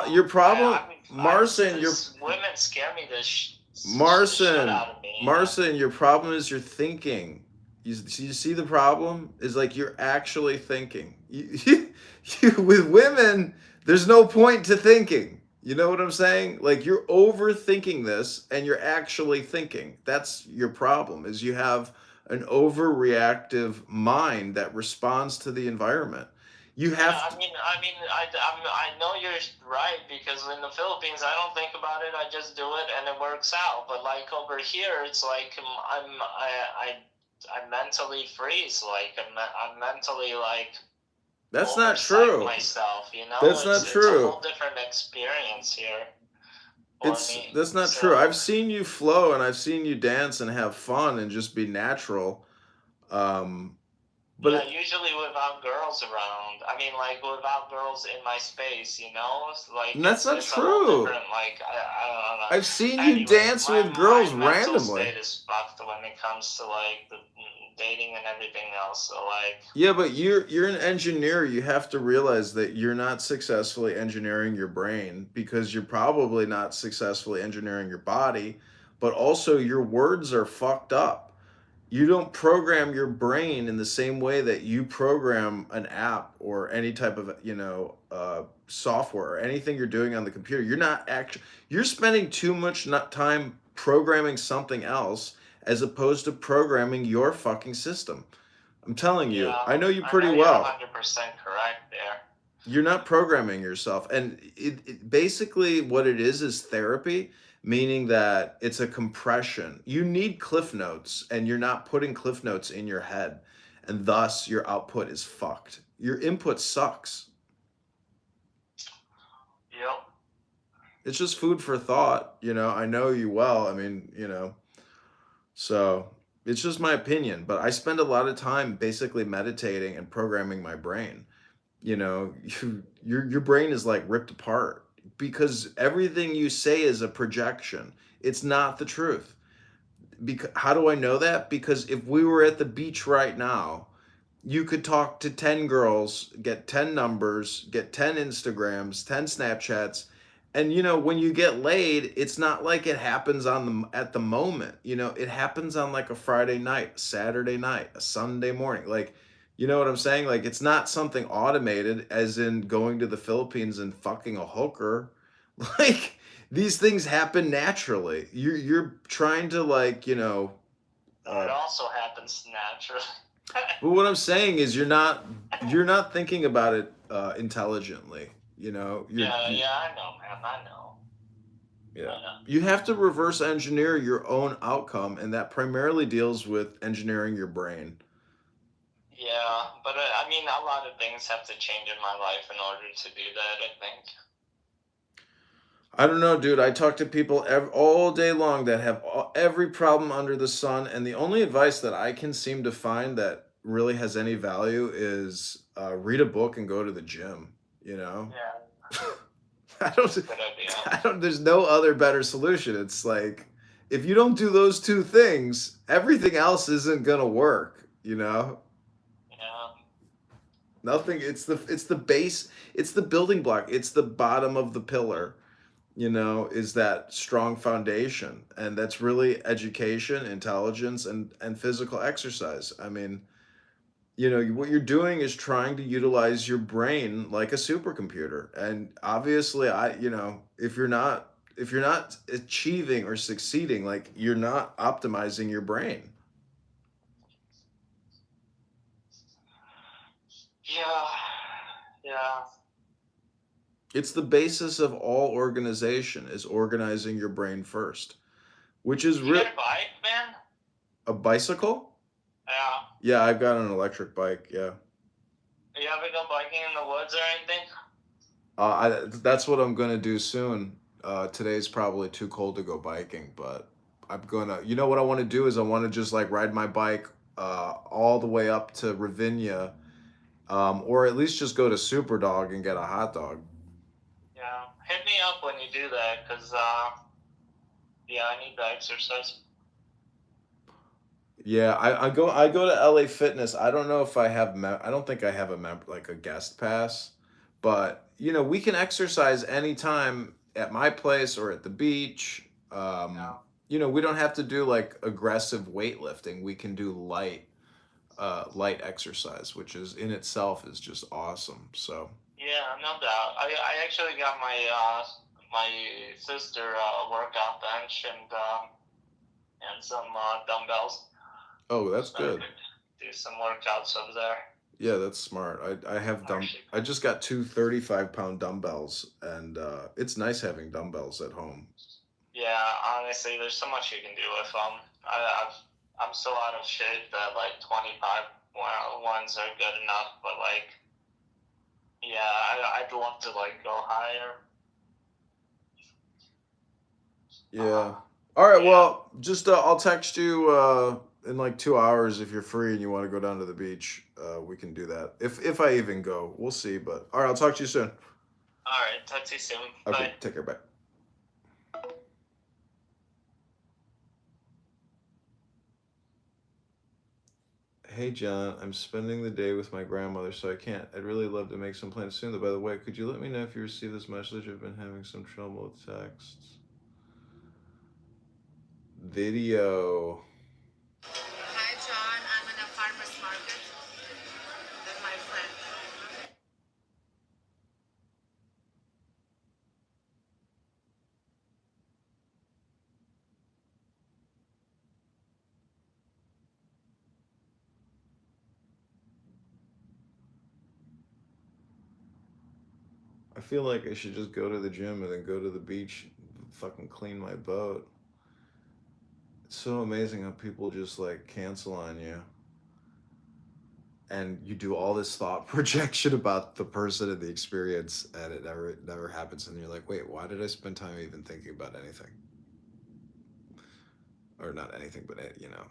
Your problem, Marcin. Women scare me the shit Marcin, out of me. Marcin, your problem is your thinking. You see the problem is like you're actually thinking. With women, there's no point to thinking. You know what I'm saying? Like you're overthinking this, and you're actually thinking. That's your problem. Is you have an overreactive mind that responds to the environment. You have. Yeah, I know you're right because in the Philippines, I don't think about it. I just do it and it works out. But like over here, it's like I mentally freeze. Like I'm mentally like. That's not true. Myself, you know. That's not true. It's a whole different experience here. That's not true. I've seen you flow, and I've seen you dance and have fun and just be natural. But yeah, usually without girls around. I mean, like without girls in my space, you know. Like that's not it's true. Like I don't know. I've seen you dance with girls my randomly. mental state is fucked when it comes to like the dating and everything else. So like. Yeah, but you're an engineer. You have to realize that you're not successfully engineering your brain because you're probably not successfully engineering your body, but also your words are fucked up. You don't program your brain in the same way that you program an app or any type of software or anything you're doing on the computer. You're spending too much time programming something else as opposed to programming your fucking system. I'm telling you, I know you pretty well. 100% correct there. You're not programming yourself, and basically what it is therapy. Meaning that it's a compression. You need cliff notes, and you're not putting cliff notes in your head, and thus your output is fucked. Your input sucks. Yep. It's just food for thought. I know you well. I mean, so it's just my opinion, but I spend a lot of time basically meditating and programming my brain. Your brain is like ripped apart. Because everything you say is a projection. It's not the truth. How do I know that? Because if we were at the beach right now, you could talk to 10 girls, get 10 numbers, get 10 Instagrams, 10 Snapchats. And when you get laid, it's not like it happens at the moment. It happens on like a Friday night, Saturday night, a Sunday morning. Like, you know what I'm saying? Like, it's not something automated, as in going to the Philippines and fucking a hooker. Like, these things happen naturally. You're trying to it also happens naturally. But what I'm saying is, you're not thinking about it intelligently. Yeah, I know, man. I know. Yeah. You have to reverse engineer your own outcome, and that primarily deals with engineering your brain. Yeah, but I mean, a lot of things have to change in my life in order to do that, I think. I don't know, dude. I talk to people all day long that have every problem under the sun, and the only advice that I can seem to find that really has any value is read a book and go to the gym, you know? Yeah. I don't, Good idea. I don't, there's no other better solution. It's like, if you don't do those two things, everything else isn't gonna work, you know? Yeah. Nothing, it's the base, it's the building block, it's the bottom of the pillar, you know, is that strong foundation. And that's really education, intelligence, and physical exercise. I mean, you know, what you're doing is trying to utilize your brain like a supercomputer. And obviously, you know, if you're not achieving or succeeding, like, you're not optimizing your brain. Yeah. Yeah. It's the basis of all organization, is organizing your brain first, which is You got a bike, man? a bicycle. Yeah. Yeah, I've got an electric bike. Yeah. You ever go biking in the woods or anything? That's what I'm gonna do soon. Today's probably too cold to go biking, but I'm gonna. You know what I want to do is I want to just like ride my bike all the way up to Ravinia, or at least just go to Superdog and get a hot dog. Yeah. Hit me up when you do that, cause yeah, I need the exercise. Yeah, I go to LA Fitness. I don't know if I have I don't think I have like a guest pass, but you know, we can exercise anytime at my place or at the beach. Yeah. You know, we don't have to do like aggressive weightlifting. We can do light exercise, which is in itself is just awesome. So Yeah, no doubt. I actually got my sister a workout bench and some dumbbells. oh, that's good. Do some workouts over there. Yeah, that's smart. I have I just got two 35-pound dumbbells, and it's nice having dumbbells at home. Yeah, honestly, there's so much you can do with them. I'm so out of shape that like 25 ones are good enough, but like, yeah, I'd love to like go higher. Yeah. All right. Well, just I'll text you in like 2 hours if you're free and you want to go down to the beach. We can do that. If I even go, we'll see. But all right, I'll talk to you soon. All right, talk to you soon. Okay. Bye. Take care. Bye. Hey John, I'm spending the day with my grandmother, so I can't. I'd really love to make some plans soon. Though, by the way, could you let me know if you received this message? I've been having some trouble with texts. Video. Hi, John. I'm in a farmer's market with my friend. I feel like I should just go to the gym and then go to the beach and fucking clean my boat. It's so amazing how people just like cancel on you. And you do all this thought projection about the person and the experience, and it never happens. And you're like, wait, why did I spend time even thinking about anything? Or not anything, but you know,